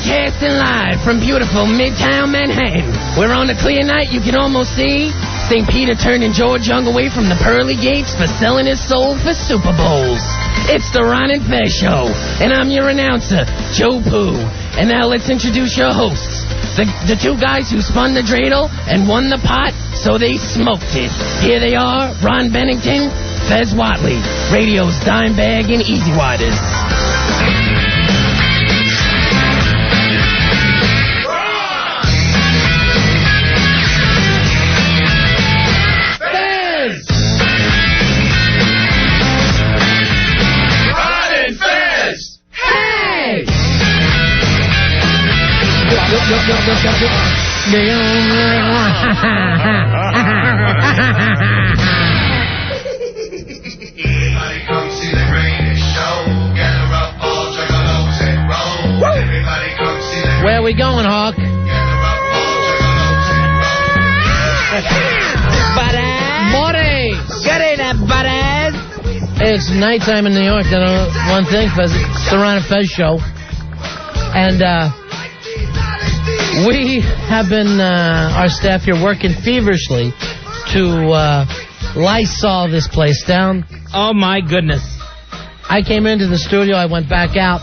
Broadcasting live from beautiful Midtown Manhattan, where on a clear night you can almost see St. Peter turning George Young away from the pearly gates for selling his soul for Super Bowls. It's the Ron and Fez Show, and I'm your announcer, Joe Poo. And now let's introduce your hosts, the two guys who spun the dreidel and won the pot, so they smoked it. Here they are, Ron Bennington, Fez Whatley, radio's dime bag and easy waters. Everybody come see the greatest show. Gather up all juggalos and roll. Everybody come see the Where are we going, Hawk? Gather up all juggalos and roll. Buddies! Get in there, buddies! It's nighttime in New York. I know one thing, Fez. It's the Ron and Fez Show. And, we have been, our staff here, working feverishly to Lysol this place down. Oh, my goodness. I came into the studio, I went back out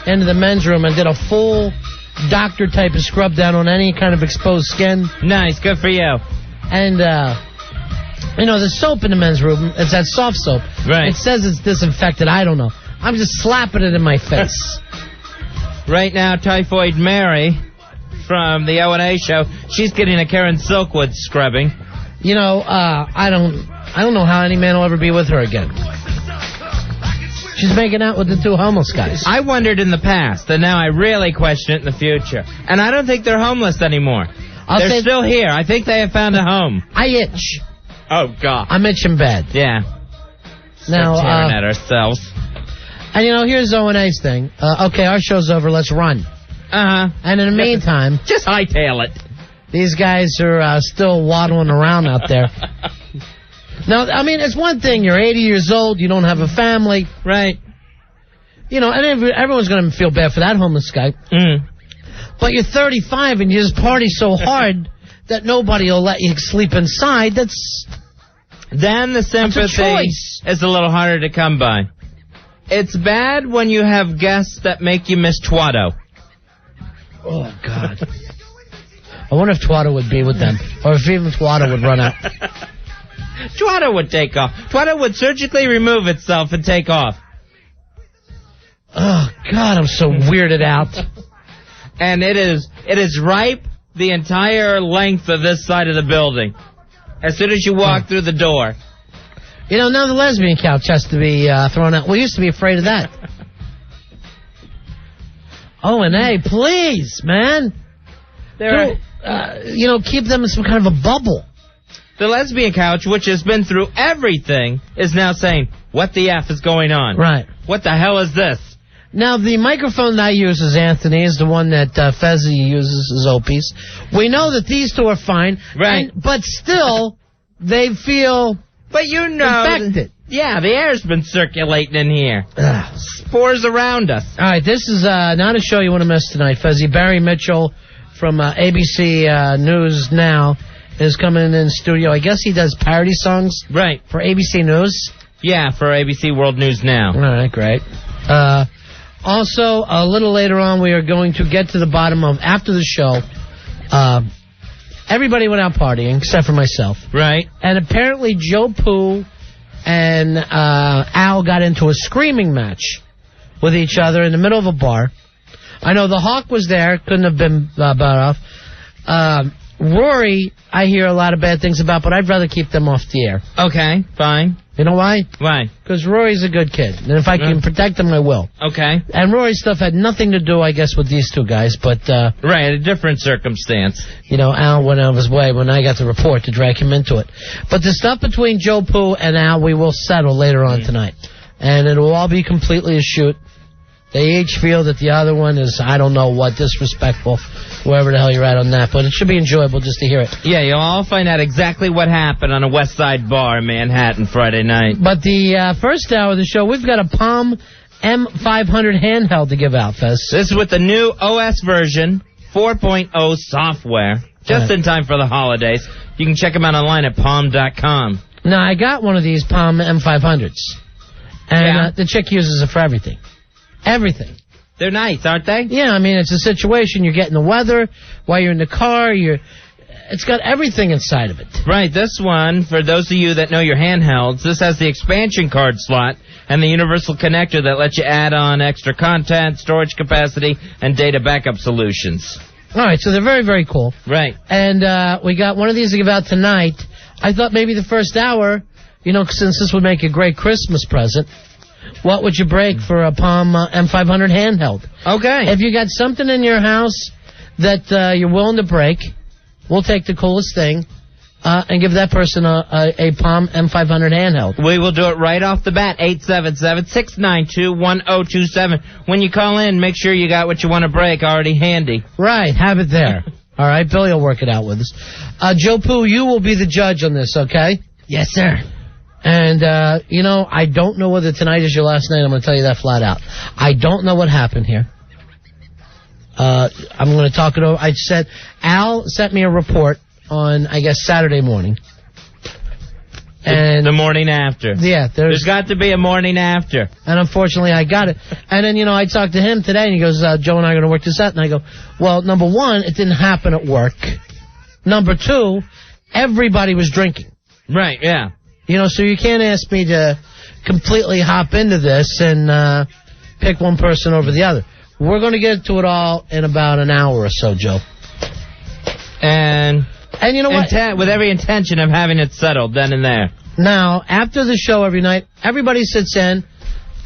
into the men's room and did a full doctor type of scrub down on any kind of exposed skin. Nice, good for you. And, you know, the soap in the men's room, it's that soft soap. Right. It says it's disinfected, I don't know. I'm just slapping it in my face. Right now, Typhoid Mary from the O&A show, she's getting a Karen Silkwood scrubbing. You know, I don't know how any man will ever be with her again. She's making out with the two homeless guys. I wondered in the past, and now I really question it in the future. And I don't think they're homeless anymore. They're still here. I think they have found a home. I itch. Oh, God. I'm itching bad. Yeah. Now, We're tearing at ourselves. And, you know, here's O&A's thing. Okay, our show's over. Let's run. Uh-huh. And in the meantime... Just hightail it. These guys are still waddling around out there. Now, I mean, it's one thing. You're 80 years old. You don't have a family. Right. You know, and everyone's going to feel bad for that homeless guy. Mm. But you're 35 and you just party so hard that nobody will let you sleep inside. Then the sympathy is a little harder to come by. It's bad when you have guests that make you miss Twatto. Oh, God. I wonder if Twatto would be with them, or if even Twatto would run out. Twatto would take off. Twatto would surgically remove itself and take off. Oh, God, I'm so weirded out. And it is ripe the entire length of this side of the building. As soon as you walk through the door. You know, now the lesbian couch has to be thrown out. We used to be afraid of that. O&A, please, man. You know, keep them in some kind of a bubble. The lesbian couch, which has been through everything, is now saying, what the F is going on? Right. What the hell is this? Now, the microphone that I use is Anthony, is the one that Fezzy uses is Opie's. We know that these two are fine. Right. But still, they feel... But you know... infected. Yeah, the air's been circulating in here. Ugh. Spores around us. All right, this is not a show you want to miss tonight, Fezzy. Barry Mitchell from ABC News Now is coming in studio. I guess he does parody songs. Right. For ABC News. Yeah, for ABC World News Now. All right, great. Also, a little later on, we are going to get to the bottom of, after the show, everybody went out partying, except for myself. Right. And apparently Joe Poo and Al got into a screaming match with each other in the middle of a bar. I know the Hawk was there, couldn't have been bought off. Rory, I hear a lot of bad things about, but I'd rather keep them off the air. Okay, fine. You know why? Why? Because Rory's a good kid, and if I can protect him, I will. Okay. And Rory's stuff had nothing to do, I guess, with these two guys, but... right, a different circumstance. You know, Al went out of his way when I got the report to drag him into it. But the stuff between Joe Poo and Al, we will settle later on tonight. And it will all be completely a shoot. They each feel that the other one is, I don't know what, disrespectful, wherever the hell you're at on that. But it should be enjoyable just to hear it. Yeah, you'll all find out exactly what happened on a West Side bar in Manhattan Friday night. But the first hour of the show, we've got a Palm M500 handheld to give out, Fez. This is with the new OS version, 4.0 software, just in time for the holidays. You can check them out online at palm.com. Now, I got one of these Palm M500s, and the chick uses it for everything. Everything. They're nice, aren't they? Yeah, I mean, it's a situation. You're getting the weather while you're in the car. It's got everything inside of it. Right, this one, for those of you that know your handhelds, this has the expansion card slot and the universal connector that lets you add on extra content, storage capacity, and data backup solutions. All right, so they're very, very cool. Right. And we got one of these to give out tonight. I thought maybe the first hour, since this would make a great Christmas present, what would you break for a Palm M500 handheld? Okay. If you got something in your house that you're willing to break, we'll take the coolest thing and give that person a Palm M500 handheld. We will do it right off the bat, 877-692-1027. When you call in, make sure you got what you want to break already handy. Right, have it there. All right, Billy will work it out with us. Joe Poo, you will be the judge on this, okay? Yes, sir. And, I don't know whether tonight is your last night. I'm going to tell you that flat out. I don't know what happened here. I'm going to talk it over. I said, Al sent me a report on, I guess, Saturday morning. And the morning after. Yeah. There's got to be a morning after. And unfortunately, I got it. And then, I talked to him today, and he goes, Joe and I are going to work this out. And I go, well, number one, it didn't happen at work. Number two, everybody was drinking. Right, yeah. So you can't ask me to completely hop into this and pick one person over the other. We're going to get to it all in about an hour or so, Joe. And you know what? With every intention of having it settled then and there. Now, after the show every night, everybody sits in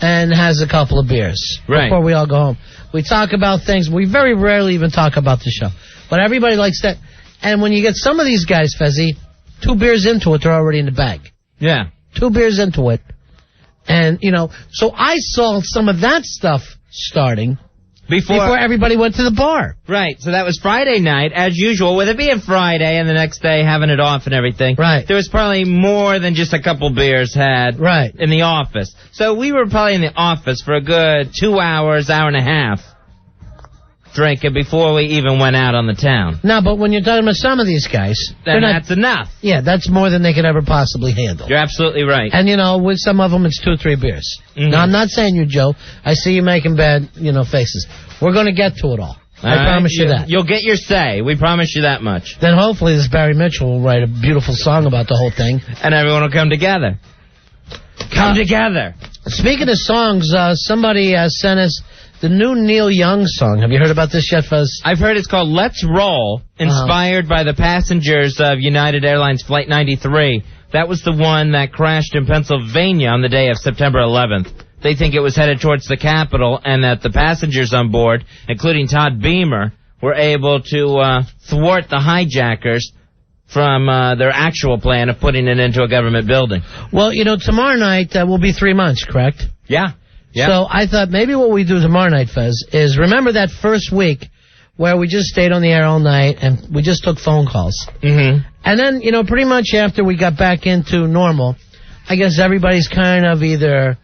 and has a couple of beers before we all go home. We talk about things. We very rarely even talk about the show. But everybody likes that. And when you get some of these guys, Fezzy, 2 beers into it, they're already in the bag. Yeah. 2 beers into it. And, so I saw some of that stuff starting before everybody went to the bar. Right. So that was Friday night, as usual. With it being Friday and the next day having it off and everything. Right. There was probably more than just a couple beers had in the office. So we were probably in the office for a good 2 hours, hour and a half. Drinking before we even went out on the town. No, but when you're talking about some of these guys... Then that's enough. Yeah, that's more than they could ever possibly handle. You're absolutely right. And, with some of them, it's 2 or 3 beers. Mm-hmm. Now, I'm not saying you, Joe. I see you making bad, faces. We're going to get to it all. I promise you that. You'll get your say. We promise you that much. Then hopefully this Barry Mitchell will write a beautiful song about the whole thing. And everyone will come together. Come together. Speaking of songs, somebody sent us the new Neil Young song. Have you heard about this yet, Fuzz? I've heard it's called Let's Roll, inspired by the passengers of United Airlines Flight 93. That was the one that crashed in Pennsylvania on the day of September 11th. They think it was headed towards the Capitol, and that the passengers on board, including Todd Beamer, were able to thwart the hijackers from their actual plan of putting it into a government building. Well, tomorrow night will be 3 months, correct? Yeah. Yeah. So I thought maybe what we do tomorrow night, Fez, is remember that first week where we just stayed on the air all night and we just took phone calls. Mm-hmm. And then, pretty much after we got back into normal, I guess everybody's kind of either,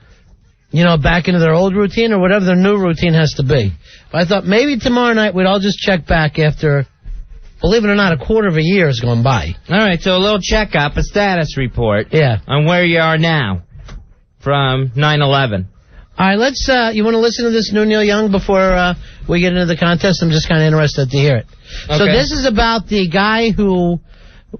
back into their old routine or whatever their new routine has to be. But I thought maybe tomorrow night we'd all just check back after, believe it or not, a quarter of a year has gone by. All right, so a little checkup, a status report. Yeah. On where you are now from 9/11. All right, let's, you want to listen to this new Neil Young before we get into the contest? I'm just kind of interested to hear it. Okay. So this is about the guy who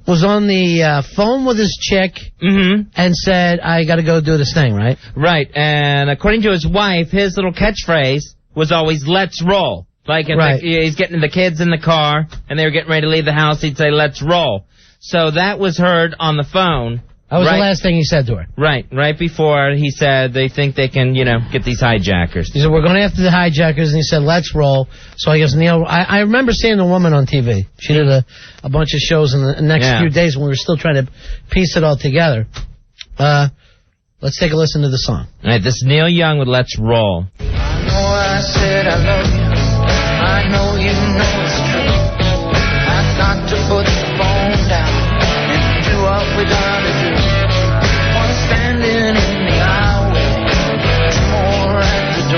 was on the phone with his chick and said, I got to go do this thing, right? Right, and according to his wife, his little catchphrase was always, let's roll. Like if he's getting the kids in the car and they were getting ready to leave the house, he'd say, let's roll. So that was heard on the phone. That was the last thing he said to her. Right before he said they think they can, get these hijackers. He said, we're going after the hijackers, and he said, let's roll. So I guess Neil, I remember seeing the woman on TV. She did a bunch of shows in the next few days when we were still trying to piece it all together. Let's take a listen to the song. All right, this is Neil Young with Let's Roll. I know I said I love you. I know you know it's true. I've got to put the phone down and do what we gotta do. One standing in the highway, two more at the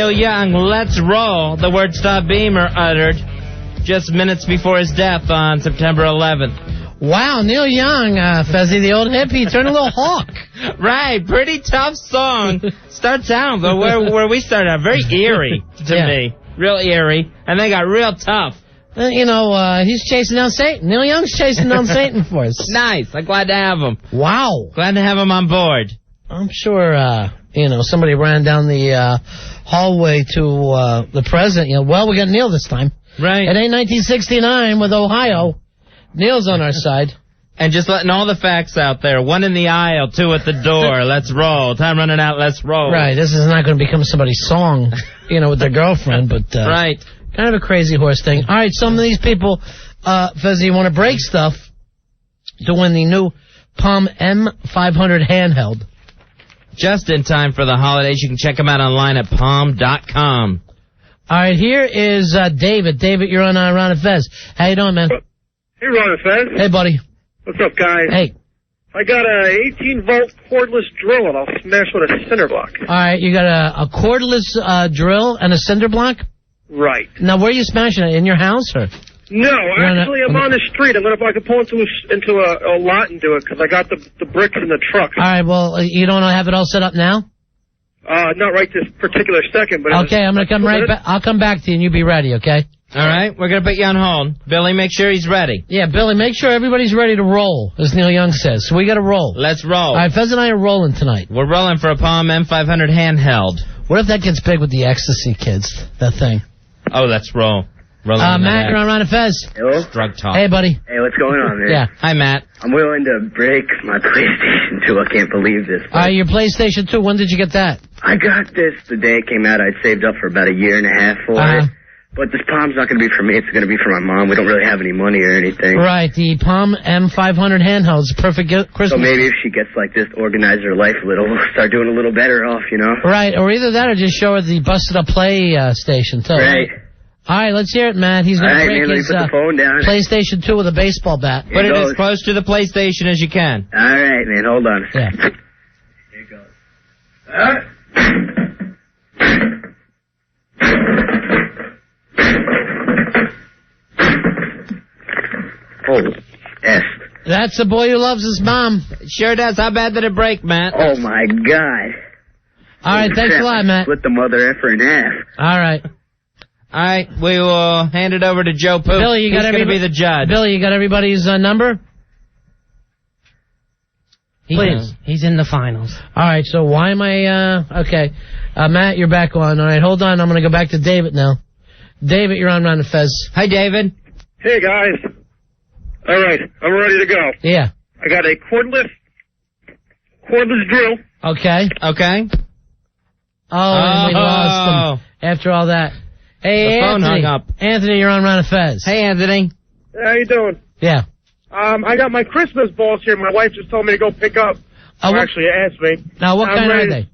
Neil Young, Let's Roll, the words Todd Beamer uttered just minutes before his death on September 11th. Wow, Neil Young, Fezzy, the old hippie, turned a little hawk. Right, pretty tough song. Starts out, but where we started out, very eerie to me. Real eerie. And they got real tough. He's chasing down Satan. Neil Young's chasing down Satan for us. Nice. I'm glad to have him. Wow. Glad to have him on board. I'm sure, somebody ran down the hallway to the president. We got Neil this time. Right. It ain't 1969 with Ohio. Neil's on our side. And just letting all the facts out there. 1 in the aisle, 2 at the door. Let's roll. Time running out. Let's roll. Right. This is not going to become somebody's song, with their girlfriend, but... right. Kind of a crazy horse thing. All right, some of these people, Fezzy, want to break stuff to win the new Palm M500 handheld. Just in time for the holidays. You can check them out online at palm.com. All right, here is David. David, you're on Ron and Fez. How you doing, man? Hey, Ron and Fez. Hey, buddy. What's up, guys? Hey. I got a 18-volt cordless drill, and I'll smash with a cinder block. All right, you got a cordless drill and a cinder block? Right. Now, where are you smashing it? In your house, or? No, actually, I'm on the street. I'm going to, if I could pull into a lot and do it, because I got the bricks in the truck. All right, well, you don't have it all set up now? Not right this particular second, but... Okay, I'm going to come right back. I'll come back to you, and you be ready, okay? All right, we're going to put you on hold. Billy, make sure he's ready. Yeah, Billy, make sure everybody's ready to roll, as Neil Young says. So we got to roll. Let's roll. All right, Fez and I are rolling tonight. We're rolling for a Palm M500 handheld. What if that gets big with the ecstasy kids, that thing? Oh, let's roll. Matt, you're on Ron and Fez. Hello? Drug talk. Hey, buddy. Hey, what's going on, man? Yeah. Hi, Matt. I'm willing to break my PlayStation 2. I can't believe this. Your PlayStation 2, when did you get that? I got this the day it came out. I'd saved up for about a year and a half for it. But this Palm's not going to be for me. It's going to be for my mom. We don't really have any money or anything. Right. The Palm M500 handheld is perfect Christmas. So maybe if she gets like this, organize her life a little, we'll start doing a little better off, Right. Or either that or just show her the Busted Up Play station, too. Right. All right, let's hear it, Matt. He's going to break his put the phone down. PlayStation 2 with a baseball bat. Put it as close to the PlayStation as you can. All right, man. Hold on. Yeah. Here it goes. Oh, S. That's the boy who loves his mom. Sure does. How bad did it break, Matt? Oh, my God. All right, thanks a lot, Matt. Split the mother effer in half. All right. All right, we will hand it over to Joe Poo. Billy, you got He's going to be the judge. Billy, you got everybody's number? Please. He's in the finals. All right, so why am I, okay. Matt, you're back on. All right, hold on. I'm going to go back to David now. David, you're on Ron and Fez. Hi, David. Hey, guys. All right, I'm ready to go. Yeah. I got a cordless drill. Okay. Okay. Oh, and we lost him after all that. Hey, the phone Anthony. hung up. Anthony, you're on Ron and Fez. Hey, Anthony. How you doing? Yeah. I got my Christmas balls here. My wife just told me to go pick up. Actually, asked me. Now, what kind are they?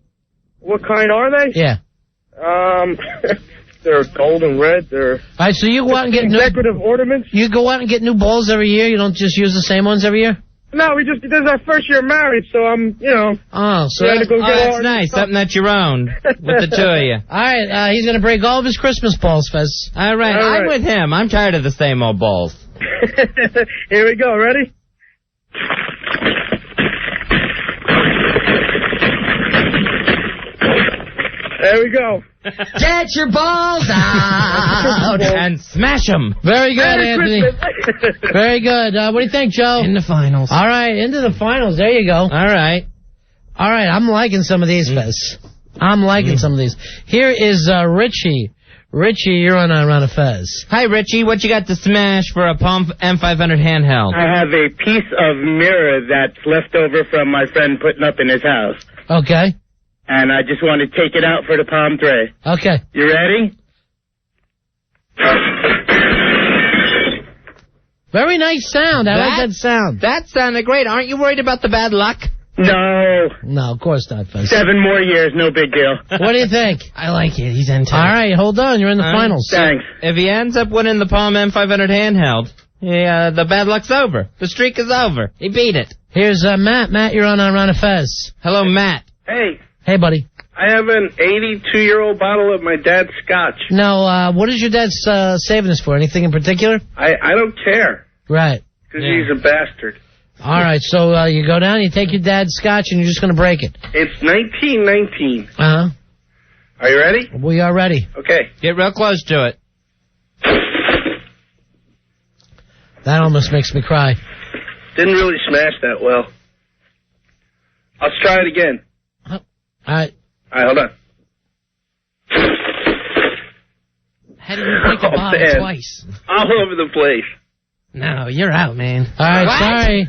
What kind are they? Yeah. They're gold and red. They're... All right, so you go out and get decorative ornaments? You go out and get new balls every year? You don't just use the same ones every year? No, this is our first year married, so I'm, Oh, so that's nice. Something that you own with the two of you. All right, he's going to break all of his Christmas balls, Fez. All right, I'm with him. I'm tired of the same old balls. Here we go. Ready? There we go. Get your balls out and smash them. Very good, Anthony. Very good. What do you think, Joe? in the finals. All right, into the finals. There you go. All right. All right, I'm liking some of these, Fez. I'm liking some of these. Here is Richie. Richie, you're on a Fez. Hi, Richie. What you got to smash for a Palm M500 handheld? I have a piece of mirror that's left over from my friend putting up in his house. Okay. And I just want to take it out for the palm tray. Okay. You ready? Very nice sound. I like that sound. That sounded great. Aren't you worried about the bad luck? No. No, of course not, Fez. 7 more years, no big deal. What do you think? I like it. He's into it. All right, hold on. You're in the finals. Thanks. If he ends up winning the Palm M500 handheld, the bad luck's over. The streak is over. He beat it. Here's Matt. Matt, you're on Ron and Fez. Hello, Matt. Hey. Hey, buddy. I have an 82-year-old bottle of my dad's scotch. Now, what is your dad's saving this for? Anything in particular? I don't care. Right. Because he's a bastard. All right, so you go down, you take your dad's scotch, and you're just going to break it. It's 1919. Uh-huh. Are you ready? We are ready. Okay. Get real close to it. That almost makes me cry. Didn't really smash that well. Let's try it again. All right. All right, hold on. How did you break the bottle man. twice? All over the place. No, you're out, man. All right, What? sorry.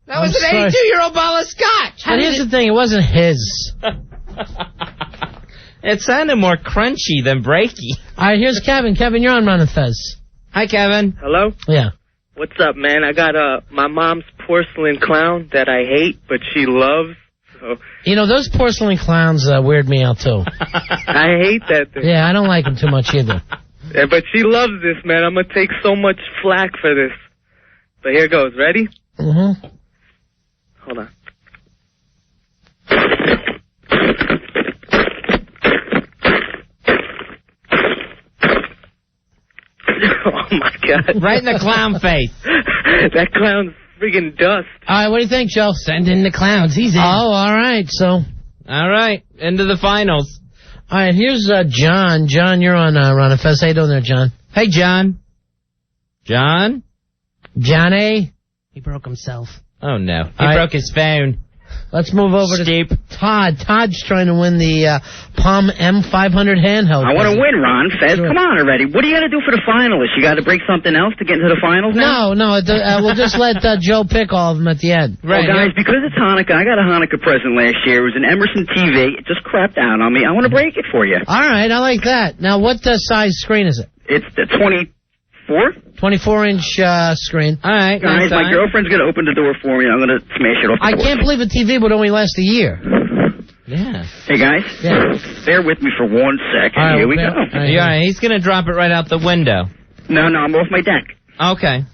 That was an 82-year-old bottle of scotch. And here's the thing, it wasn't his. It sounded more crunchy than breaky. All right, here's Kevin. Kevin, you're on Ron and Fez. Hi, Kevin. Hello? Yeah. What's up, man? I got my mom's porcelain clown that I hate, but she loves. So You know, those porcelain clowns weird me out, too. I hate that thing. Yeah, I don't like them too much either. Yeah, but she loves this, man. I'm going to take so much flack for this. But here goes. Ready? Mm-hmm. Hold on. Oh, my God. Right in the clown face. That clown's friggin' dust. All right, what do you think, Joe? Send in the clowns. He's in. Oh, all right, so... All right, into the finals. All right, here's John. John, you're on Ron and Fez. How you doing there, John? Hey, John. John? Johnny? He broke himself. Oh, no. He All right. broke his phone. Let's move over Steep. to Todd. Todd's trying to win the Palm M500 handheld. I want to win, Ron. Fez, Sure. come on already. What do you got to do for the finalists? You got to break something else to get into the finals now? No, we'll just let Joe pick all of them at the end. Well, guys, because it's Hanukkah, I got a Hanukkah present last year. It was an Emerson TV. It just crapped out on me. I want to break it for you. All right, I like that. Now, what size screen is it? It's the 24. 24-inch screen. All right. Guys, that's my fine. girlfriend's going to open the door for me. I'm going to smash it off the I door. can't believe a TV would only last a year. Yeah. Hey, guys. Yeah. Bear with me for 1 second. All right, Here we well, go. all right. Yeah, he's going to drop it right out the window. No, I'm off my deck. Okay.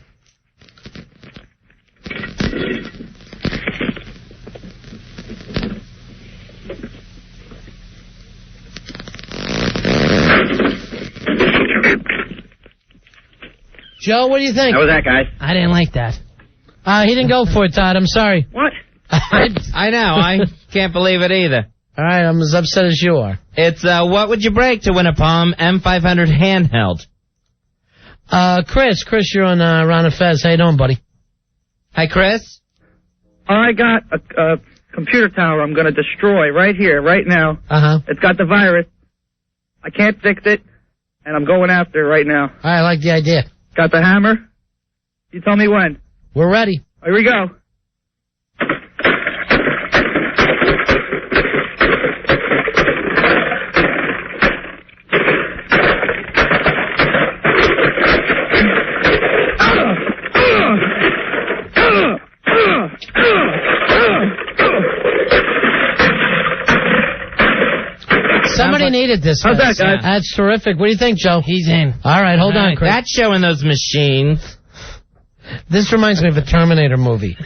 Joe, what do you think? How was that, guys? I didn't like that. He didn't go for it, Todd. I'm sorry. What? I know. I can't believe it either. All right, I'm as upset as you are. It's, what would you break to win a Palm M500 handheld? Chris, you're on Ron and Fez. How you doing, buddy? Hi, Chris. I got a computer tower I'm going to destroy right here, right now. Uh-huh. It's got the virus. I can't fix it, and I'm going after it right now. All right, I like the idea. Got the hammer? You tell me when. We're ready. Here we go. Somebody needed this. How's that, Fez. guys? That's terrific. What do you think, Joe? He's in. All right, hold on, Chris. That's showing those machines. This reminds me of a Terminator movie.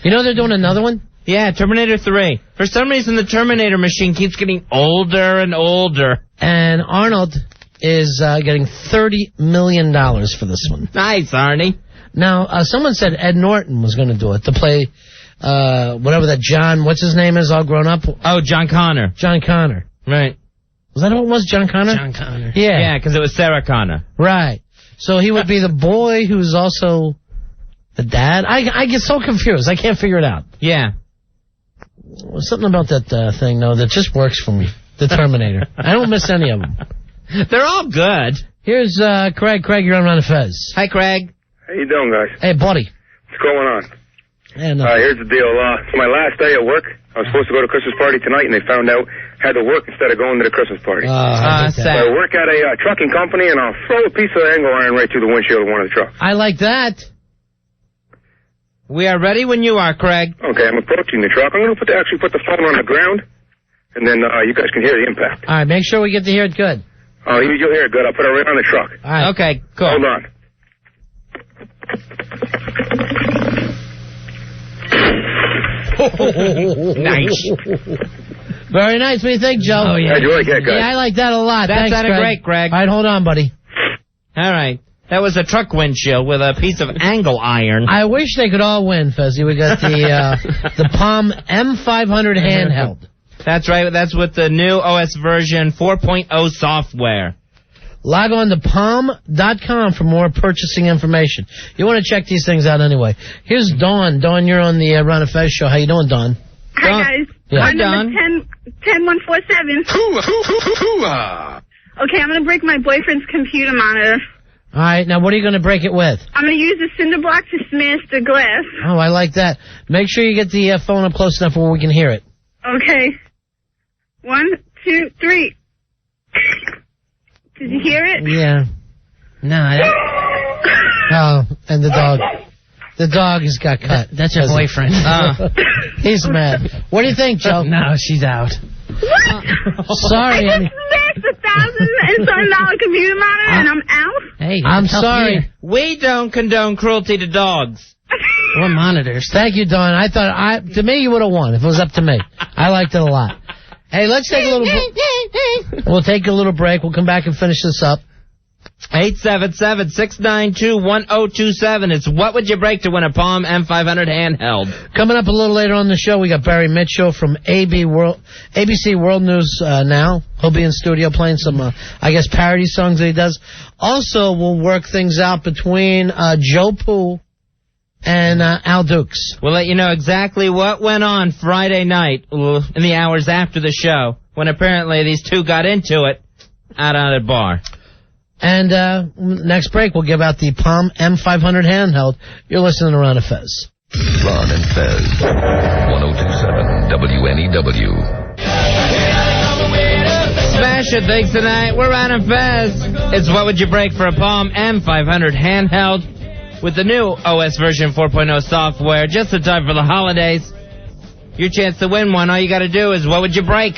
You know they're doing another one? Yeah, Terminator 3. For some reason, the Terminator machine keeps getting older and older. And Arnold is getting $30 million for this one. Nice, Arnie. Now, someone said Ed Norton was going to do it, to play whatever that John, what's his name is, all grown up? Oh, John Connor. John Connor. Right. Was that who it was, John Connor? John Connor. Yeah. Yeah, because it was Sarah Connor. Right. So he would be the boy who's also the dad. I get so confused. I can't figure it out. Yeah. There's something about that thing, though, that just works for me. The Terminator. I don't miss any of them. They're all good. Here's Craig. Craig, you're on Ron and Fez. Hi, Craig. How you doing, guys? Hey, buddy. What's going on? And, Here's the deal. It's my last day at work. I was supposed to go to Christmas party tonight, and they found out I had to work instead of going to the Christmas party. I hate that. So I work at a trucking company, and I'll throw a piece of angle iron right through the windshield of one of the trucks. I like that. We are ready when you are, Craig. Okay, I'm approaching the truck. I'm going to actually put the phone on the ground, and then you guys can hear the impact. All right, make sure we get to hear it good. Oh, you'll hear it good. I'll put it right on the truck. All right. Okay, cool. Hold on. Nice. Very nice. What do you think, Joe? Oh, yeah. How'd you like that, guys? Yeah, I like that a lot. That Thanks, sounded Greg. great, Greg. All right, hold on, buddy. All right. That was a truck windshield with a piece of angle iron. I wish they could all win, Fezzy. We got the Palm M500 handheld. That's right. That's with the new OS version 4.0 software. Log on to palm.com for more purchasing information. You want to check these things out anyway. Here's Dawn. Dawn, you're on the Ron and Fez show. How you doing, Dawn? Hi, guys. Yeah. Hi, Number Dawn. 10147. Okay, I'm going to break my boyfriend's computer monitor. All right, now what are you going to break it with? I'm going to use the cinder block to smash the glass. Oh, I like that. Make sure you get the phone up close enough where we can hear it. Okay. 1, 2, 3. Did you hear it? Yeah. No, Oh, and the dog. The dog has got cut. that's her boyfriend. He's mad. What do you think, Joe? No, she's out. What? Sorry. I just smashed a $1,000 computer monitor and I'm out? Hey, I'm tough sorry. year. We don't condone cruelty to dogs. Or monitors. Thank you, Dawn. I thought, to me, you would have won if it was up to me. I liked it a lot. Hey, let's take a little We'll take a little break. We'll come back and finish this up. 877-692-1027. It's What Would You Break to win a Palm M500 handheld. Coming up a little later on the show, we got Barry Mitchell from ABC World News Now. He'll be in studio playing some, I guess, parody songs that he does. Also, we'll work things out between Joe Poo and Al Dukes. We'll let you know exactly what went on Friday night in the hours after the show when apparently these two got into it out on a bar. And next break, we'll give out the Palm M500 handheld. You're listening to Ron and Fez. Ron and Fez, 1027 WNEW. Smash it, thanks tonight. We're Ron and Fez. It's What Would You Break for a Palm M500 handheld with the new OS version 4.0 software. Just in time for the holidays. Your chance to win one. All you got to do is What Would You Break?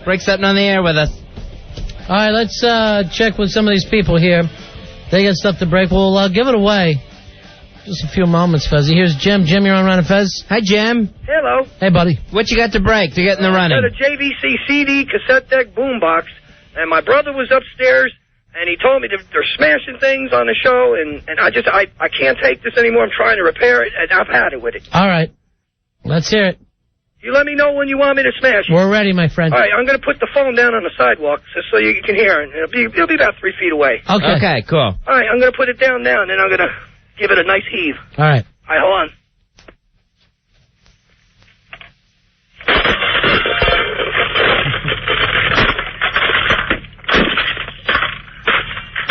Break something on the air with us. All right, let's check with some of these people here. They got stuff to break. We'll give it away. Just a few moments, Fezzy. Here's Jim. Jim, you're on Ron and Fez. Hi, Jim. Hello. Hey, buddy. What you got to break to get in the running? I got a JVC CD cassette deck boombox, and my brother was upstairs, and he told me they're smashing things on the show, and I can't take this anymore. I'm trying to repair it, and I've had it with it. All right. Let's hear it. You let me know when you want me to smash it. We're ready, my friend. All right, I'm going to put the phone down on the sidewalk so you can hear it. It'll be about 3 feet away. Okay, cool. All right, I'm going to put it down now, and then I'm going to give it a nice heave. All right. All right, hold on.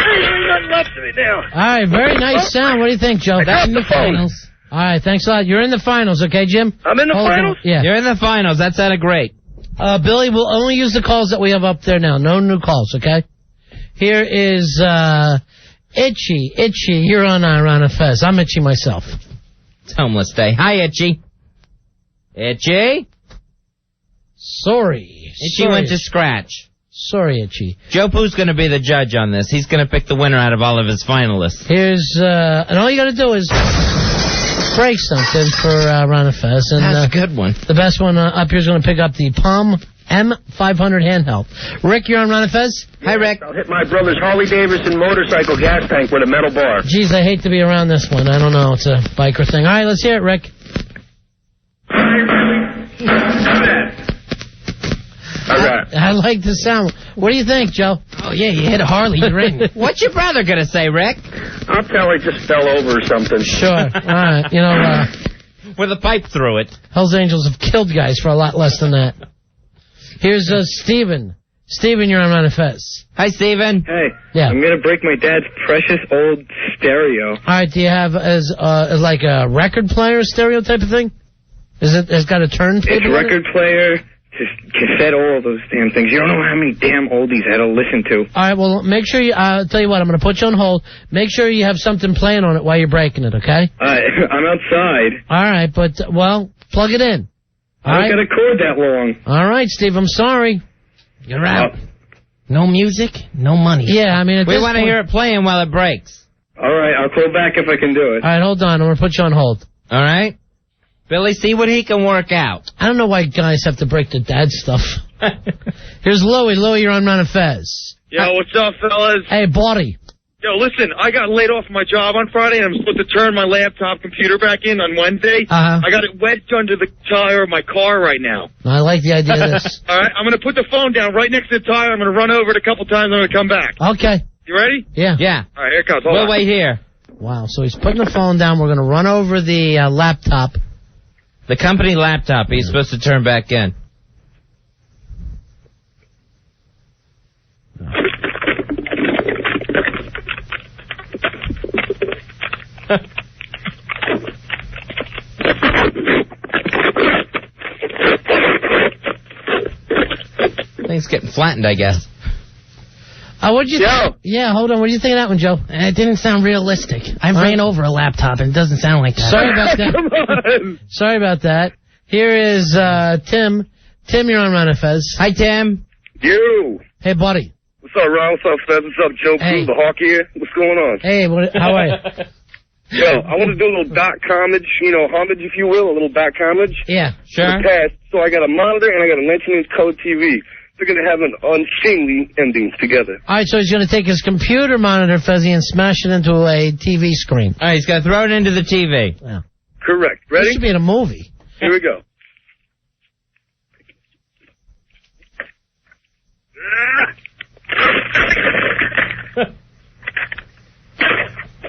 Ain't nothing left of it now. All right, very nice sound. What do you think, Joe? I got the phone. All right, thanks a lot. You're in the finals, okay, Jim? I'm in the finals? Yeah. You're in the finals. That sounded great. Billy, we'll only use the calls that we have up there now. No new calls, okay? Here is Itchy. Itchy, you're on Ron and Fez. I'm Itchy myself. It's Homeless Day. Hi, Itchy. Itchy? Sorry. Itchy went to scratch. Sorry, Itchy. Joe Poo's going to be the judge on this. He's going to pick the winner out of all of his finalists. Here's, and all you got to do is break something for Ron and Fez. And, That's a good one. The best one up here is going to pick up the Palm M500 handheld. Rick, you're on Ron and Fez? Hi, Rick. I'll hit my brother's Harley-Davidson motorcycle gas tank with a metal bar. Geez, I hate to be around this one. I don't know. It's a biker thing. All right, let's hear it, Rick. I like the sound. What do you think, Joe? Oh, yeah, you hit a Harley, you're in. What's your brother going to say, Rick? I'll tell he just fell over or something. Sure. All right. You know, with a pipe through it. Hells Angels have killed guys for a lot less than that. Here's Steven. Steven, you're on Ron and Fez. Hi, Steven. Hey. Yeah. I'm going to break my dad's precious old stereo. All right, do you have as like a record player stereo type of thing? Has got a turntable? It's record player, just cassette, all of those damn things. You don't know how many damn oldies I had to listen to. All right, well, make sure you, I'll tell you what, I'm going to put you on hold. Make sure you have something playing on it while you're breaking it, okay? I'm outside. All right, but, well, plug it in. I don't got a cord that long. All right, Steve, I'm sorry. You're out. No music, no money. Yeah, I mean, we want to hear it playing while it breaks. All right, I'll call back if I can do it. All right, hold on. I'm going to put you on hold. All right? Billy, see what he can work out. I don't know why guys have to break their dad's stuff. Here's Louie. Louie, you're on Ron and Fez. Yo, what's up, fellas? Hey, buddy. Yo, listen, I got laid off my job on Friday, and I'm supposed to turn my laptop computer back in on Wednesday. Uh-huh. I got it wedged under the tire of my car right now. I like the idea of this. All right, I'm going to put the phone down right next to the tire. I'm going to run over it a couple times. I'm going to come back. Okay. You ready? Yeah. Yeah. All right, here it comes. Hold We'll on. wait here. Wow, so he's putting the phone down. We're going to run over the laptop. The company laptop he's supposed to turn back in. Thing's getting flattened, I guess. What'd you think? Yeah, hold on. What do you think of that one, Joe? It didn't sound realistic. I ran over a laptop, and it doesn't sound like that. Sorry about that. Come on. Sorry about that. Here is Tim. Tim, you're on Ron and Fez. Hi, Tim. You. Hey, buddy. What's up, Ron? What's up, Fez? What's up, Joe? Hey. The Hawk here. What's going on? Hey, how are you? Yo, I want to do a little dot homage, homage, if you will, a little dot homage. Yeah, For the past. So I got a monitor and I got a 19-inch color TV. They're going to have an unseemly ending together. All right, so he's going to take his computer monitor, Fezzy, and smash it into a TV screen. All right, he's got to throw it into the TV. Yeah. Correct. Ready? This should be in a movie. Here we go.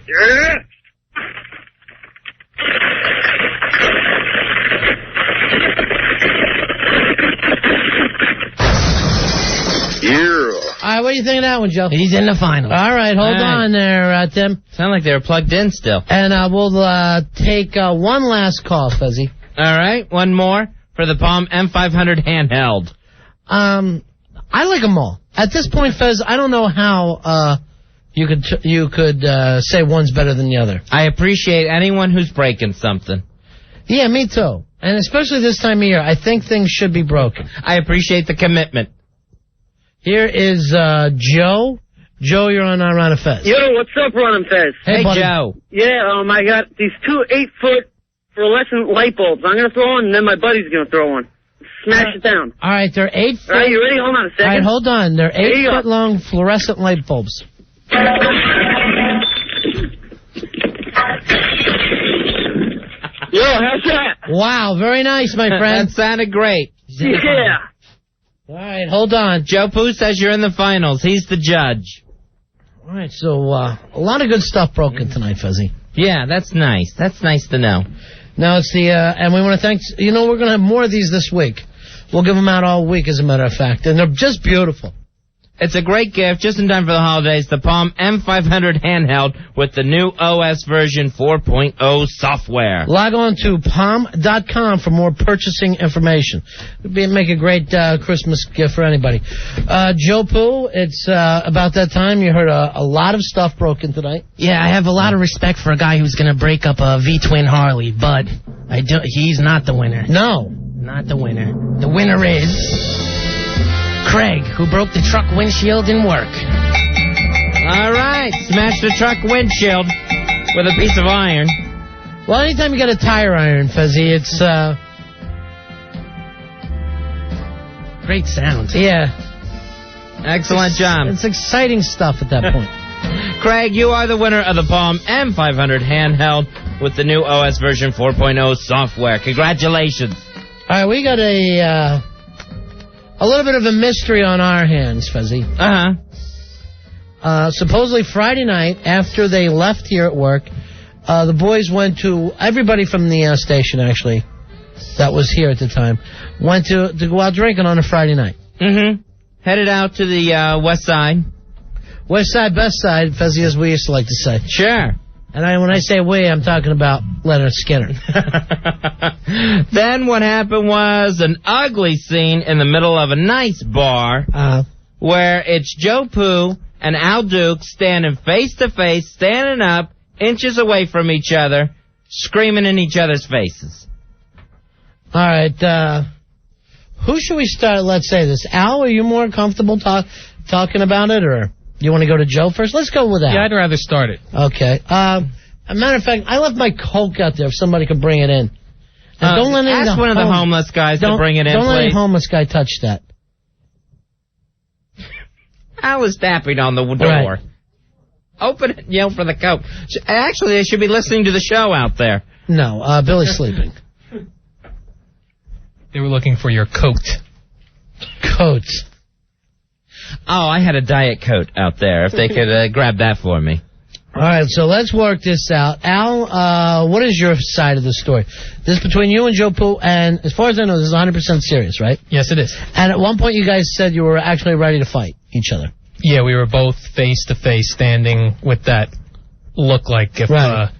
Yeah. All right, what do you think of that one, Joe? He's in the finals. All right, hold on there, Tim. Sound like they were plugged in still. And we'll take one last call, Fezzy. All right, one more for the Palm M500 handheld. I like them all. At this point, Fez, I don't know how you could say one's better than the other. I appreciate anyone who's breaking something. Yeah, me too. And especially this time of year, I think things should be broken. I appreciate the commitment. Here is Joe. Joe, you're on Ron and Fez. Yo, what's up, Ron and Fez? Hey, buddy. Joe. Yeah, I got these two 8-foot fluorescent light bulbs. I'm going to throw one, and then my buddy's going to throw one. Smash it down. All right, they're 8 foot. All right, you ready? Hold on a second. All right, hold on. They're Here you 8 go. foot long fluorescent light bulbs. Yo, how's that? Wow, very nice, my friend. That sounded great. Yeah. All right, hold on. Joe Poo says you're in the finals. He's the judge. All right, so a lot of good stuff broken tonight, Fezzy. Yeah, that's nice. That's nice to know. Now it's the, and we want to thank, we're going to have more of these this week. We'll give them out all week, as a matter of fact, and they're just beautiful. It's a great gift, just in time for the holidays. The Palm M500 handheld with the new OS version 4.0 software. Log on to palm.com for more purchasing information. It'd make a great Christmas gift for anybody. Joe Poo, it's about that time. You heard a lot of stuff broken tonight. Yeah, I have a lot of respect for a guy who's going to break up a V-twin Harley, but he's not the winner. No. Not the winner. The winner is Craig, who broke the truck windshield in work. All right, smash the truck windshield with a piece of iron. Well, anytime you got a tire iron, Fezzy, it's great sound. Yeah. Excellent job. It's exciting stuff at that point. Craig, you are the winner of the Palm M500 handheld with the new OS version 4.0 software. Congratulations. All right, we got a little bit of a mystery on our hands, Fezzy. Supposedly Friday night, after they left here at work, the boys went to, everybody from the station, actually, that was here at the time, went to go out drinking on a Friday night. Mm-hmm. Headed out to the west side. West side, best side, Fezzy, as we used to like to say. Sure. And when I say we, I'm talking about Leonard Skinner. Then what happened was an ugly scene in the middle of a nice bar where it's Joe Poo and Al Dukes standing face to face, standing up, inches away from each other, screaming in each other's faces. All right, who should we start? Let's say this. Al, are you more comfortable talking about it, or you want to go to Joe first? Let's go with Al. Yeah, I'd rather start it. Okay. As a matter of fact, I left my Coke out there if somebody could bring it in. And don't let ask one of the homeless guys to bring it in, Don't let any please. homeless guy touch that. Al is tapping on the door. Right. Open it and yell for the Coke. Actually, they should be listening to the show out there. No, Billy's sleeping. They were looking for your coat. Coat. Oh, I had a Diet Coke out there. If they could grab that for me. All right, so let's work this out. Al, what is your side of the story? This is between you and Joe Poo, and as far as I know, this is 100% serious, right? Yes, it is. And at one point you guys said you were actually ready to fight each other. Yeah, we were both face-to-face standing with that look like if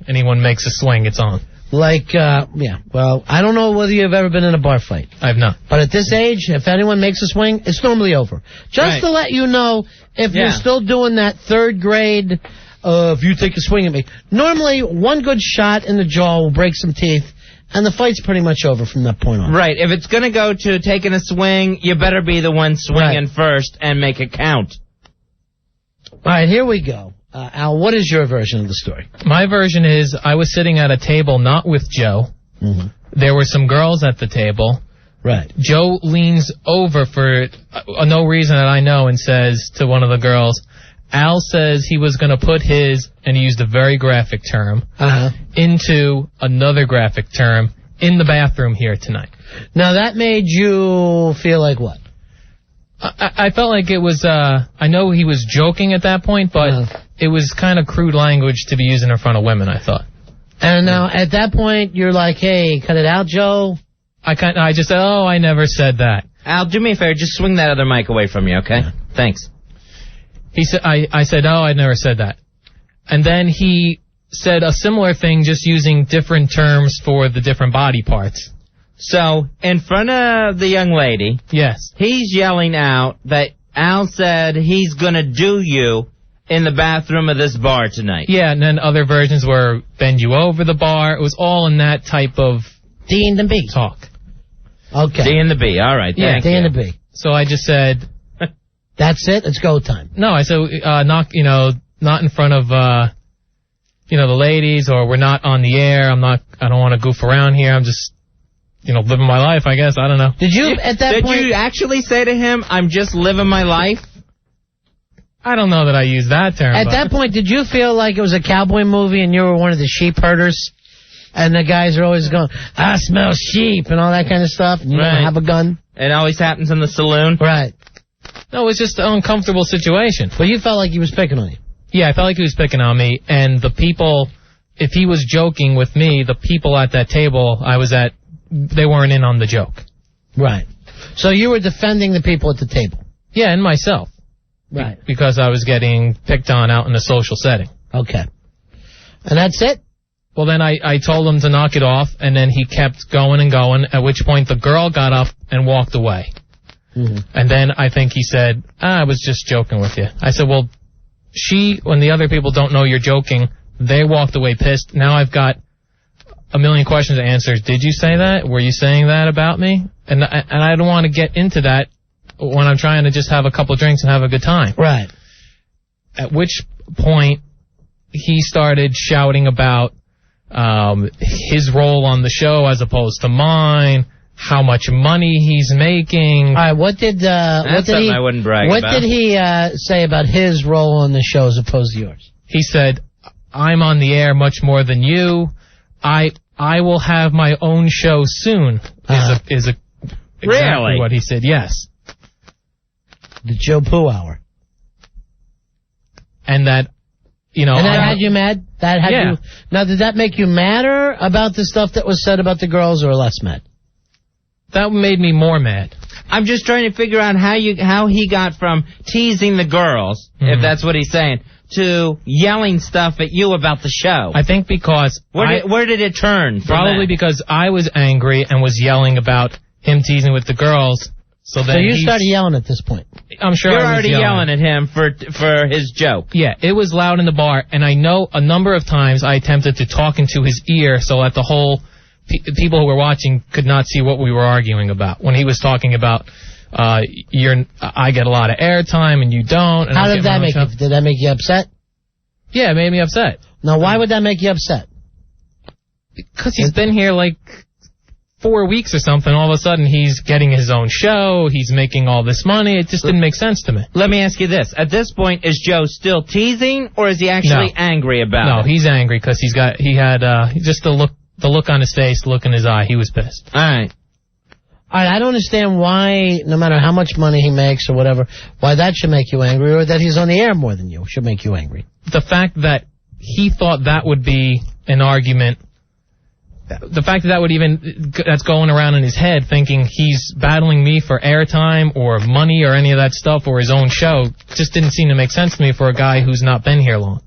anyone makes a swing, it's on. Like, well, I don't know whether you've ever been in a bar fight. I've not. But at this age, if anyone makes a swing, it's normally over. Just to let you know, if you're still doing that third grade, if you take a swing at me, normally one good shot in the jaw will break some teeth, and the fight's pretty much over from that point on. Right. If it's going to go to taking a swing, you better be the one swinging first and make it count. All right, here we go. Al, what is your version of the story? My version is I was sitting at a table not with Joe. Mm-hmm. There were some girls at the table. Right. Joe leans over for no reason that I know and says to one of the girls, Al says he was going to put his, and he used a very graphic term, into another graphic term in the bathroom here tonight. Now, that made you feel like what? I felt like it was, I know he was joking at that point, but it was kind of crude language to be using in front of women, I thought. And now, at that point, you're like, hey, cut it out, Joe. I just said, oh, I never said that. Al, do me a favor, just swing that other mic away from you, okay? Thanks. He said, I said, oh, I never said that. And then he said a similar thing, just using different terms for the different body parts. So, in front of the young lady, yes, he's yelling out that Al said he's going to do you in the bathroom of this bar tonight. Yeah, and then other versions were bend you over the bar. It was all in that type of D and the B talk. Okay. D and the B, all right. Yeah, D and the B. So I just said, that's it, it's go time. No, I said, not in front of, the ladies, or we're not on the air. I don't want to goof around here. I'm just, living my life, I guess. I don't know. Did you, at that point... Did you actually say to him, I'm just living my life? I don't know that I used that term. At that point, did you feel like it was a cowboy movie and you were one of the sheep herders? And the guys are always going, I smell sheep and all that kind of stuff. And you don't have a gun? It always happens in the saloon? Right. No, it was just an uncomfortable situation. But you felt like he was picking on you? Yeah, I felt like he was picking on me. And the people, if he was joking with me, the people at that table I was at, they weren't in on the joke. Right. So you were defending the people at the table? Yeah, and myself. Right. Because I was getting picked on out in a social setting. Okay. And that's it? Well, then I told him to knock it off, and then he kept going and going, at which point the girl got up and walked away. Mm-hmm. And then I think he said, I was just joking with you. I said, well, when the other people don't know you're joking, they walked away pissed. Now I've got a million questions to answer. Did you say that? Were you saying that about me? And I don't want to get into that when I'm trying to just have a couple drinks and have a good time. Right. At which point he started shouting about his role on the show as opposed to mine, how much money he's making. All right, what did he? I wouldn't brag what about. did he say about his role on the show as opposed to yours? He said, I'm on the air much more than you. I will have my own show soon. Is exactly really what he said. Yes. The Joe Poo Hour. And that, and that had you mad? That had yeah. you. Now, did that make you madder about the stuff that was said about the girls, or less mad? That made me more mad. I'm just trying to figure out how he got from teasing the girls, if that's what he's saying, to yelling stuff at you about the show. I think because... Where did it turn? Probably because I was angry and was yelling about him teasing with the girls. So you started yelling at this point. I'm sure You're I was already yelling at him for his joke. Yeah, it was loud in the bar, and I know a number of times I attempted to talk into his ear so that the whole people who were watching could not see what we were arguing about. When he was talking about, I get a lot of airtime and you don't. And how did that make you? Did that make you upset? Yeah, it made me upset. Now, why would that make you upset? Because he's been here like 4 weeks or something, all of a sudden he's getting his own show, he's making all this money. It just didn't make sense to me. Let me ask you this. At this point, is Joe still teasing, or is he actually angry about it? No, he's angry because he had just the look on his face, the look in his eye. He was pissed. All right. All right, I don't understand why, no matter how much money he makes or whatever, why that should make you angry, or that he's on the air more than you should make you angry. The fact that he thought that would be an argument, the fact that that's going around in his head, thinking he's battling me for airtime or money or any of that stuff or his own show, just didn't seem to make sense to me for a guy who's not been here long.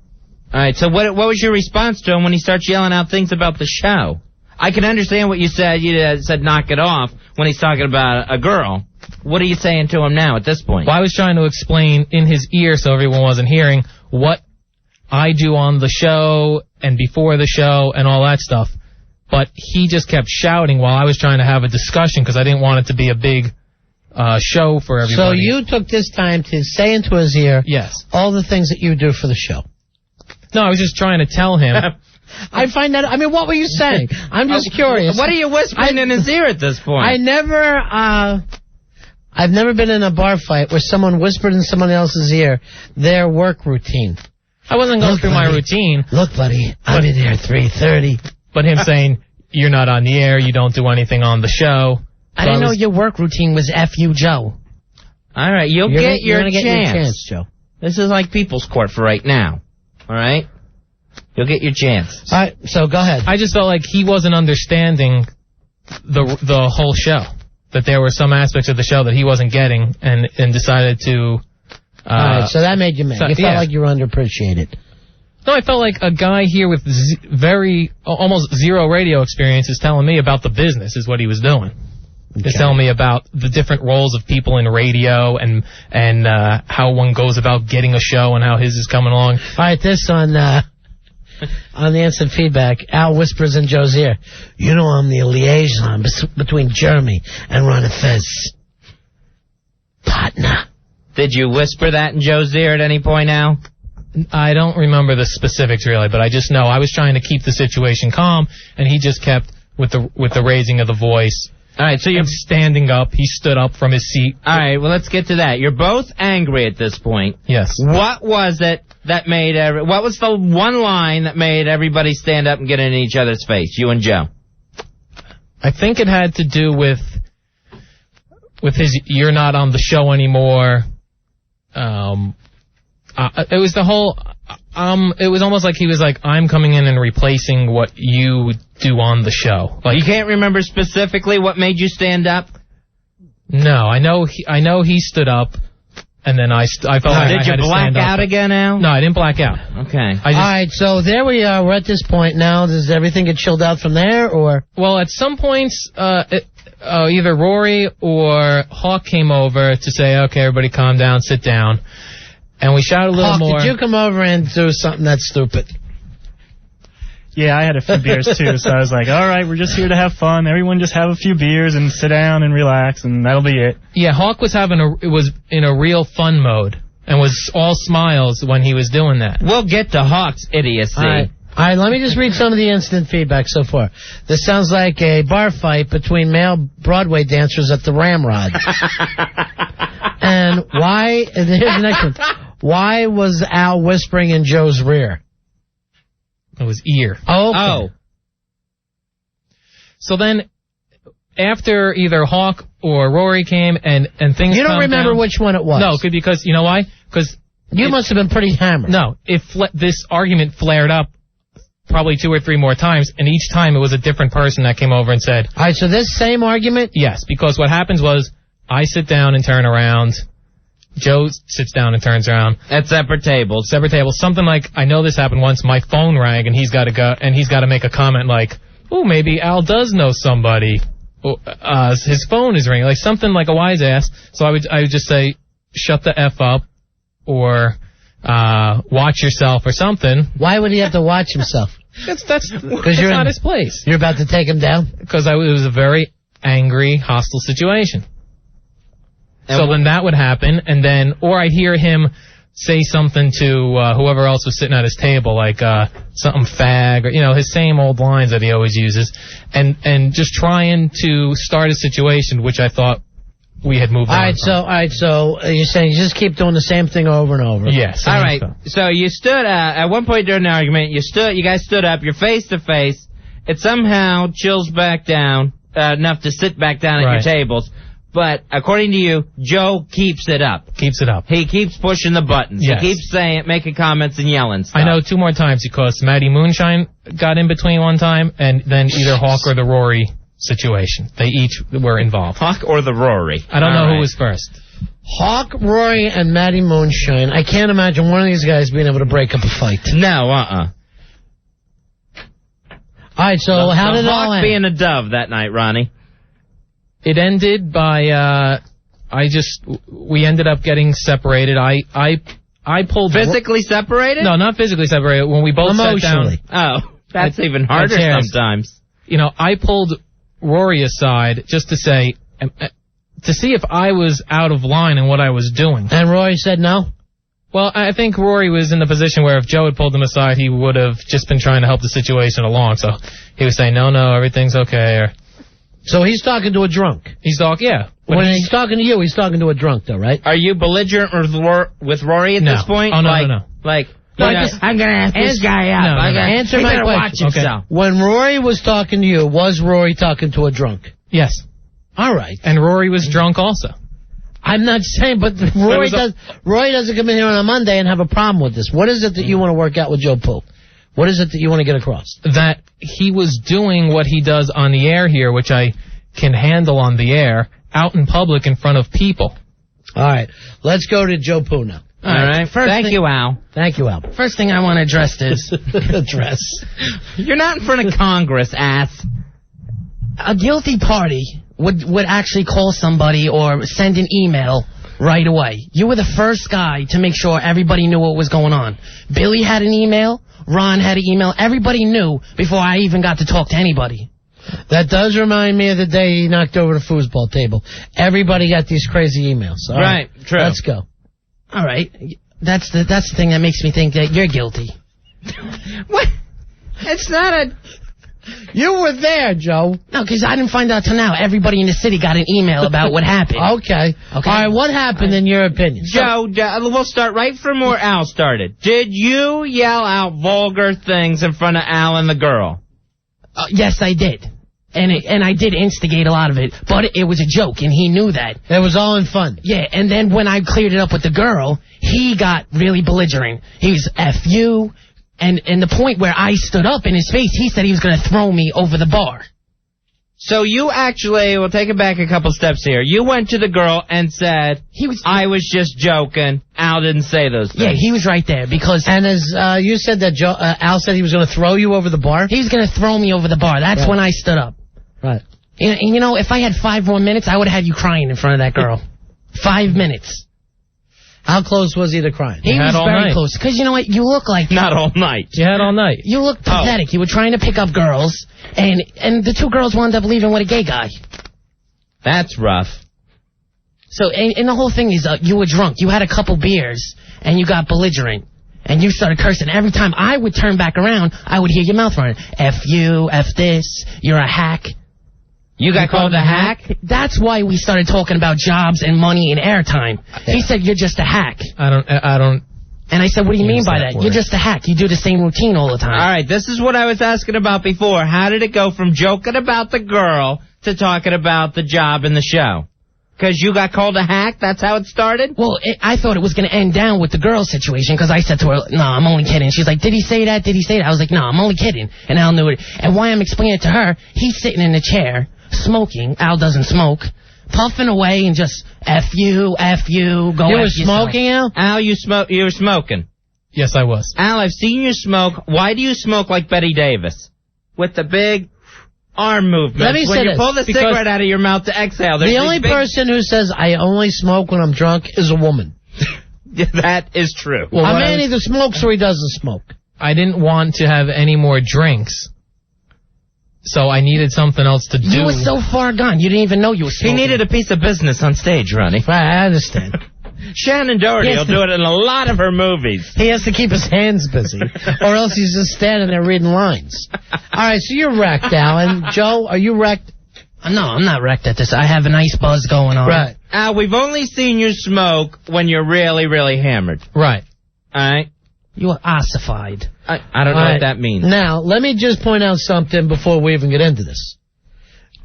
All right, so what was your response to him when he starts yelling out things about the show? I can understand what you said. You said knock it off when he's talking about a girl. What are you saying to him now at this point? Well, I was trying to explain in his ear so everyone wasn't hearing what I do on the show and before the show and all that stuff. But he just kept shouting while I was trying to have a discussion because I didn't want it to be a big show for everybody. So you took this time to say into his ear all the things that you do for the show. No, I was just trying to tell him. I find that, I mean, what were you saying? I'm just curious. What are you whispering in his ear at this point? I've never been in a bar fight where someone whispered in someone else's ear their work routine. I wasn't going through my routine. Look, buddy, I'll be there at 3:30. But him saying, you're not on the air, you don't do anything on the show. I didn't know your work routine was F you, Joe. All right, you're gonna get your chance, Joe. This is like people's court for right now. All right? You'll get your chance. All right, so go ahead. I just felt like he wasn't understanding the whole show. That there were some aspects of the show that he wasn't getting and decided to... all right, so that made you mad. You felt like you were underappreciated. No, I felt like a guy here with almost zero radio experience is telling me about the business is what he was doing. Okay. He's telling me about the different roles of people in radio and how one goes about getting a show and how his is coming along. All right, this on the instant feedback, Al whispers in Joe's ear, you know I'm the liaison between Jeremy and Ron and Fez. Partner. Did you whisper that in Joe's ear at any point, Al? I don't remember the specifics really, but I just know I was trying to keep the situation calm, and he just kept with the raising of the voice. All right, so you're standing up. He stood up from his seat. All right, well, let's get to that. You're both angry at this point. Yes. What was it that made what was the one line that made everybody stand up and get in each other's face, you and Joe? I think it had to do with his "you're not on the show anymore." It was the whole. It was almost like he was like, "I'm coming in and replacing what you do on the show." Like, you can't remember specifically what made you stand up? No, I know he stood up, and then I felt like did you black out again, Al? No, I didn't black out. Okay. All right, so there we are. We're at this point now. Does everything get chilled out from there, or? Well, at some points, either Rory or Hawk came over to say, "Okay, everybody, calm down, sit down." And we shouted a little Hawk, more. Did you come over and do something that's stupid? Yeah, I had a few beers too, so I was like, all right, we're just here to have fun. Everyone just have a few beers and sit down and relax, and that'll be it. Yeah, Hawk was in a real fun mode and was all smiles when he was doing that. We'll get to Hawk's idiocy. All right, let me just read some of the instant feedback so far. This sounds like a bar fight between male Broadway dancers at the Ramrod. And here's the next one. Why was Al whispering in Joe's rear? It was ear. Oh, okay. Oh. So then, after either Hawk or Rory came and things You don't remember down, which one it was? No, because, you know why? Because... You must have been pretty hammered. No, this argument flared up probably 2 or 3 more times, and each time it was a different person that came over and said... All right, so this same argument? Yes, because what happens was, I sit down and turn around... Joe sits down and turns around. At separate tables. Something like, I know this happened once, my phone rang and he's got to go, and he's got to make a comment like, oh, maybe Al does know somebody. His phone is ringing. Like something like a wise ass. So I would just say, shut the F up, or watch yourself or something. Why would he have to watch himself? That's not his place. You're about to take him down? Because it was a very angry, hostile situation. So then that would happen, and then, or I'd hear him say something to whoever else was sitting at his table, like something fag, or his same old lines that he always uses, and just trying to start a situation which I thought we had moved on. All right, so you're saying you just keep doing the same thing over and over. Yes. All right. So you stood at one point during the argument. You guys stood up. You're face to face. It somehow chills back down enough to sit back down at your tables. But according to you, Joe keeps it up. Keeps it up. He keeps pushing the buttons. Yes. He keeps making comments and yelling stuff. I know 2 more times because Matty Moonshine got in between one time, and then either Hawk or the Rory situation. They each were involved. Hawk or the Rory? I don't know who was first. Hawk, Rory, and Matty Moonshine. I can't imagine one of these guys being able to break up a fight. No, All right, so how did it all Hawk end? being a dove that night, Ronnie? It ended by we ended up getting separated. I pulled physically separated? No, not physically separated. When we both sat down. Oh, that's even harder sometimes. I pulled Rory aside just to say, to see if I was out of line in what I was doing. And Rory said no? Well, I think Rory was in the position where if Joe had pulled him aside, he would have just been trying to help the situation along. So he was saying, no, everything's okay. So he's talking to a drunk? He's talking, yeah. When he's talking to you, he's talking to a drunk, though, right? Are you belligerent with Rory at this point? Oh, no. I'm going to ask this guy out. Answer my question. Okay. When Rory was talking to you, was Rory talking to a drunk? Yes. All right. And Rory was drunk also. I'm not saying, but Rory doesn't come in here on a Monday and have a problem with this. What is it that you want to work out with Joe Poo? What is it that you want to get across? That he was doing what he does on the air here, which I can handle on the air, out in public in front of people. All right. Let's go to Joe Poo now. All right. Thank you, Al. Thank you, Al. First thing I want to address is... Address. You're not in front of Congress, ass. A guilty party would actually call somebody or send an email right away. You were the first guy to make sure everybody knew what was going on. Billy had an email. Ron had an email. Everybody knew before I even got to talk to anybody. That does remind me of the day he knocked over the foosball table. Everybody got these crazy emails. All right. True. Let's go. All right. That's the thing that makes me think that you're guilty. What? It's not a... You were there, Joe. No, because I didn't find out till now. Everybody in the city got an email about what happened. Okay. All right, what happened in your opinion? Joe, we'll start right from where Al started. Did you yell out vulgar things in front of Al and the girl? Yes, I did. And I did instigate a lot of it, but it was a joke, and he knew that. It was all in fun. Yeah, and then when I cleared it up with the girl, he got really belligerent. He was F you. And the point where I stood up in his face, he said he was going to throw me over the bar. So you actually, we'll take it back a couple steps here. You went to the girl and said, I was just joking. Al didn't say those things. Yeah, he was right there because... And as you said that Al said he was going to throw you over the bar? He was going to throw me over the bar. That's when I stood up. Right. And if I had 5 more minutes, I would have had you crying in front of that girl. 5 minutes. How close was he to crying? He was very close. Because you know what? You look like... Not all night. You had all night. You look pathetic. You were trying to pick up girls, and the 2 girls wound up leaving with a gay guy. That's rough. So, and the whole thing is, you were drunk. You had a couple beers, and you got belligerent. And you started cursing. Every time I would turn back around, I would hear your mouth running. F you, F this, you're a hack. You got called a hack? That's why we started talking about jobs and money and airtime. He said, you're just a hack. I don't. And I said, what do you mean by that? You're just a hack. You do the same routine all the time. All right, this is what I was asking about before. How did it go from joking about the girl to talking about the job and the show? Because you got called a hack? That's how it started? Well, I thought it was going to end down with the girl situation because I said to her, no, I'm only kidding. She's like, did he say that? Did he say that? I was like, no, I'm only kidding. And Al knew it. And why I'm explaining it to her, he's sitting in the chair, smoking. Al doesn't smoke. Puffing away and just F you, go You were smoking, Al? Al, you were smoking. Yes, I was. Al, I've seen you smoke. Why do you smoke like Betty Davis? With the big arm movement. Let me say when you this, pull the cigarette out of your mouth to exhale. The only person who says I only smoke when I'm drunk is a woman. That is true. Well, a man either smokes or he doesn't smoke. I didn't want to have any more drinks. So I needed something else to do. You were so far gone, you didn't even know you were smoking. He needed a piece of business on stage, Ronnie. I understand. Shannon Doherty will do it in a lot of her movies. He has to keep his hands busy, or else he's just standing there reading lines. All right, so you're wrecked, Alan. Joe, are you wrecked? No, I'm not wrecked at this. I have a nice buzz going on. Right. Al, we've only seen you smoke when you're really, really hammered. Right. All right? You are ossified. I don't know what that means. Now, let me just point out something before we even get into this.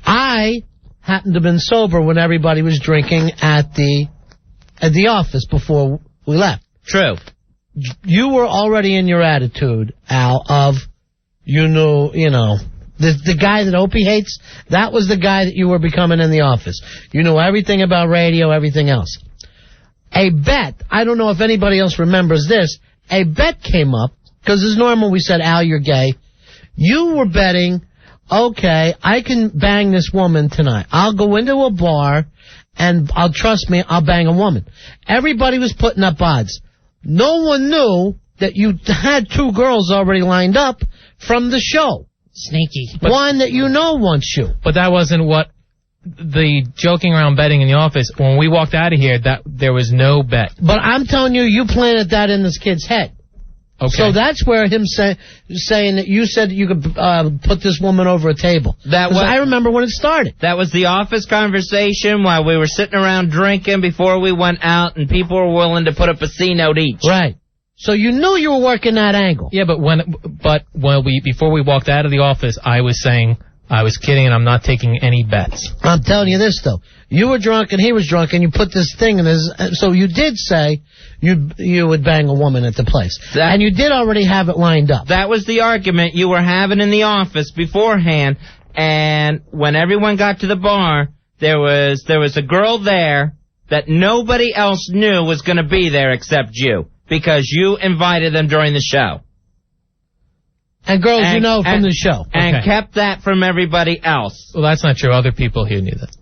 I happened to have been sober when everybody was drinking at the office before we left. True. You were already in your attitude, Al, of, the guy that Opie hates, that was the guy that you were becoming in the office. You knew everything about radio, everything else. A bet, I don't know if anybody else remembers this, a bet came up, because as normal we said, Al, you're gay. You were betting, okay, I can bang this woman tonight. I'll go into a bar, and I'll bang a woman. Everybody was putting up odds. No one knew that you had 2 girls already lined up from the show. Sneaky. One that you know wants you. But that wasn't what the joking around betting in the office. When we walked out of here, that there was no bet. But I'm telling you, you planted that in this kid's head. Okay. So that's where him saying that you said you could put this woman over a table. I remember when it started. That was the office conversation while we were sitting around drinking before we went out, and people were willing to put up a C note each. Right. So you knew you were working that angle. Yeah, but before we walked out of the office, I was saying I was kidding and I'm not taking any bets. I'm telling you this though, you were drunk and he was drunk, and you put this thing in his. So you did say you would bang a woman at the place, and you did already have it lined up. That was the argument you were having in the office beforehand, and when everyone got to the bar, there was a girl there that nobody else knew was going to be there except you. Because you invited them during the show. And girls you know from the show. And kept that from everybody else. Well, that's not true. Other people here knew that.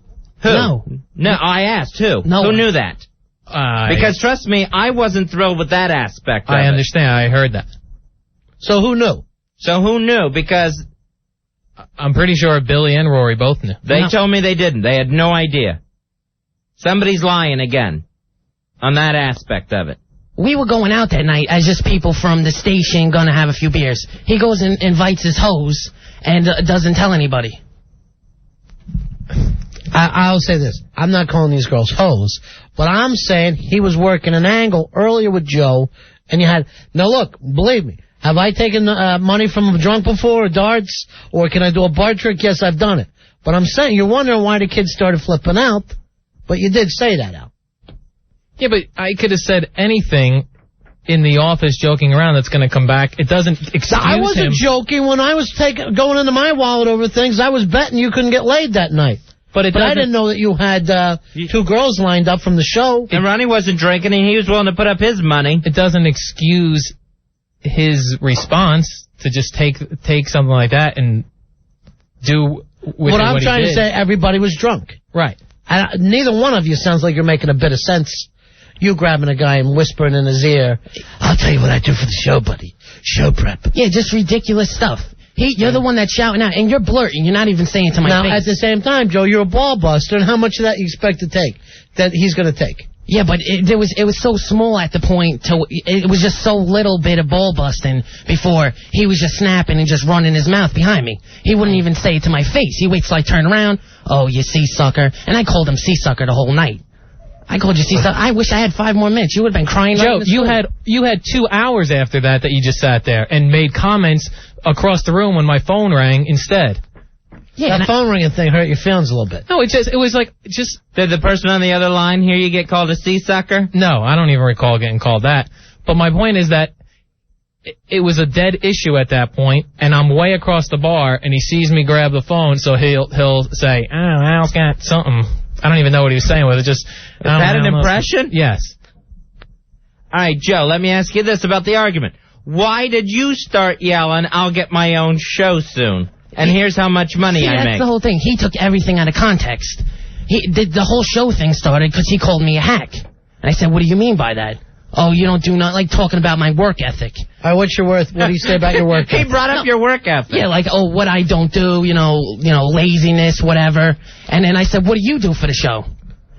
Who? No, I asked who. Who knew that? Because trust me, I wasn't thrilled with that aspect of it. I understand. I heard that. So who knew? Because I'm pretty sure Billy and Rory both knew. They told me they didn't. They had no idea. Somebody's lying again on that aspect of it. We were going out that night as just people from the station gonna have a few beers. He goes and invites his hoes and doesn't tell anybody. I'll say this. I'm not calling these girls hoes, but I'm saying he was working an angle earlier with Joe, and you had... Now look, believe me, have I taken money from a drunk before, or darts, or can I do a bar trick? Yes, I've done it. But I'm saying, you're wondering why the kids started flipping out, but you did say that out. Yeah, but I could have said anything in the office joking around that's going to come back. It doesn't excuse him. I wasn't joking when I was going into my wallet over things. I was betting you couldn't get laid that night. But I didn't know that you had 2 girls lined up from the show. And Ronnie wasn't drinking, and he was willing to put up his money. It doesn't excuse his response to just take something like that and do with what it I'm what trying he to did. say, everybody was drunk. Right. Neither one of you sounds like you're making a bit of sense. You grabbing a guy and whispering in his ear, I'll tell you what I do for the show, buddy. Show prep. Yeah, just ridiculous stuff. You're the one that's shouting out, and you're blurting. You're not even saying it to my face. Now, at the same time, Joe, you're a ball buster, and how much of that you expect to take? That he's going to take? Yeah, but it was so small at the point. It was just so little bit of ball busting before he was just snapping and just running his mouth behind me. He wouldn't even say it to my face. He waits till I turn around. Oh, you sea sucker. And I called him sea sucker the whole night. I called you sea sucker. I wish I had 5 more minutes. You would have been crying. Joe, you had 2 hours after that you just sat there and made comments across the room when my phone rang instead. Yeah, that phone ringing thing hurt your feelings a little bit. No, it was like, Did the person on the other line hear you get called a sea sucker? No, I don't even recall getting called that. But my point is that it was a dead issue at that point, and I'm way across the bar, and he sees me grab the phone, so he'll say, oh, Al's got something. I don't even know what he was saying with it. Is that an impression? Yes. All right, Joe, let me ask you this about the argument. Why did you start yelling, I'll get my own show soon? And here's how much money I make. That's the whole thing. He took everything out of context. The whole show thing started because he called me a hack. And I said, what do you mean by that? Oh, you don't do not like talking about my work ethic. All right, what's your worth? What do you say about your work ethic? He brought up your work ethic. Yeah, like, oh, what I don't do, laziness, whatever. And then I said, what do you do for the show?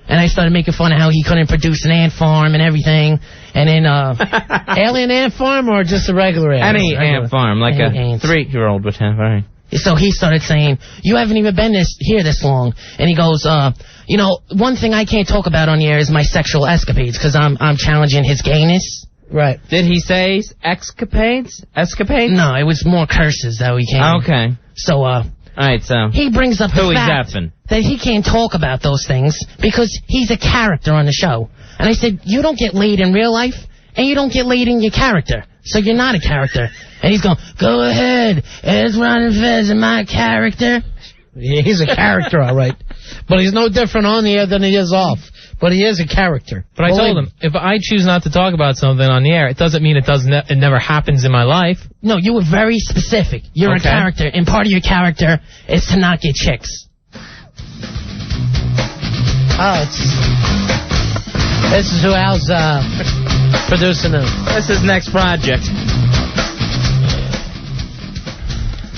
And I started making fun of how he couldn't produce an ant farm and everything. And then, alien ant farm or just a regular ant? Any ant farm, like a 3-year-old would have, right? So he started saying, you haven't even been here this long. And he goes, one thing I can't talk about on the air is my sexual escapades, because I'm challenging his gayness. Right. Did he say escapades? Escapades? No, it was more curses that we came. Okay. So, all right, so he brings up the who fact he's effing. that he can't talk about those things because he's a character on the show. And I said, you don't get laid in real life, and you don't get laid in your character, so you're not a character. And he's going, go ahead, it's Ron and Fez and my character. Yeah, he's a character, all right. But he's no different on the air than he is off. But he is a character. But I told him, if I choose not to talk about something on the air, it doesn't mean it never happens in my life. No, you were very specific. You're a character, and part of your character is to not get chicks. Oh, this is who Al's producing him. That's his next project.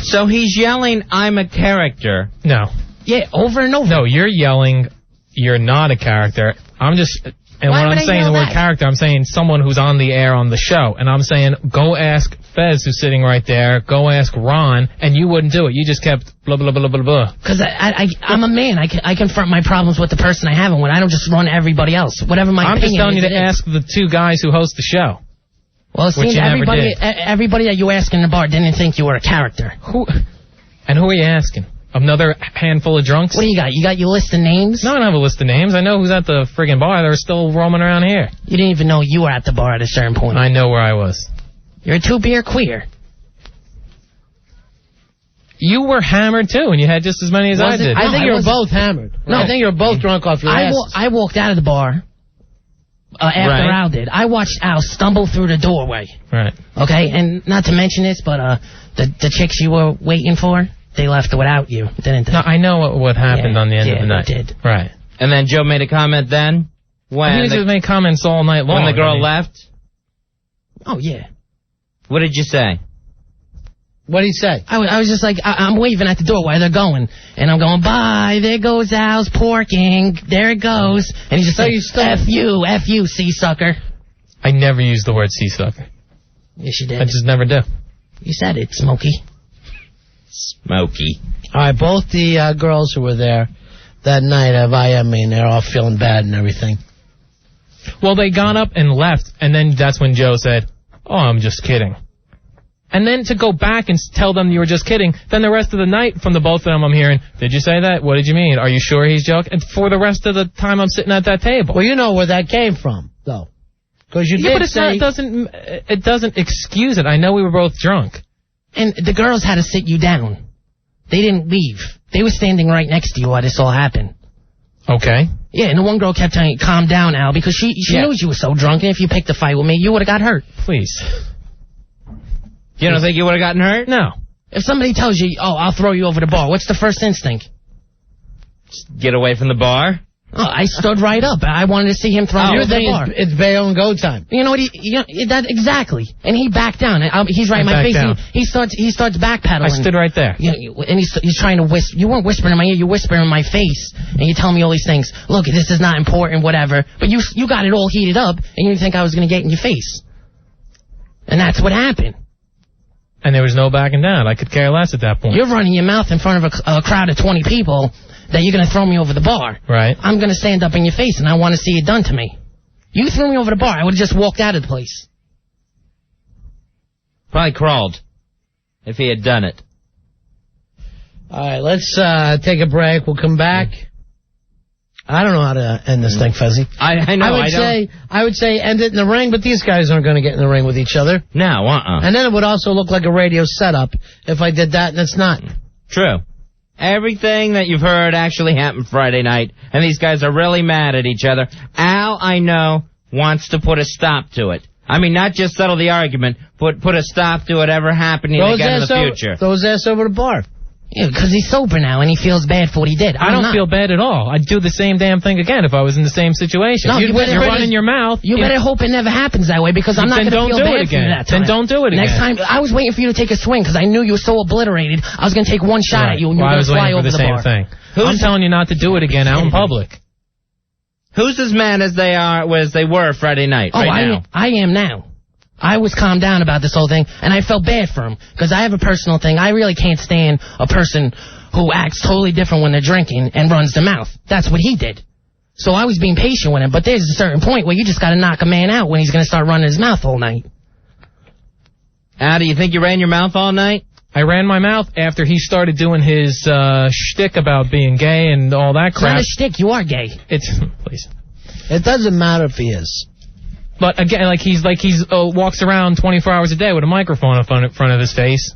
So he's yelling, I'm a character. No. Yeah, over and over. No, you're yelling, you're not a character. I'm just... And Why when would I'm I saying yell the word that? character, I'm saying someone who's on the air on the show. And I'm saying, go ask Fez, who's sitting right there. Go ask Ron. And you wouldn't do it. You just kept blah, blah, blah, blah, blah. Because I'm a man. I confront my problems with the person I have, and when I don't just run to everybody else. Whatever my I'm opinion just telling is, you to ask the 2 guys who host the show. Well, it seems everybody that you asked in the bar didn't think you were a character. Who are you asking? Another handful of drunks? What do you got? You got your list of names? No, I don't have a list of names. I know who's at the friggin' bar. They're still roaming around here. You didn't even know you were at the bar at a certain point. I know where I was. You're a 2-beer queer. You were hammered, too, and you had just as many as I did. I think you were both hammered. No. I think you were both drunk off your asses. I walked out of the bar after Al did. I watched Al stumble through the doorway. Right. Okay, and not to mention this, but the chicks you were waiting for, they left without you, didn't they? No, I know what happened on the end of the night. They did. Right. And then Joe made a comment then? When he just made comments all night long. When the girl left? Oh, yeah. What did you say? What did he say? I was just like, I'm waving at the door while they're going. And I'm going, bye, there goes Al's porking. There it goes. And he's just like, F you, sea-sucker. I never use the word sea-sucker. Yes, you did. I just never do. You said it, Smokey. Smokey. All right, both the girls who were there that night have IM me, and they're all feeling bad and everything. Well, they got up and left, and then that's when Joe said, oh, I'm just kidding. And then to go back and tell them you were just kidding, then the rest of the night from the both of them I'm hearing, did you say that? What did you mean? Are you sure he's joking? And for the rest of the time I'm sitting at that table. Well, you know where that came from, though. Because you yeah, did but it's say... it doesn't excuse it. I know we were both drunk. And the girls had to sit you down. They didn't leave. They were standing right next to you while this all happened. Okay. Yeah, and the one girl kept telling you, calm down, Al, because she knew you were so drunk, and if you picked a fight with me, you would have got hurt. Please. You don't think you would have gotten hurt? No. If somebody tells you, oh, I'll throw you over the bar, what's the first instinct? Just get away from the bar? Oh, I stood right up. I wanted to see him throw me over the bar. It's bail and go time. You know what? Exactly. And he backed down. He's right in my face. He starts backpedaling. I stood right there. And he's trying to whisper. You weren't whispering in my ear. You whisper in my face, and you tell me all these things. Look, this is not important, whatever. But you got it all heated up, and you didn't think I was going to get in your face. And that's what happened. And there was no backing down. I could care less at that point. You're running your mouth in front of a crowd of 20 people that you're going to throw me over the bar. Right. I'm going to stand up in your face, and I want to see it done to me. You threw me over the bar. I would have just walked out of the place. Probably crawled if he had done it. All right, let's take a break. We'll come back. I don't know how to end this thing, Fezzy. I know. I would say end it in the ring, but these guys aren't going to get in the ring with each other. No, And then it would also look like a radio setup if I did that, and it's not. True. Everything that you've heard actually happened Friday night, and these guys are really mad at each other. Al, I know, wants to put a stop to it. I mean, not just settle the argument, but put a stop to it ever happening again in the future. Throw his ass over the bar. Yeah, because he's sober now, and he feels bad for what he did. I don't feel bad at all. I'd do the same damn thing again if I was in the same situation. No, you're running your mouth. You better hope it never happens that way, because I'm not going to feel bad for you that time. Then don't do it again. Next time, I was waiting for you to take a swing, because I knew you were so obliterated. I was going to take one shot at you, and you were going to fly over the bar. I'm telling you not to do it again out in public. Who's as mad as they were Friday night? Now? I am now. I was calmed down about this whole thing, and I felt bad for him, because I have a personal thing. I really can't stand a person who acts totally different when they're drinking and runs their mouth. That's what he did. So I was being patient with him, but there's a certain point where you just got to knock a man out when he's going to start running his mouth all night. Al, do you think you ran your mouth all night? I ran my mouth after he started doing his shtick about being gay and all that crap. It's not a shtick. You are gay. Please. It doesn't matter if he is. But again, he's walks around 24 hours a day with a microphone in front of his face.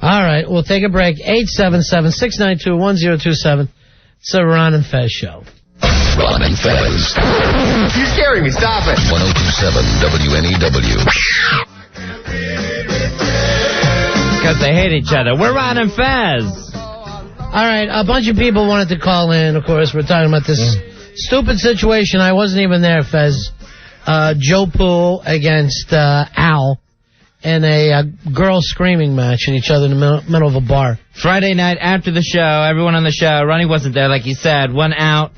All right, we'll take a break. 877-692-1027. It's the Ron and Fez show. Ron and Fez. You're scaring me. Stop it. 102.7 WNEW. Because they hate each other. We're Ron and Fez. All right, a bunch of people wanted to call in. Of course, we're talking about this stupid situation. I wasn't even there, Fez. Joe Poo against Al in a girl screaming match at each other in the middle of a bar. Friday night after the show, everyone on the show, Ronnie wasn't there, like he said, went out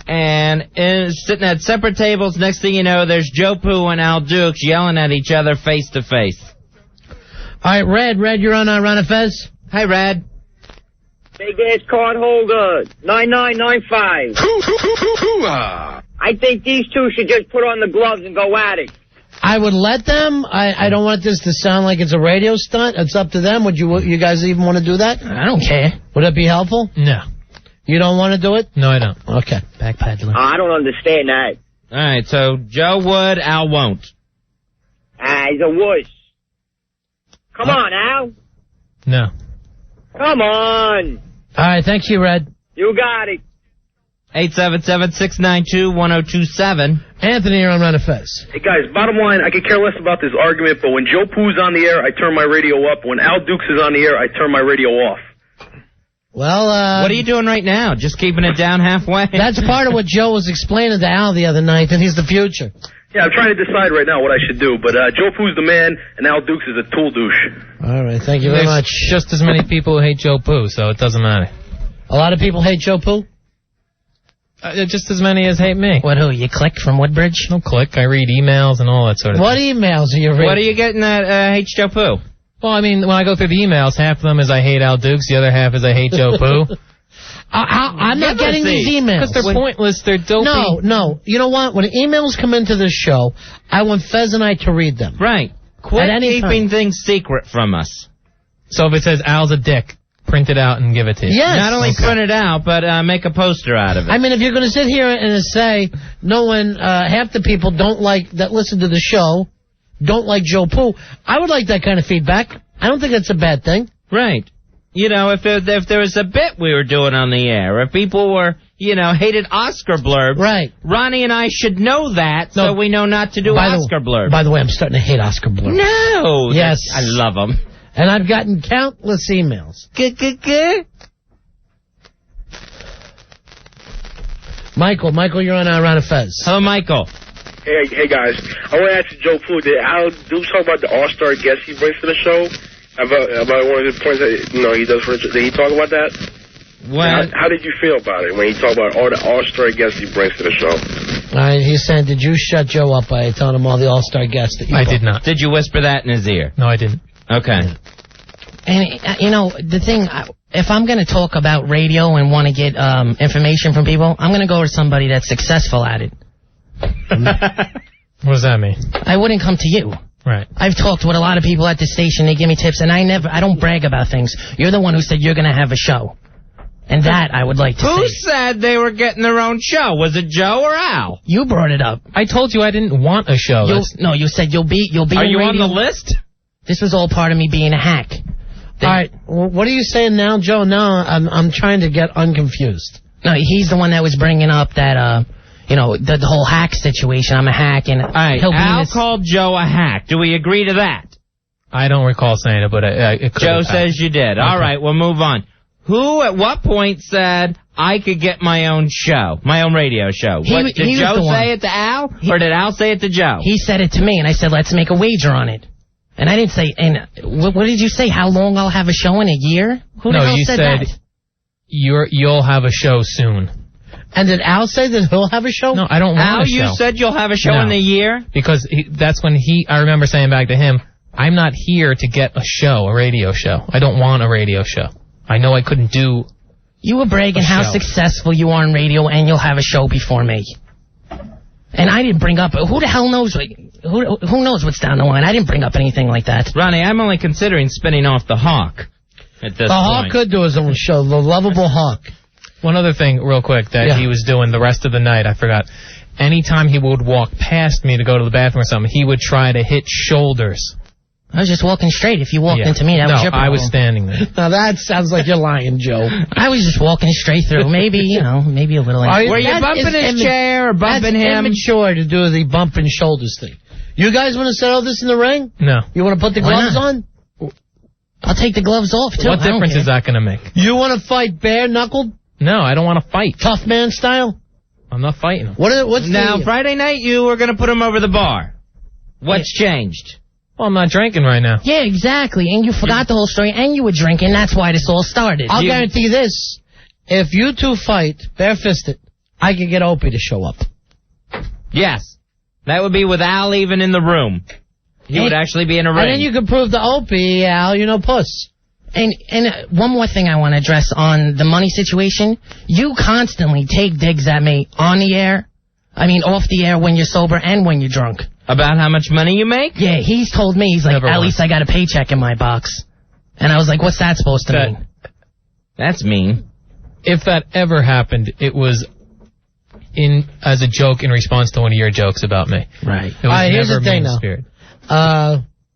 and is sitting at separate tables. Next thing you know, there's Joe Poo and Al Dukes yelling at each other face to face. All right, Red, you're on Ron and Fez. Hi, Red. Big ass card holder, 9995. I think these two should just put on the gloves and go at it. I would let them. I don't want this to sound like it's a radio stunt. It's up to them. Would you guys even want to do that? I don't care. Would it be helpful? No. You don't want to do it? No, I don't. Okay. Backpedaling. I don't understand that. All right, so Joe would, Al won't. He's a wuss. Come on, Al. No. Come on. All right, thank you, Red. You got it. 877-692-1027. Anthony, you're on Ron and Fez. Hey, guys, bottom line, I could care less about this argument, but when Joe Poo's on the air, I turn my radio up. When Al Dukes is on the air, I turn my radio off. Well, what are you doing right now? Just keeping it down halfway? That's part of what Joe was explaining to Al the other night, and he's the future. Yeah, I'm trying to decide right now what I should do, but Joe Poo's the man, and Al Dukes is a tool douche. All right, thank you very much. Just as many people who hate Joe Poo, so it doesn't matter. A lot of people hate Joe Poo? Just as many as hate me. What, who? You click from Woodbridge? No click. I read emails and all that sort of What thing. emails are you reading? What are you getting that hates Joe Poo? Well, I mean, when I go through the emails, half of them is I hate Al Dukes, the other half is I hate Joe Poo. I'm not getting these emails. Because they're pointless, they're dopey. No. You know what? When emails come into this show, I want Fez and I to read them. Right. Quit keeping things secret from us. So if it says Al's a dick, print it out and give it to you. Yes. Not only print it out, but make a poster out of it. I mean, if you're going to sit here and say no one, half the people that listen to the show don't like Joe Poo, I would like that kind of feedback. I don't think that's a bad thing. Right. You know, if there was a bit we were doing on the air, if people were, hated Oscar blurbs, right? Ronnie and I should know that, so we know not to do Oscar blurbs. By the way, I'm starting to hate Oscar blurbs. No! Yes. I love them. And I've gotten countless emails. Michael, you're on Ron and Fez. Hello, Michael. Hey guys. I want to ask Joe Poo, did Al Dukes talk about the all-star guest he brings to the show? About one of the points that he does for the show. Did he talk about that? Well, how did you feel about it when he talked about all the all-star guests he brings to the show? He's saying, did you shut Joe up by telling him all the all-star guests that you I did not. Did you whisper that in his ear? No, I didn't. Okay. And, the thing, if I'm going to talk about radio and want to get information from people, I'm going to go to somebody that's successful at it. What does that mean? I wouldn't come to you. Right. I've talked with a lot of people at the station. They give me tips, and I don't brag about things. You're the one who said you're going to have a show. And that I would like to Who see. said they were getting their own show? Was it Joe or Al? You brought it up. I told you I didn't want a show. No, you said you'll be Are you radio. on the list? This was all part of me being a hack. All right, what are you saying now, Joe? Now I'm trying to get unconfused. No, he's the one that was bringing up that, the whole hack situation. I'm a hack, and all right, Al called Joe a hack. Do we agree to that? I don't recall saying it, but it could. Joe says you did. Okay. All right, we'll move on. Who at what point said I could get my own show, my own radio show? Did Joe say it to Al, or did Al say it to Joe? He said it to me, and I said, let's make a wager on it. And I didn't say, and what did you say, how long I'll have a show in a year? Who the hell said that? You'll have a show soon. And did Al say that he'll have a show? No, I don't want Al, a show. you said you'll have a show in the year? Because that's when I remember saying back to him, I'm not here to get a show, a radio show. I don't want a radio show. I know I couldn't do. You were bragging how successful you are in radio, and you'll have a show before me. And I didn't bring up. Who the hell knows? Who knows what's down the line? I didn't bring up anything like that. Ronnie, I'm only considering spinning off the Hawk at this The Hawk could do his own show, the lovable Hawk. One other thing, real quick, that he was doing the rest of the night, I forgot. Anytime he would walk past me to go to the bathroom or something, he would try to hit shoulders. I was just walking straight. If you walked into me, that was your problem. I was standing there. Now that sounds like you're lying, Joe. I was just walking straight through. Maybe a little. Were you bumping his chair or bumping him? It's immature to do the bumping shoulders thing. You guys want to settle this in the ring? No. You want to put the gloves on? I'll take the gloves off, too. What difference is that going to make? You want to fight bare-knuckled? No, I don't want to fight. Tough man style? I'm not fighting him. What's now, Friday night, you were going to put him over the bar. What's changed? Well, I'm not drinking right now. Yeah, exactly. And you forgot the whole story, and you were drinking. That's why this all started. I'll guarantee you this. If you two fight bare-fisted, I can get Opie to show up. Yes. That would be with Al even in the room. He would actually be in a ring. And then you could prove to Opie, Al, puss. And one more thing I want to address on the money situation. You constantly take digs at me on the air. I mean, off the air when you're sober and when you're drunk. About how much money you make? Yeah, he's told me, he's like, at least I got a paycheck in my box. And I was like, what's that supposed to mean? That's mean. If that ever happened, it was as a joke in response to one of your jokes about me. Right. It was here's never the thing, mean-spirited.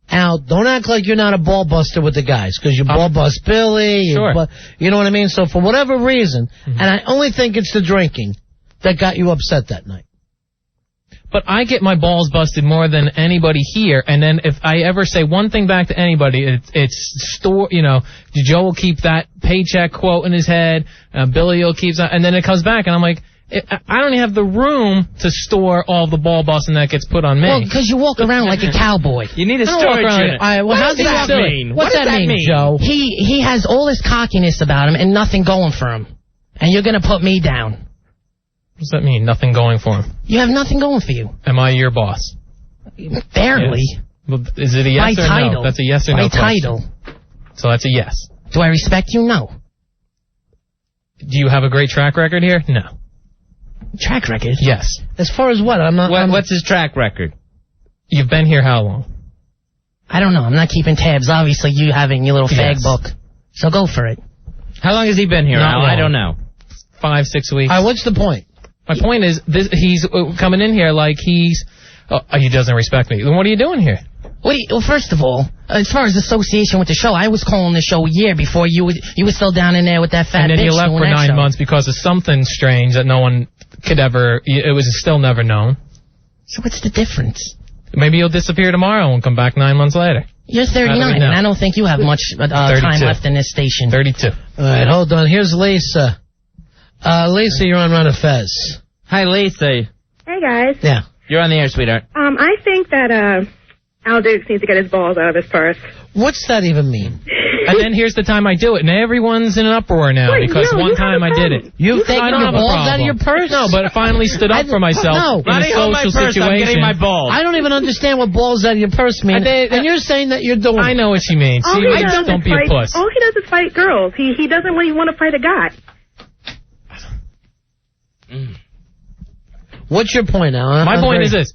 Al, don't act like you're not a ball buster with the guys, because you ball bust Billy. Sure. You know what I mean? So for whatever reason, and I only think it's the drinking that got you upset that night. But I get my balls busted more than anybody here, and then if I ever say one thing back to anybody, it's Joe will keep that paycheck quote in his head, Billy will keep that, and then it comes back, and I'm like, I don't even have the room to store all the ball busting that gets put on me. Well, because you walk around like a cowboy. You need a storage unit. All right, well, how does that mean? What's that mean, Joe? He has all this cockiness about him and nothing going for him. And you're going to put me down. What does that mean, nothing going for him? You have nothing going for you. Am I your boss? Barely. Yes. Well, is it a yes by or title. no? That's a yes or no question. By title. So that's a yes. Do I respect you? No. Do you have a great track record here? No. Track record? Yes. As far as what? What's his track record? You've been here how long? I don't know. I'm not keeping tabs. Obviously, you have in your little fag book. So go for it. How long has he been here, Al? I don't know. 5-6 weeks. What's the point? My point is, he's coming in here like he doesn't respect me. Then what are you doing here? Well, first of all, as far as association with the show, I was calling the show a year before you were still down in there with that fat bitch. And then you left for 9 months because of something strange that no one could ever, it was still never known. So what's the difference? Maybe you'll disappear tomorrow and come back 9 months later. You're 39, and I don't think you have much time left in this station. 32. All right, hold on. Here's Lisa. Lisa, you're on Run of Fez. Hi, Lisa. Hey, guys. Yeah. You're on the air, sweetheart. I think that Al Dukes needs to get his balls out of his purse. What's that even mean? And then here's the time I do it, and everyone's in an uproar now because one time I did it. You've taken your balls out of your purse? No, but I finally stood up for myself in a social situation. I'm getting my balls. I don't even understand what balls out of your purse mean. And you're saying that you're doing it. I know what she means. She means don't be a puss. All he does is fight girls. He doesn't really want to fight a guy. What's your point now? My point is this.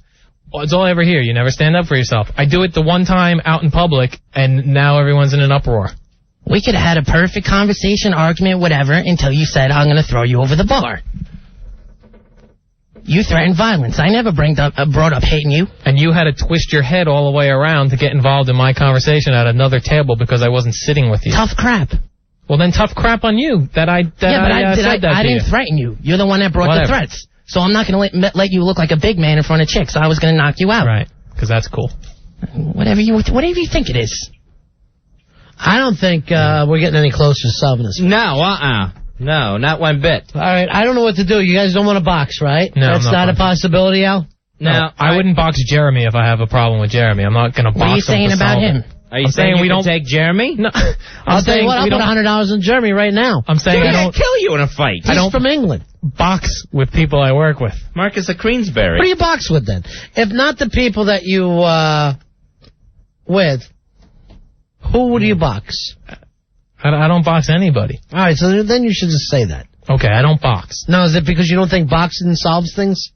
It's all I ever hear. You never stand up for yourself. I do it the one time out in public, and now everyone's in an uproar. We could have had a perfect conversation, argument, whatever, until you said, I'm going to throw you over the bar. You threatened violence. I never brought up hitting you. And you had to twist your head all the way around to get involved in my conversation at another table because I wasn't sitting with you. Tough crap. Well, then tough crap on you that I didn't threaten you. You're the one that brought the threats. So I'm not going to let you look like a big man in front of chicks. So I was going to knock you out. Right, because that's cool. Whatever you think it is. I don't think we're getting any closer to solving this. No, No, not one bit. All right, I don't know what to do. You guys don't want to box, right? No, that's not a possibility, Al? No, I wouldn't box Jeremy if I have a problem with Jeremy. I'm not going to box him. What are you saying about him? Are you saying we don't take Jeremy? No. I'll tell you what, I'll put $100 on Jeremy right now. I'm saying I don't kill you in a fight. He's from England. Box with people I work with. Marcus of Queensberry. What do you box with then? If not the people that you with, who do you box? I don't box anybody. All right, so then you should just say that. Okay, I don't box. No, is it because you don't think boxing solves things?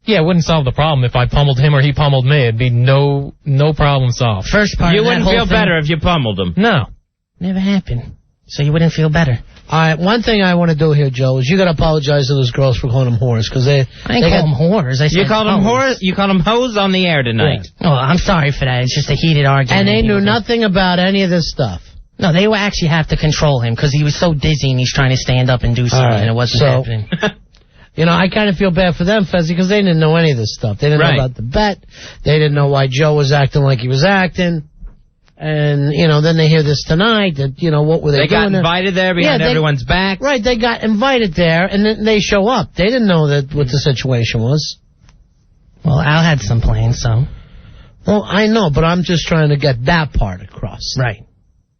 Yeah, it wouldn't solve the problem if I pummeled him or he pummeled me. It'd be no problem solved. First part You of that wouldn't whole feel thing, better if you pummeled him. No. Never happened. So you wouldn't feel better. All right, one thing I want to do here, Joe, is you got to apologize to those girls for calling them whores, because I didn't call them whores. I said You called them whores. You called them hoes on the air tonight. Oh, I'm sorry for that. It's just a heated argument. And they knew nothing about any of this stuff. No, they would actually have to control him because he was so dizzy and he's trying to stand up and do something, and it wasn't happening. You know, I kind of feel bad for them, Fezzy, because they didn't know any of this stuff. They didn't know about the bet. They didn't know why Joe was acting like he was acting. And, you know, then they hear this tonight that, you know, what were they doing? They got invited there behind everyone's back. Right, they got invited there, and then they show up. They didn't know that what the situation was. Well, Al had some plans, so. Well, I know, but I'm just trying to get that part across. Right.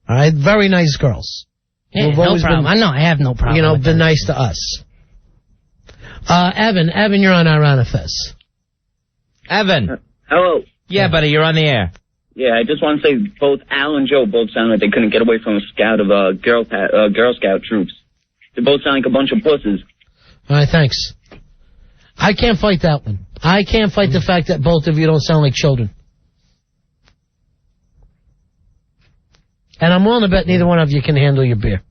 All right, very nice girls. Yeah, Who've no always problem. been, I know, I have no problem. You know, with been that. nice to us. Evan, you're on our Fez. Evan. Hello. Yeah, buddy, you're on the air. Yeah, I just want to say both Al and Joe both sound like they couldn't get away from a scout of Girl Scout troops. They both sound like a bunch of pussies. All right, thanks. I can't fight that one. I can't fight the fact that both of you don't sound like children. And I'm willing to bet neither one of you can handle your beer.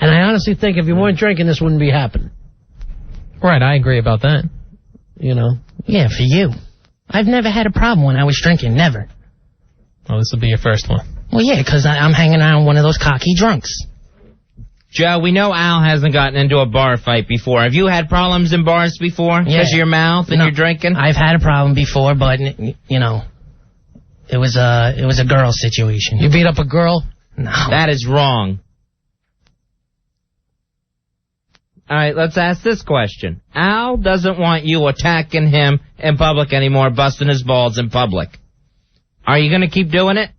And I honestly think if you weren't drinking, this wouldn't be happening. Right, I agree about that. You know? Yeah, for you. I've never had a problem when I was drinking, never. Well, this will be your first one. Well, yeah, because I'm hanging around one of those cocky drunks. Joe, we know Al hasn't gotten into a bar fight before. Have you had problems in bars before? Because of your mouth and your drinking? I've had a problem before, but, you know, it was a girl situation. You beat up a girl? No. That is wrong. All right, let's ask this question. Al doesn't want you attacking him in public anymore, busting his balls in public. Are you going to keep doing it?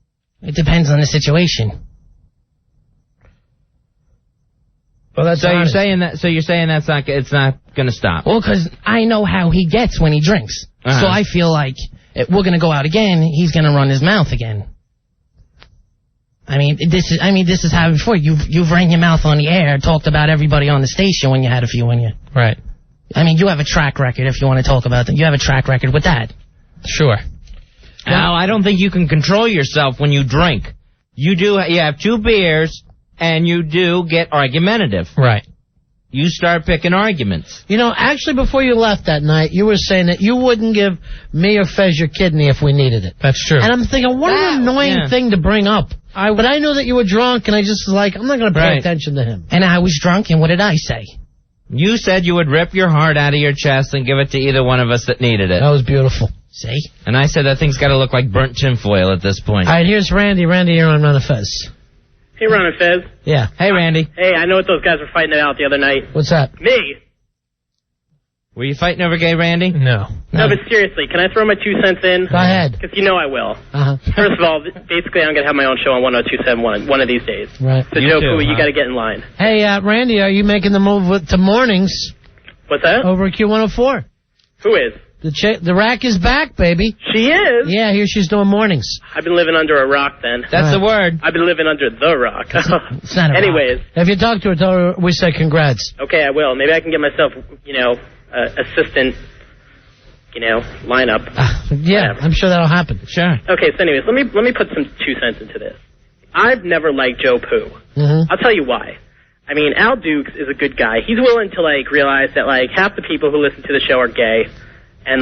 It depends on the situation. Well, that's so you're saying that. So you're saying it's not going to stop. Well, because I know how he gets when he drinks. Uh-huh. So I feel like if we're going to go out again, he's going to run his mouth again. I mean, this is happened before. You've ran your mouth on the air, talked about everybody on the station when you had a few in you. Right. I mean, you have a track record if you want to talk about that. You have a track record with that. Sure. Al, I don't think you can control yourself when you drink. You have 2 beers, and you do get argumentative. Right. You start picking arguments. You know, actually, before you left that night, you were saying that you wouldn't give me or Fez your kidney if we needed it. That's true. And I'm thinking, what an annoying thing to bring up. But I knew that you were drunk, and I just was like, I'm not going to pay attention to him. And I was drunk, and what did I say? You said you would rip your heart out of your chest and give it to either one of us that needed it. That was beautiful. See? And I said that thing's got to look like burnt tinfoil at this point. All right, here's Randy. Randy, you're on Run of Fez. Hey, Ron and Fez. Yeah. Hey, Randy. Hey, I know what those guys were fighting about the other night. What's that? Me. Were you fighting over gay Randy? No. No, but seriously, can I throw my 2 cents in? Go ahead. Because you know I will. Uh-huh. First of all, basically I'm going to have my own show on 102.7 one of these days. Right. So, Joe Poo, you got to get in line. Hey, Randy, are you making the move to mornings? What's that? Over at Q104. Who is? The rack is back, baby. She is? Yeah, here she's doing mornings. I've been living under a rock then. That's the word. I've been living under the rock. It's not a Anyways. rock. If you talk to her, tell her we say congrats. Okay, I will. Maybe I can get myself, assistant, lineup. Yeah, Whatever. I'm sure that'll happen. Sure. Okay, so anyways, let me put some 2 cents into this. I've never liked Joe Poo. Mm-hmm. I'll tell you why. I mean, Al Dukes is a good guy. He's willing to, realize that, half the people who listen to the show are gay, and,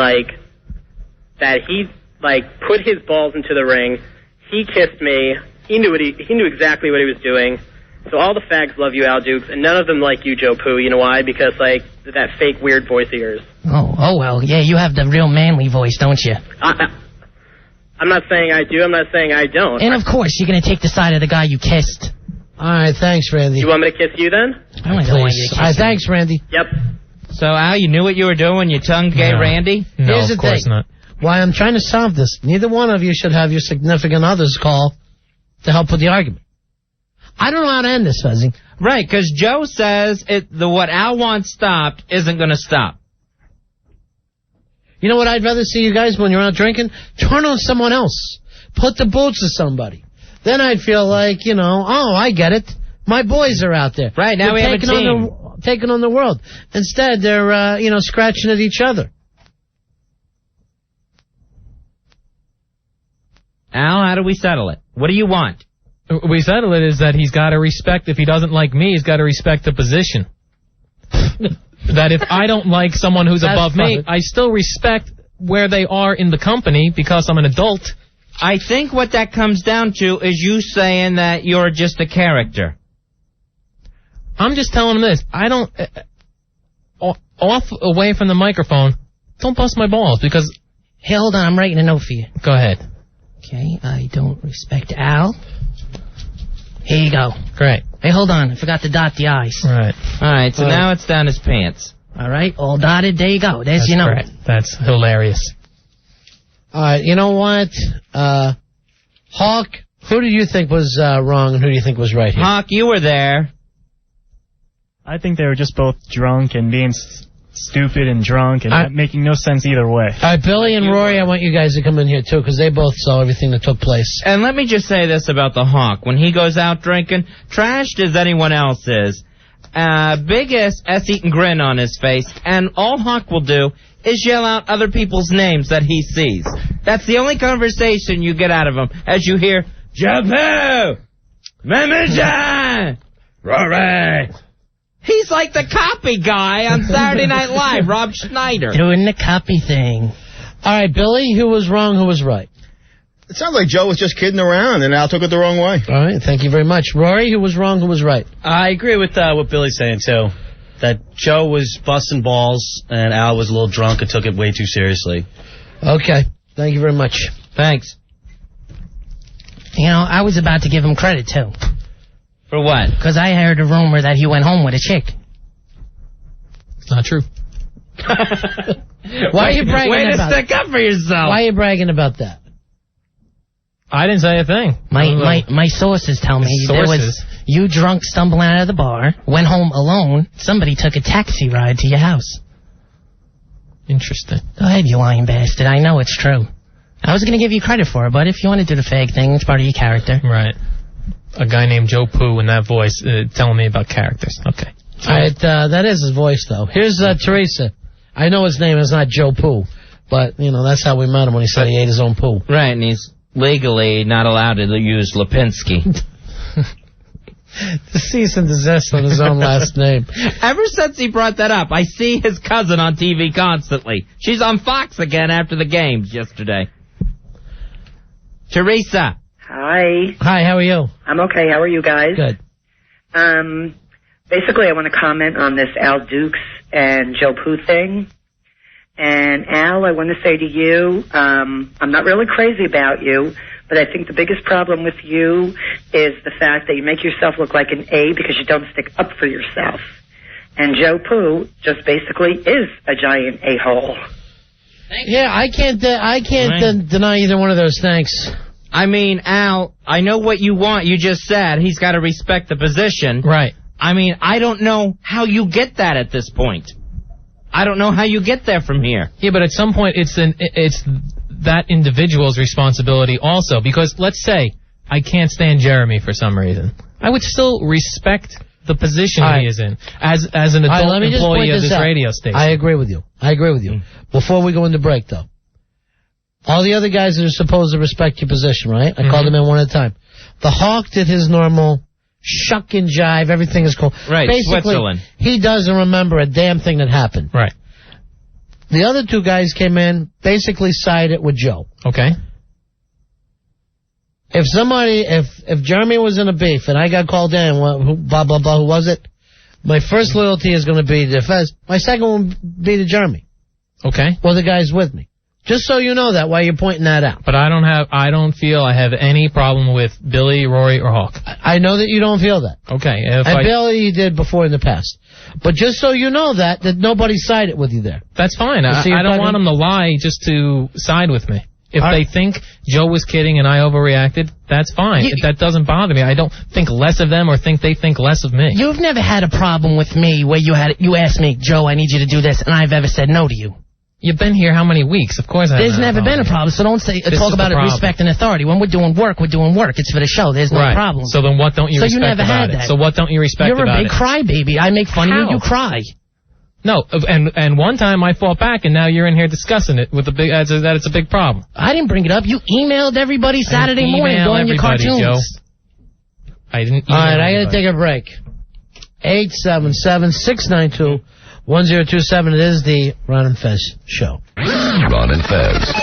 that he, put his balls into the ring. He kissed me. He knew exactly what he was doing. So all the fags love you, Al Dukes, and none of them like you, Joe Poo. You know why? Because, that fake weird voice of yours. Oh, well, yeah, you have the real manly voice, don't you? I'm not saying I do. I'm not saying I don't. And, of course, you're going to take the side of the guy you kissed. All right, thanks, Randy. You want me to kiss you, then? I don't want you to All kiss right, me. thanks, Randy. Yep. So, Al, you knew what you were doing when you tongued gay Randy? No, Here's of the course thing. not. why I'm trying to solve this. Neither one of you should have your significant others call to help with the argument. I don't know how to end this, Fezzy. Right, because Joe says what Al wants stopped isn't going to stop. You know what I'd rather see you guys when you're out drinking? Turn on someone else. Put the boots to somebody. Then I'd feel like, oh, I get it. My boys are out there. Right, now we have a team. Taking on the world. Instead, they're, scratching at each other. Al, how do we settle it? What do you want? We settle it is that he's got to respect, if he doesn't like me, he's got to respect the position. That if I don't like someone who's above me, I still respect where they are in the company because I'm an adult. I think what that comes down to is you saying that you're just a character. I'm just telling him this. I don't... away from the microphone, don't bust my balls because... Hey, hold on. I'm writing a note for you. Go ahead. Okay, I don't respect Al. Here you go. Great. Hey, hold on. I forgot to dot the I's. All right, so now it's down his pants. All right, all dotted. There you go. There's your note. That's hilarious. All right, you know what? Hawk, who do you think was wrong and who do you think was right here? Hawk, you were there. I think they were just both drunk and being stupid and drunk and making no sense either way. All right, Billy and Rory, I want you guys to come in here, too, because they both saw everything that took place. And let me just say this about the Hawk. When he goes out drinking, trashed as anyone else is, biggest ass-eating grin on his face, and all Hawk will do is yell out other people's names that he sees. That's the only conversation you get out of him, as you hear, Jabu! Mamajan! Rory! He's like the copy guy on Saturday Night Live, Rob Schneider. Doing the copy thing. All right, Billy, who was wrong, who was right? It sounds like Joe was just kidding around, and Al took it the wrong way. All right, thank you very much. Rory, who was wrong, who was right? I agree with what Billy's saying, too. That Joe was busting balls, and Al was a little drunk and took it way too seriously. Okay, thank you very much. Thanks. I was about to give him credit, too. For what? Because I heard a rumor that he went home with a chick. It's not true. Why are you bragging Way to about stick up for yourself. Why are you bragging about that? I didn't say a thing. My sources tell me there was you drunk stumbling out of the bar, went home alone, somebody took a taxi ride to your house. Interesting. Go ahead, you lying bastard. I know it's true. I was going to give you credit for it, but if you want to do the fake thing, it's part of your character. Right. A guy named Joe Poo in that voice telling me about characters. Okay. All right, that is his voice, though. Here's Teresa. I know his name is not Joe Poo, but, that's how we met him when he said he ate his own poo. Right, and he's legally not allowed to use Lipinski. The cease and desist on his own last name. Ever since he brought that up, I see his cousin on TV constantly. She's on Fox again after the games yesterday. Teresa. Hi. Hi, how are you? I'm okay. How are you guys? Good. Basically, I want to comment on this Al Dukes and Joe Poo thing. And Al, I want to say to you, I'm not really crazy about you, but I think the biggest problem with you is the fact that you make yourself look like an A because you don't stick up for yourself. And Joe Poo just basically is a giant a-hole. Yeah, I can't deny either one of those. Thanks. I mean, Al, I know what you want. You just said he's got to respect the position. Right. I mean, I don't know how you get that at this point. I don't know how you get there from here. Yeah, but at some point it's that individual's responsibility also. Because let's say I can't stand Jeremy for some reason. I would still respect the position he is in as an adult employee of this radio station. I agree with you. Before we go into break, though. All the other guys that are supposed to respect your position, right? I called them in one at a time. The Hawk did his normal shuck and jive, everything is cool. Right, basically, Switzerland. He doesn't remember a damn thing that happened. Right. The other two guys came in, basically sided with Joe. Okay. If Jeremy was in a beef and I got called in, blah, blah, blah, who was it? My first loyalty is going to be to Fez. My second one will be to Jeremy. Okay. Or the guys with me. Just so you know that while you're pointing that out. But I don't feel I have any problem with Billy, Rory, or Hawk. I know that you don't feel that. Okay. Billy, you did before in the past. But just so you know that nobody sided with you there. That's fine. I don't want them to lie just to side with me. If they think Joe was kidding and I overreacted, that's fine. That doesn't bother me. I don't think less of them or think they think less of me. You've never had a problem with me where you asked me, Joe, I need you to do this, and I've ever said no to you. You've been here how many weeks? Of course I haven't. There's never been a problem, so don't talk about it respect and authority. When we're doing work, we're doing work. It's for the show. There's no problem. So then what don't you respect about it? So you never had that. So what don't you respect about it? You're a big crybaby. I make fun of you, you cry. No, and one time I fought back, and now you're in here discussing it with that it's a big problem. I didn't bring it up. You emailed everybody Saturday morning during your cartoons. Joe. I didn't email All right, I got to take a break. 877-692-1027. It is the Ron and Fez show. Ron and Fez,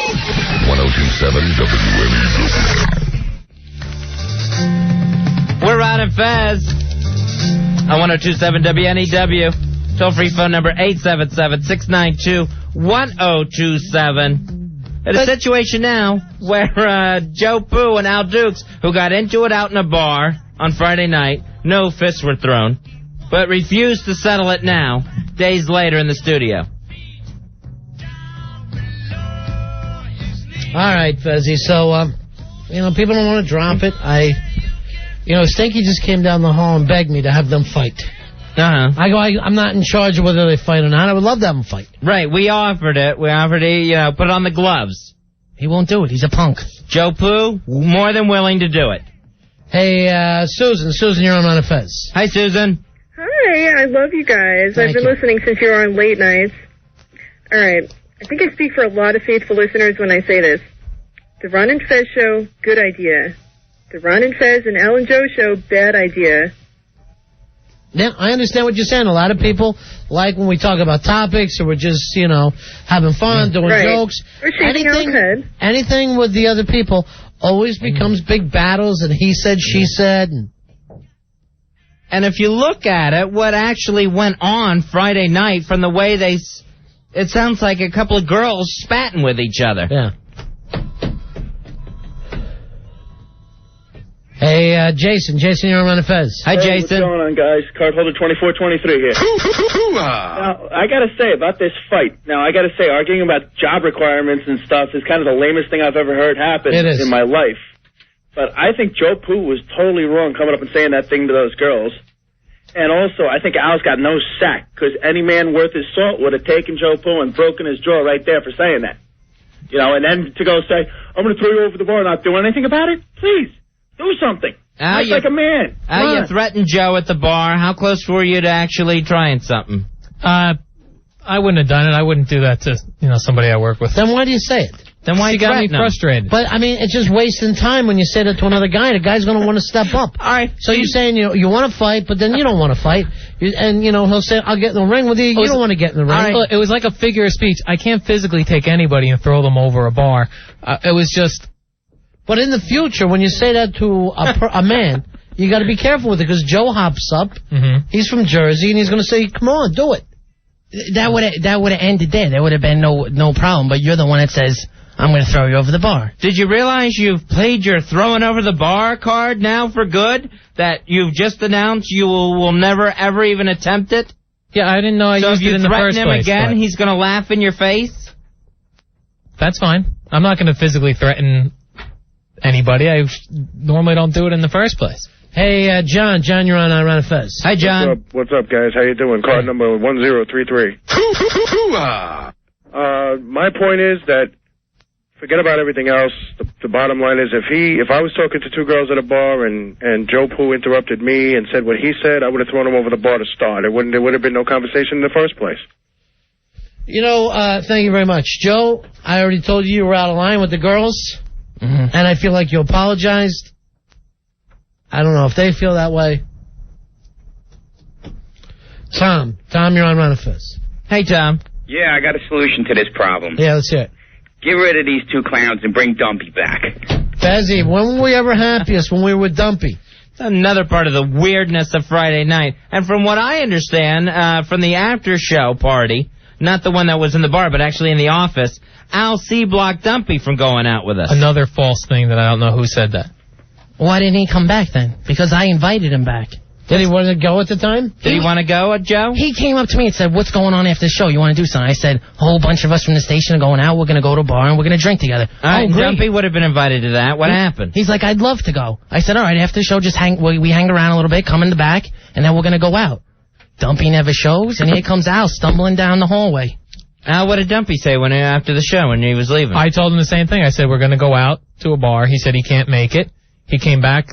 1027 WNEW. We're Ron and Fez on 1027 WNEW. Toll-free phone number 877-692-1027. At a situation now where Joe Poo and Al Dukes, who got into it out in a bar on Friday night, no fists were thrown, but refused to settle it now, days later in the studio. All right, Fezzy. So, people don't want to drop it. Stinky just came down the hall and begged me to have them fight. Uh-huh. I'm not in charge of whether they fight or not. I would love to have them fight. Right, we offered it. We offered to, put on the gloves. He won't do it. He's a punk. Joe Poo, more than willing to do it. Hey, Susan. Susan, you're on Ron and Fez. Hi, Susan. Hi, I love you guys. I've been listening since you were on late nights. All right, I think I speak for a lot of faithful listeners when I say this. The Ron and Fez show, good idea. The Ron and Fez and Al and Joe show, bad idea. Yeah, I understand what you're saying. A lot of people like when we talk about topics or we're just, having fun, doing jokes. Or shaking our head. Anything with the other people always becomes big battles and he said, she said. And if you look at it, what actually went on Friday night from the way it sounds like a couple of girls spatting with each other. Yeah. Hey, Jason. Jason, you're on Ron and Fez. Hi, Jason. What's going on, guys? Card holder 2423 here. Now, I got to say about this fight. Now, I got to say, arguing about job requirements and stuff is kind of the lamest thing I've ever heard happen in my life. But I think Joe Poo was totally wrong coming up and saying that thing to those girls. And also, I think Al's got no sack, because any man worth his salt would have taken Joe Poo and broken his jaw right there for saying that. And then to go say, I'm going to throw you over the bar and not do anything about it? Please. Do something. Act like a man. You threatened Joe at the bar. How close were you to actually trying something? I wouldn't have done it. I wouldn't do that to somebody I work with. Then why do you say it? Then why you got me frustrated? But it's just wasting time when you say that to another guy. The guy's going to want to step up. All right. So you're saying you want to fight, but then you don't want to fight, and he'll say I'll get in the ring with you. You don't want to get in the ring. Right. It was like a figure of speech. I can't physically take anybody and throw them over a bar. It was just. But in the future, when you say that to a man, you got to be careful with it, because Joe hops up. Mm-hmm. He's from Jersey, and he's going to say, "Come on, do it." That would have ended there. There would have been no problem. But you're the one that says, "I'm going to throw you over the bar." Did you realize you've played your throwing over the bar card now for good? That you've just announced you will never ever even attempt it? Yeah, I didn't know I used it in the first place. So if you threaten him again, he's going to laugh in your face? That's fine. I'm not going to physically threaten anybody. I normally don't do it in the first place. Hey, John. John, you're on Ron and Fez. Hi, John. What's up, guys? How you doing? Card number 1033. My point is that forget about everything else. The bottom line is if I was talking to two girls at a bar and Joe Poo interrupted me and said what he said, I would have thrown him over the bar to start. There would have been no conversation in the first place. Thank you very much. Joe, I already told you were out of line with the girls. Mm-hmm. And I feel like you apologized. I don't know if they feel that way. Tom, you're on Ron and Fez. Hey, Tom. Yeah, I got a solution to this problem. Yeah, let's hear it. Get rid of these two clowns and bring Dumpy back. Fezzy, when were we ever happiest? When we were with Dumpy? It's another part of the weirdness of Friday night. And from what I understand, from the after show party, not the one that was in the bar, but actually in the office, Al C blocked Dumpy from going out with us. Another false thing that I don't know who said that. Why didn't he come back then? Because I invited him back. Did he want to go at the time? Did he want to go, Joe? He came up to me and said, what's going on after the show? You want to do something? I said, a whole bunch of us from the station are going out. We're going to go to a bar and we're going to drink together. All right, Dumpy would have been invited to that. What happened? He's like, I'd love to go. I said, all right, after the show, just we hang around a little bit, come in the back, and then we're going to go out. Dumpy never shows, and here comes Al stumbling down the hallway. Al, what did Dumpy say after the show when he was leaving? I told him the same thing. I said, we're going to go out to a bar. He said he can't make it. He came back.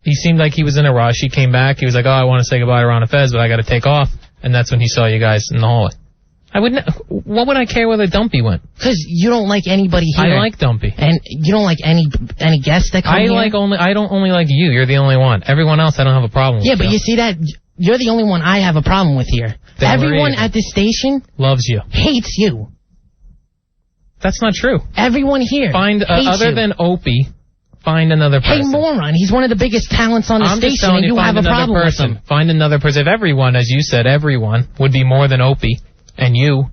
He seemed like he was in a rush. He came back. He was like, I want to say goodbye to Ron and Fez, but I got to take off. And that's when he saw you guys in the hallway. What would I care whether Dumpy went? Because you don't like anybody here. I like Dumpy. And you don't like any guests that come here? I don't only like you. You're the only one. Everyone else I don't have a problem with. Yeah, but you see that? You're the only one I have a problem with here. Everyone at this station loves you. Hates you. That's not true. Everyone here hates other you. than Opie, find another person. Hey, moron, he's one of the biggest talents on the station, and you have a problem with him. Find another person. If everyone, as you said, everyone would be more than Opie and you,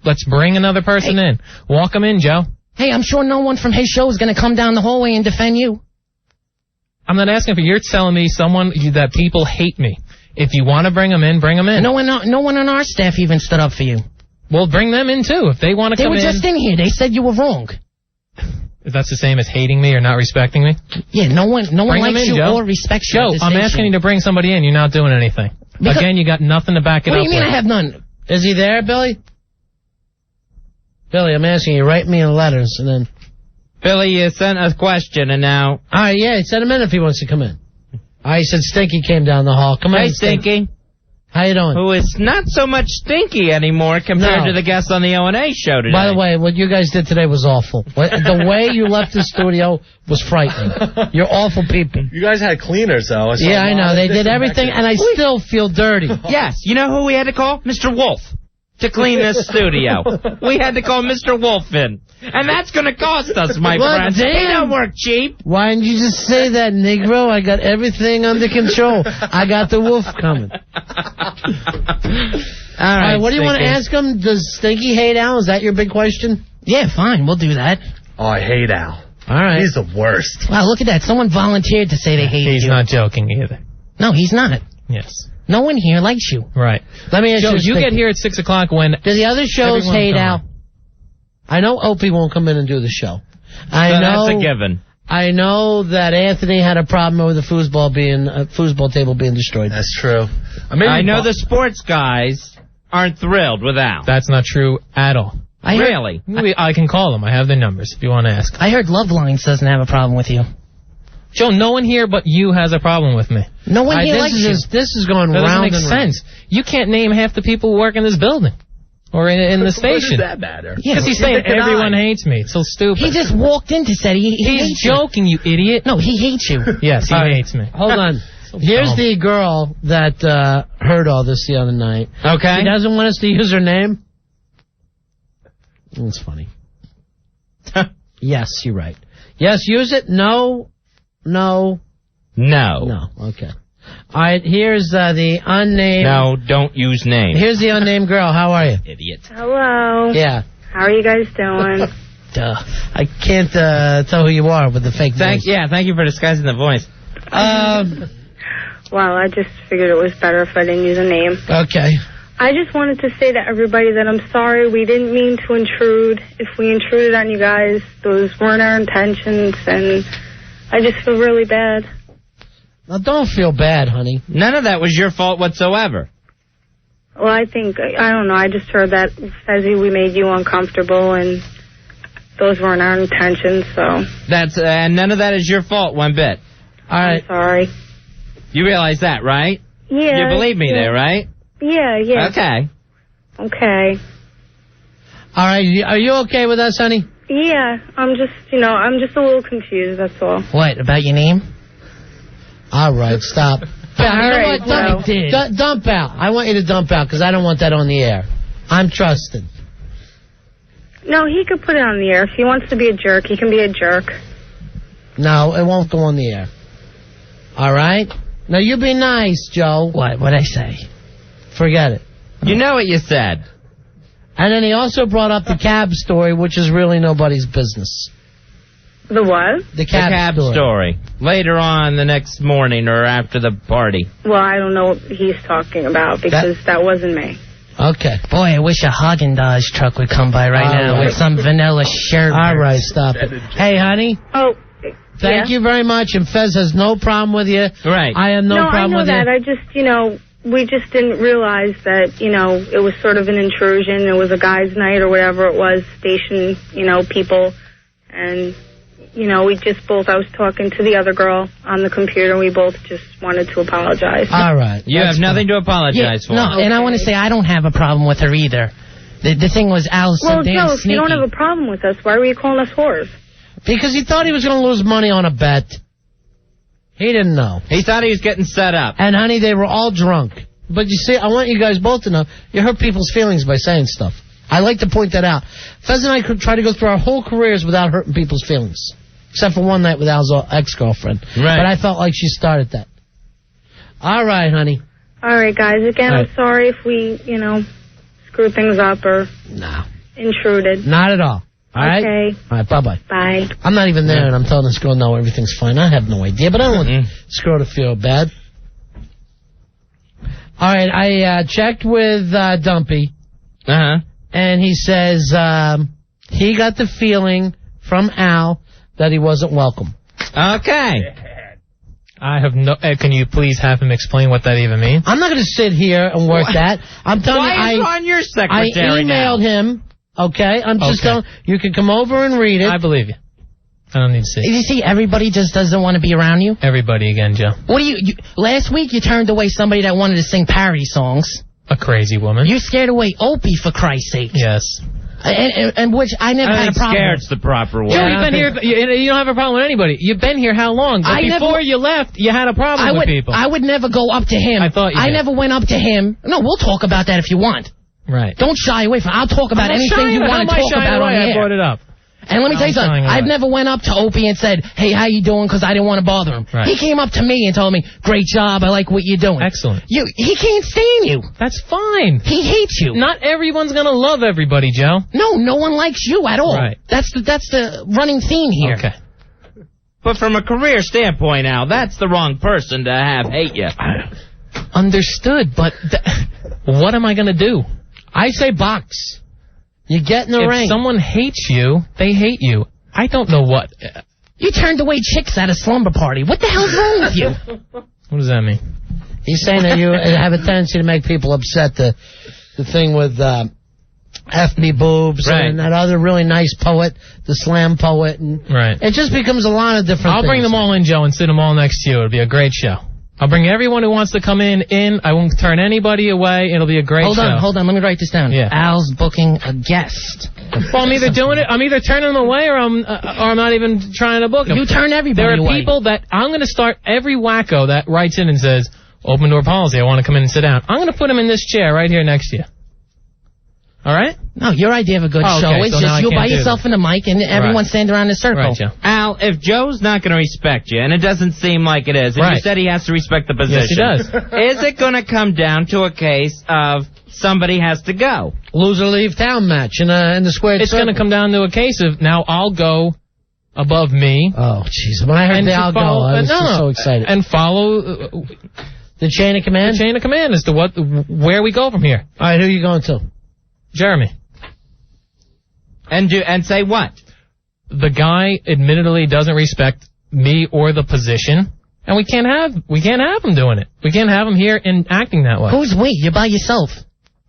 let's bring another person in. Walk him in, Joe. Hey, I'm sure no one from his show is going to come down the hallway and defend you. I'm not asking for you're telling me that people hate me. If you want to bring them in, bring them in. No one on our staff even stood up for you. Well, bring them in, too, if they want to come in. They were just in here. They said you were wrong. If that's the same as hating me or not respecting me? Yeah, no one likes you or respects you. Joe, I'm asking you to bring somebody in. You're not doing anything. Again, you got nothing to back it up with. What do you mean I have none? Is he there, Billy? Billy, I'm asking you, write me in letters and then... Billy, you sent a question and now... All right, yeah, send him in if he wants to come in. All right, he said Stinky came down the hall. Come on, Stinky. How you doing? Who is not so much Stinky anymore compared to the guests on the O&A show today. By the way, what you guys did today was awful. The way you left the studio was frightening. You're awful people. You guys had cleaners, though. Yeah, I know. They did everything, and I still feel dirty. Yes. You know who we had to call? Mr. Wolf. To clean this studio. We had to call Mr. Wolf in. And that's going to cost us, my friends. Damn. They don't work cheap. Why didn't you just say that, Negro? I got everything under control. I got the wolf coming. All right, what do you want to ask him? Does Stinky hate Al? Is that your big question? Yeah, fine. We'll do that. Oh, I hate Al. All right. He's the worst. Wow, look at that. Someone volunteered to say they hate you. He's not joking either. No, he's not. Yes. No one here likes you. Right. Let me ask Joe, you. You get here at 6 o'clock when... Do the other shows hate Al? I know Opie won't come in and do the show. I know that's a given. I know that Anthony had a problem with the foosball table being destroyed. That's true. I know the sports guys aren't thrilled with Al. That's not true at all. Really? I can call them. I have their numbers if you want to ask. I heard Love Lines doesn't have a problem with you. Joe, no one here but you has a problem with me. No one here likes you. This is going that round and doesn't make sense. You can't name half the people who work in this building. Or in the station. What does that matter? Because he's saying everyone hates me. It's so stupid. He just walked in to say he He's joking, you idiot. No, he hates you. Yes, he hates me. Hold on. Here's the girl that heard all this the other night. Okay. She doesn't want us to use her name. It's funny. Yes, you're right. Yes, use it. No. Okay. All right, here's the unnamed... No, don't use names. Here's the unnamed girl. How are you? Idiot. Hello. Yeah. How are you guys doing? Duh. I can't tell who you are with the fake voice. Yeah, thank you for disguising the voice. Well, I just figured it was better if I didn't use a name. Okay. I just wanted to say to everybody that I'm sorry. We didn't mean to intrude. If we intruded on you guys, those weren't our intentions, and I just feel really bad. Now, don't feel bad, honey. None of that was your fault whatsoever. Well, I don't know. I just heard that, Fezzy, we made you uncomfortable, and those weren't our intentions, so. That's and none of that is your fault one bit. All right. I'm sorry. You realize that, right? Yeah. You believe me there, right? Yeah. Okay. Okay. All right. Are you okay with us, honey? Yeah. I'm just a little confused, that's all. What, about your name? All right, stop. Dump out. I want you to dump out because I don't want that on the air. I'm trusted. No, he could put it on the air. If he wants to be a jerk, he can be a jerk. No, it won't go on the air. All right? Now, you be nice, Joe. What'd I say? Forget it. You know what you said. And then he also brought up the cab story, which is really nobody's business. The what? The cab story. Later on the next morning or after the party. Well, I don't know what he's talking about because that wasn't me. Okay. Boy, I wish a Haagen-Dazs truck would come by right now with some vanilla sherbet. All right, stop it. Hey, honey. Oh, Thank you very much. And Fez has no problem with you. Right. I have no problem with you. I know that. I just, we just didn't realize that, it was sort of an intrusion. It was a guy's night or whatever it was, station, people. And, we just both, I was talking to the other girl on the computer, and we both just wanted to apologize. All right. You have nothing to apologize for. No, and I want to say I don't have a problem with her either. The thing was, Al's so damn Joe, if sneaky. you don't have a problem with us, why were you calling us whores? Because he thought he was going to lose money on a bet. He didn't know. He thought he was getting set up. And, honey, they were all drunk. But you see, I want you guys both to know, you hurt people's feelings by saying stuff. I like to point that out. Fez and I could try to go through our whole careers without hurting people's feelings. Except for one night with Al's ex-girlfriend. Right. But I felt like she started that. All right, honey. All right, guys. Again, All right. I'm sorry if we, screwed things up or intruded. Not at all. All right? Okay. All right, bye-bye. Bye. I'm not even there, and I'm telling this girl, no, everything's fine. I have no idea, but I don't want this girl to feel bad. All right, I checked with Dumpy. Uh-huh. And he says he got the feeling from Al that he wasn't welcome. Okay. I have no... can you please have him explain what that even means? I'm not going to sit here and work that. I'm telling Why you, is on your secretary I emailed him, okay? I'm just telling you can come over and read it. I believe you. I don't need to see. You see, everybody just doesn't want to be around you. Everybody again, Joe. What do you last week you turned away somebody that wanted to sing parody songs. A crazy woman. You scared away Opie, for Christ's sake. Yes. And which I never had a problem scared's the proper word. Joe, you've been here. You don't have a problem with anybody. You've been here how long? But before you left, you had a problem with people. I would never go up to him. I thought you did. never went up to him. No, we'll talk about that if you want. Right. Don't shy away from it. I'll talk about anything you want to talk about on the air. I brought it up. And let me tell you something. I've never went up to Opie and said, hey, how you doing? Because I didn't want to bother him. Right. He came up to me and told me, great job. I like what you're doing. Excellent. He can't stand you. That's fine. He hates you. Not everyone's going to love everybody, Joe. No one likes you at all. Right. That's the running theme here. Okay. But from a career standpoint, Al, that's the wrong person to have hate you. Understood, but what am I going to do? I say box. You get in the ring. If someone hates you, they hate you. I don't know what. You turned away chicks at a slumber party. What the hell's wrong with you? What does that mean? He's saying that you have a tendency to make people upset. The thing with F Me Boobs and that other really nice poet, the slam poet. And right. It just becomes a lot of different I'll things. bring them all in, Joe, and sit them all next to you. It'll be a great show. I'll bring everyone who wants to come in. I won't turn anybody away. It'll be a great show. Hold on. Let me write this down. Yeah. Al's booking a guest. Well, I'm either doing it. I'm either turning them away, or I'm not even trying to book them. You turn everybody away. away. There are people that I'm going to start every wacko that writes in and says, "Open door policy. I want to come in and sit down." I'm going to put him in this chair right here next to you. All right? No, your idea of a good show is just you by yourself in the mic and everyone stand around in a circle. Right, Joe. Al, if Joe's not going to respect you, and it doesn't seem like it is, and you said he has to respect the position. Yes, he does. Is it going to come down to a case of somebody has to go? Lose or leave town match in the squared It's circle. going to come down to a case of now I'll go above me. Oh, jeez. When I heard I'll go, I was just so excited. And follow the chain of command? The chain of command as to where we go from here. All right, who are you going to? Jeremy. And say what? The guy admittedly doesn't respect me or the position, and we can't have him doing it. We can't have him here and acting that way. Who's we? You're by yourself.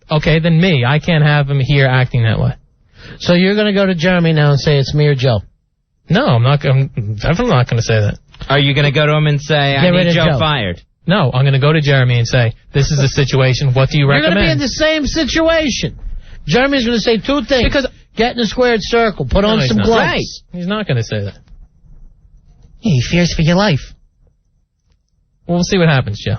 Okay, then me. I can't have him here acting that way. So you're going to go to Jeremy now and say it's me or Joe? No, I'm definitely not going to say that. Are you going to go to him and say, I need Joe fired? No, I'm going to go to Jeremy and say, this is the situation. What do you recommend? You're going to be in the same situation. Jeremy's going to say two things. Because get in a squared circle. Put on some gloves. Right. He's not going to say that. He fears for your life. Well, we'll see what happens, Joe.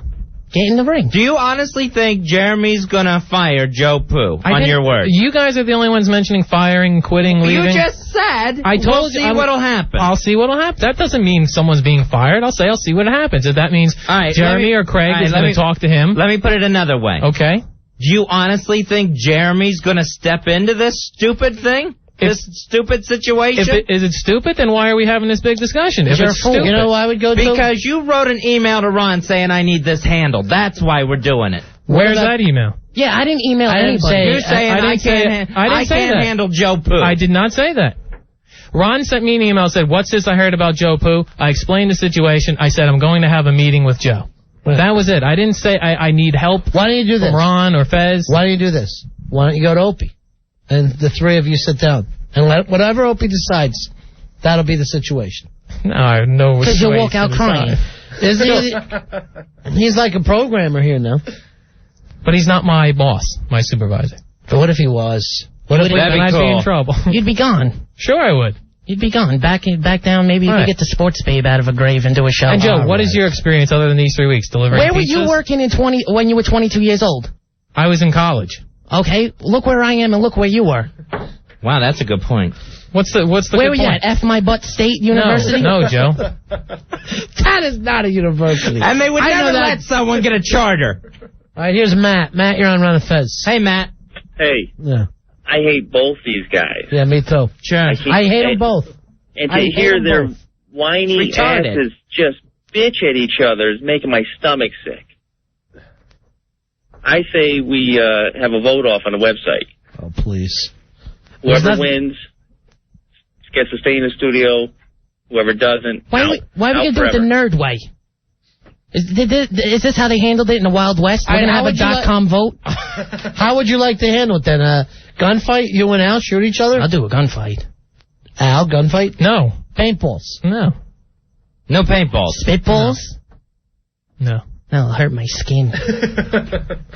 Get in the ring. Do you honestly think Jeremy's going to fire Joe Poo on your word? You guys are the only ones mentioning firing, quitting, leaving. You just said I told we'll see what'll happen. I'll see what'll happen. That doesn't mean someone's being fired. I'll see what happens. If that means Jeremy or Craig is going to talk to him. Let me put it another way. Okay. you honestly think Jeremy's going to step into this stupid thing? This stupid situation? Is it stupid? Then why are we having this big discussion? If it's stupid. You know why I would go to? Because you wrote an email to Ron saying I need this handled. That's why we're doing it. Where's that email? Yeah, I didn't email anybody. You're saying I can't handle Joe Poo. I did not say that. Ron sent me an email and said, what's this I heard about Joe Poo? I explained the situation. I said I'm going to have a meeting with Joe. Right. That was it. I didn't say I need help. Why don't you do this? From Ron or Fez. Why don't you do this? Why don't you go to Opie? And the three of you sit down. And let whatever Opie decides, that'll be the situation. No, I have no. Because you'll walk out crying. He's like a programmer here now. But he's not my boss, my supervisor. But what if he was? What if I'd be in trouble? You'd be gone. Sure I would. You'd be gone. Back down. Maybe you could get the sports babe out of a grave and do a show. And Joe, what is your experience other than these 3 weeks delivering Where pizzas? were you working when you were 22 years old? I was in college. Okay, look where I am and look where you were. Wow, that's a good point. What's the Where good were you point? at? F my butt State University? No, Joe. That is not a university. And they would never let someone get a charter. All right, here's Matt. Matt, you're on Run of Fez. Hey, Matt. Hey. Yeah. I hate both these guys. Yeah, me too. Sure. I hate them both. And to hear their whiny asses just bitch at each other is making my stomach sick. I say we have a vote off on the website. Oh, please. Whoever wins gets to stay in the studio. Whoever doesn't, why are we going to do it the nerd way? Is this how they handled it in the Wild West? We're going to have a .com vote? How would you like to handle it then? Gunfight? You and Al shoot each other? I'll do a gunfight. Al, gunfight? No. Paintballs? No. No paintballs. Spitballs? No. That'll hurt my skin.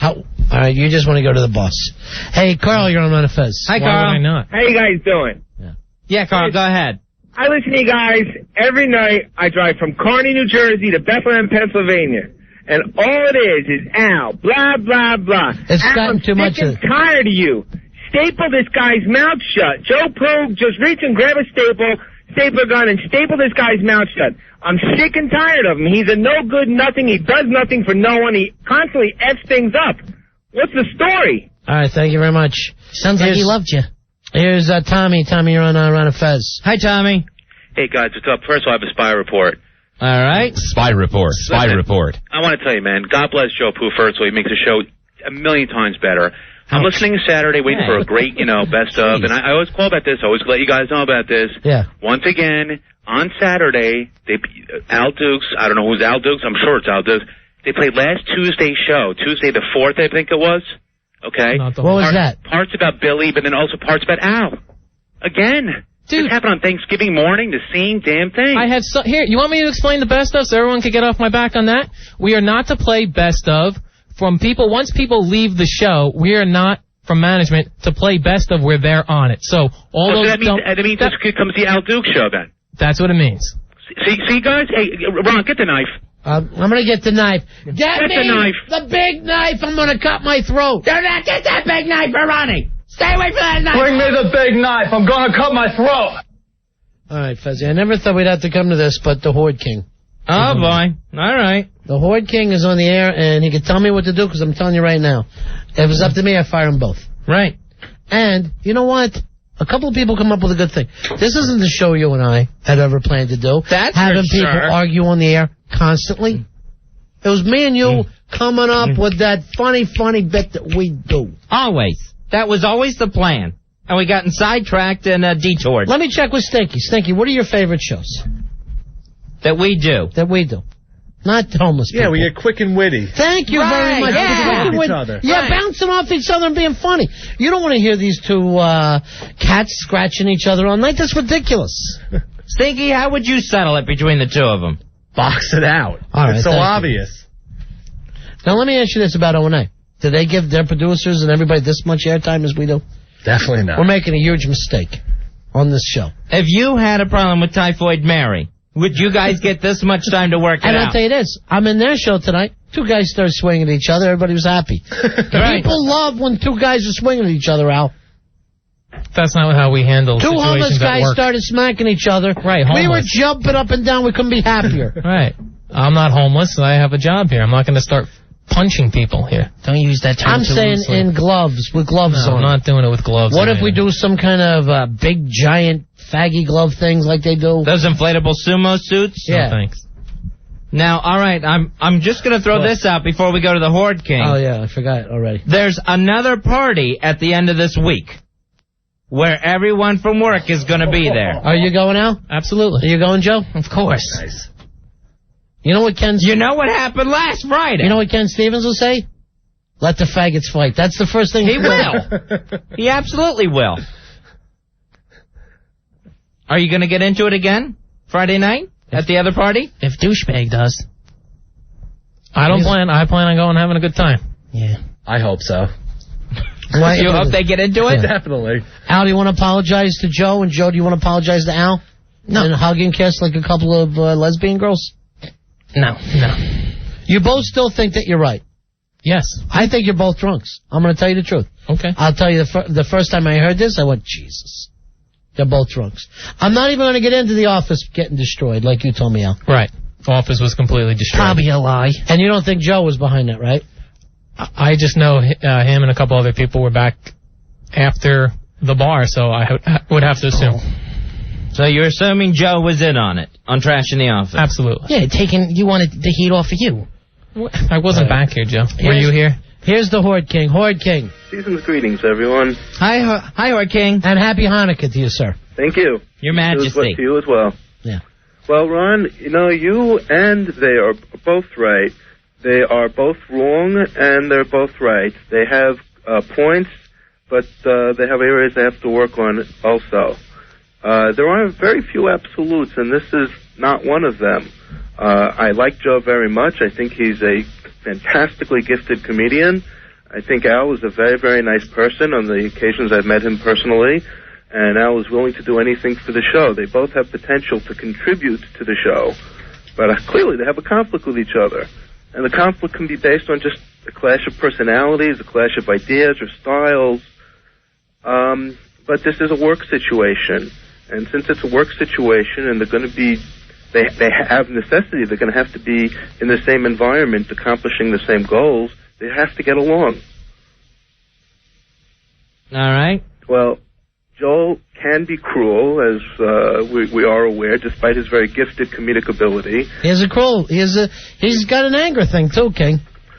All right, you just want to go to the bus. Hey, Carl, you're on Run of Fez. Hi, Carl. Why would I not? How you guys doing? Yeah, Carl, go ahead. I listen to you guys every night. I drive from Kearney, New Jersey to Bethlehem, Pennsylvania. And all it is Al, blah, blah, blah. It's Al, gotten too much I'm sick and tired of you. Staple this guy's mouth shut. Joe Poo, just reach and grab a stapler gun, and staple this guy's mouth shut. I'm sick and tired of him. He's a no-good nothing. He does nothing for no one. He constantly F's things up. What's the story? All right, thank you very much. Sounds like he loved you. Here's Tommy. Tommy, you're on Run of Fez. Hi, Tommy. Hey, guys, what's up? First of all, I have a spy report. All right. Spy report. Spy report. I want to tell you, man, God bless Joe Poo, first of all. He makes the show a million times better. I'm listening Saturday, waiting for a great, best of, and I always call about this. I always let you guys know about this. Yeah. Once again, on Saturday, Al Dukes, I don't know who's Al Dukes, I'm sure it's Al Dukes, they played last Tuesday's show, Tuesday the 4th, I think it was. Okay? What was that? Parts about Billy, but then also parts about Al. Again. Dude. It happened on Thanksgiving morning, the same damn thing. I have here, you want me to explain the best of so everyone can get off my back on that? We are not to play best of from people. Once people leave the show, we are not, from management, to play best of where they're on it. So all those that means this could come to the Al Dukes show then. That's what it means. See, guys? Hey, Ron, get the knife. I'm going to get the knife. Get the knife. The big knife. I'm going to cut my throat. Do not get that big knife for Ronnie. Stay away from that knife. Bring me the big knife. I'm going to cut my throat. All right, Fezzy. I never thought we'd have to come to this, but the Horde King. Oh, boy. All right. The Horde King is on the air, and he can tell me what to do, because I'm telling you right now. If it was up to me, I'd fire them both. Right. And, you know what? A couple of people come up with a good thing. This isn't the show you and I had ever planned to do. That's having for people sure. argue on the air constantly. It was me and you coming up with that funny bit that we do. Always. That was always the plan. And we gotten sidetracked and detoured. Let me check with Stinky. Stinky, what are your favorite shows? That we do. That we do. Not homeless people. Yeah, we get quick and witty. Thank you very much. Yeah. Bouncing off each other and being funny. You don't want to hear these two cats scratching each other all night. That's ridiculous. Stinky, how would you settle it between the two of them? Box it out. All right, it's so thank you. obvious. Now, let me ask you this about O&A. Do they give their producers and everybody this much airtime as we do? Definitely not. We're making a huge mistake on this show. If you had a problem with Typhoid Mary, would you guys get this much time to work it and out? I'll tell you this. I'm in their show tonight. Two guys started swinging at each other. Everybody was happy. Right. People love when two guys are swinging at each other, Al. That's not how we handle Two homeless situations at guys work. started smacking each other. Right, We were homeless. jumping up and down. We couldn't be happier. Right. I'm not homeless. I have a job here. I'm not going to start punching people here. Don't use that term I'm too saying loosely. in gloves, with gloves No, on. I'm not doing it with gloves. What on if we either. do some kind of big, giant, faggy glove things like they do? Those inflatable sumo suits? Yeah. No, thanks. Now, all right, I'm just going to throw What? this out before we go to the Horde King. Oh, yeah, I forgot already. There's another party at the end of this week where everyone from work is going to be there. Are you going out? Absolutely. Are you going, Joe? Of course. Nice. You know what Ken... You know what happened last Friday? You know what Ken Stevens will say? Let the faggots fight. That's the first thing He will. He absolutely will. Are you going to get into it again Friday night at the other party? If douchebag does. I plan on going and having a good time. Yeah. I hope so. You hope they get into it? Definitely. Al, do you want to apologize to Joe? And Joe, do you want to apologize to Al? No. And hug and kiss like a couple of lesbian girls? No. You both still think that you're right? Yes. I think you're both drunks. I'm going to tell you the truth. Okay. I'll tell you, the first time I heard this, I went, Jesus. They're both drunks. I'm not even going to get into the office getting destroyed like you told me, Al. Right. Office was completely destroyed. Probably a lie. And you don't think Joe was behind that, right? I just know him and a couple other people were back after the bar, so I would have to assume. So you're assuming Joe was in on it, on trashing the office? Absolutely. Yeah, you wanted the heat off of you. I wasn't back here, Joe. Were you here? Here's the Horde King. Horde King. Season's greetings, everyone. Hi, Horde King. And happy Hanukkah to you, sir. Thank you. Your Majesty. To you as well. Yeah. Well, Ron, you and they are both right. They are both wrong, and they're both right. They have points, but they have areas they have to work on also. There are very few absolutes, and this is not one of them. I like Joe very much. I think he's a fantastically gifted comedian. I think Al is a very, very nice person on the occasions I've met him personally, and Al is willing to do anything for the show. They both have potential to contribute to the show, but clearly they have a conflict with each other. And the conflict can be based on just a clash of personalities, a clash of ideas or styles. But this is a work situation. And since it's a work situation and they're going to be, they have necessity, they're going to have to be in the same environment, accomplishing the same goals, they have to get along. All right. Well, Joel can be cruel, as we are aware, despite his very gifted comedic ability. He's got an anger thing, too, King.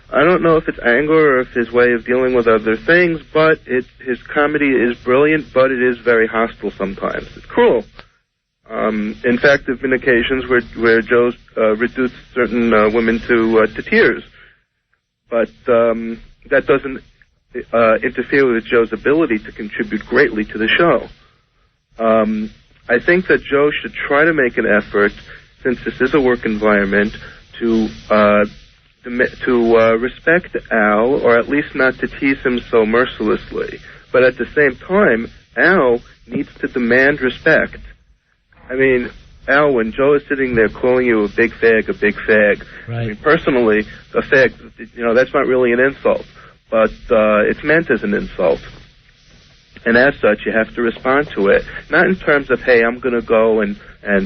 I don't know if it's anger or if his way of dealing with other things, but his comedy is brilliant, but it is very hostile sometimes. It's cruel. In fact, there have been occasions where Joe's reduced certain women to tears. But that doesn't interfere with Joe's ability to contribute greatly to the show. I think that Joe should try to make an effort, since this is a work environment, to respect Al, or at least not to tease him so mercilessly. But at the same time, Al needs to demand respect. I mean, Al, when Joe is sitting there calling you a big fag, right. I mean, personally, a fag, that's not really an insult, but it's meant as an insult. And as such, you have to respond to it. Not in terms of, hey, I'm going to go and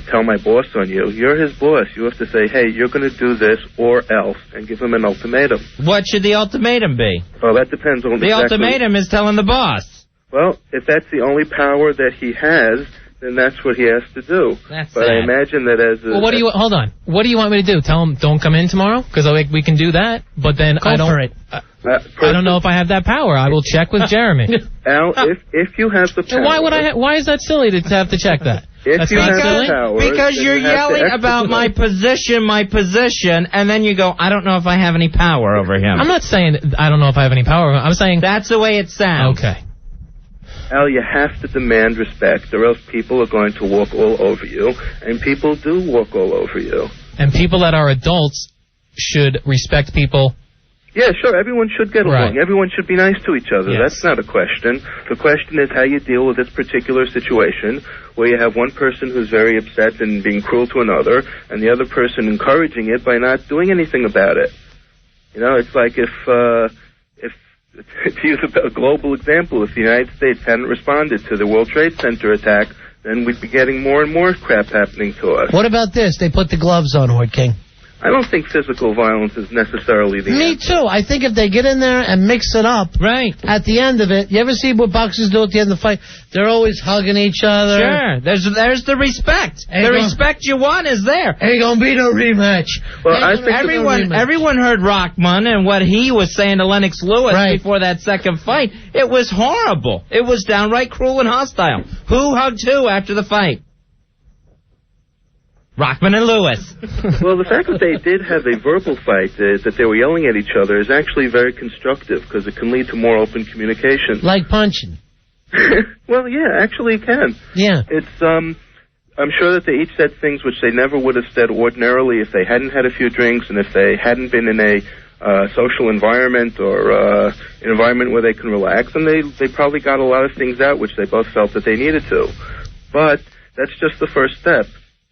tell my boss on you. You're his boss. You have to say, hey, you're going to do this or else, and give him an ultimatum. What should the ultimatum be? Well, that depends on the ultimatum is telling the boss. Well, if that's the only power that he has, then that's what he has to do. That's but sad. I imagine that as a... Well, hold on. What do you want me to do? Tell him don't come in tomorrow? Because we can do that, but then I don't know if I have that power. I will check with Jeremy. Al, if you have the power... Why is that silly to have to check that? If you have the power, because you're yelling about my position, and then you go, I don't know if I have any power over him. I'm not saying I don't know if I have any power. I'm saying... That's the way it sounds. Okay. Al, you have to demand respect, or else people are going to walk all over you, and people do walk all over you. And people that are adults should respect people. Yeah, sure, everyone should get along. Right. Everyone should be nice to each other. Yes. That's not a question. The question is how you deal with this particular situation, where you have one person who's very upset and being cruel to another, and the other person encouraging it by not doing anything about it. It's like if to use a global example, if the United States hadn't responded to the World Trade Center attack, then we'd be getting more and more crap happening to us. What about this? They put the gloves on, Horde King. I don't think physical violence is necessarily the Me answer. too. I think if they get in there and mix it up, right at the end of it, you ever see what boxers do at the end of the fight? They're always hugging each other. Sure. There's the respect. The respect you want is there. Ain't gonna be no rematch. Well, I think everyone heard Rockman and what he was saying to Lennox Lewis before that second fight. It was horrible. It was downright cruel and hostile. Who hugged who after the fight? Rockman and Lewis. Well, the fact that they did have a verbal fight, that they were yelling at each other, is actually very constructive because it can lead to more open communication. Like punching. Well, yeah, actually it can. Yeah. It's, I'm sure that they each said things which they never would have said ordinarily if they hadn't had a few drinks and if they hadn't been in a social environment or an environment where they can relax, and they probably got a lot of things out which they both felt that they needed to. But that's just the first step.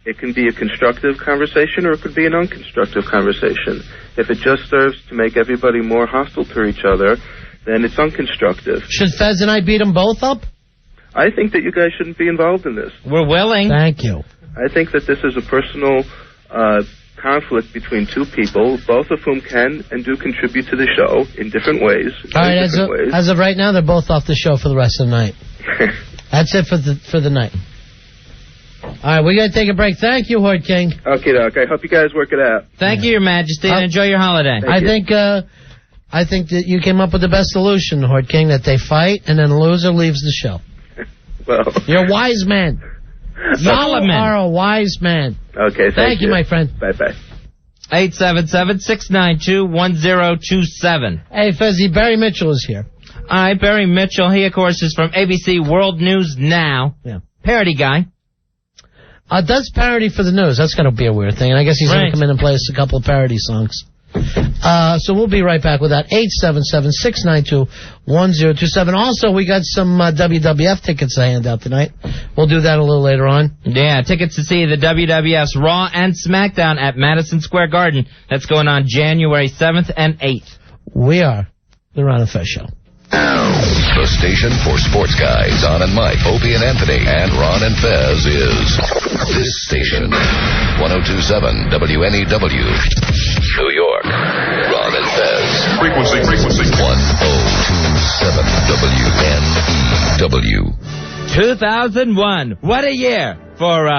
It can be a constructive conversation or it could be an unconstructive conversation. If it just serves to make everybody more hostile to each other, then it's unconstructive. Should Fez and I beat them both up? I think that you guys shouldn't be involved in this. We're willing. Thank you. I think that this is a personal conflict between two people, both of whom can and do contribute to the show in different ways. All right, as of right now, they're both off the show for the rest of the night. That's it for the night. All right, we got to take a break. Thank you, Horde King. Okay, Doc. I hope you guys work it out. Thank you, Your Majesty, and enjoy your holiday. I think that you came up with the best solution, Horde King, that they fight and then the loser leaves the show. Well, you're a wise man. You are a wise man. Okay, thank you, my friend. Bye-bye. 877-692-1027. Hey, Fezzy, Barry Mitchell is here. All right, Barry Mitchell. He, of course, is from ABC World News Now. Yeah. Parody guy. Does parody for the news. That's going to be a weird thing. And I guess he's going to come in and play us a couple of parody songs. So we'll be right back with that. 877-692-1027. Also, we got some WWF tickets to hand out tonight. We'll do that a little later on. Yeah, tickets to see the WWF's Raw and SmackDown at Madison Square Garden. That's going on January 7th and 8th. We are the Ron and Fez Show. The station for sports guys, Don and Mike, Opie and Anthony, and Ron and Fez is this station, 102.7 WNEW, New York. Ron and Fez. Frequency. 102.7 WNEW. 2001. What a year for,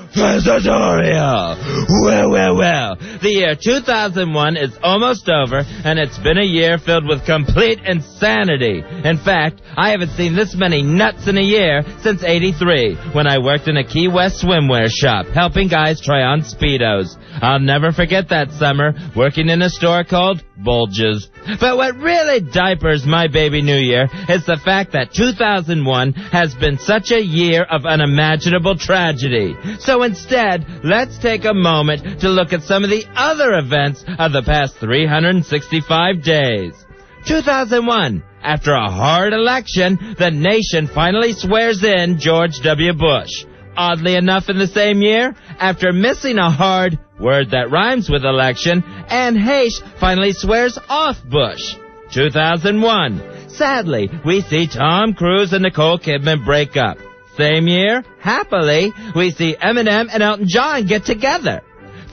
Fezitorial. Well. The year 2001 is almost over, and it's been a year filled with complete insanity. In fact, I haven't seen this many nuts in a year since '83, when I worked in a Key West swimwear shop, helping guys try on Speedos. I'll never forget that summer, working in a store called Bulges. But what really diapers my baby New Year is the fact that 2001 has been such a year of unimaginable tragedy. So instead, let's take a moment to look at some of the other events of the past 365 days. 2001, after a hard election, the nation finally swears in George W. Bush. Oddly enough, in the same year, after missing a hard word that rhymes with election, Anne Heche finally swears off Bush. 2001. Sadly, we see Tom Cruise and Nicole Kidman break up. Same year, happily, we see Eminem and Elton John get together.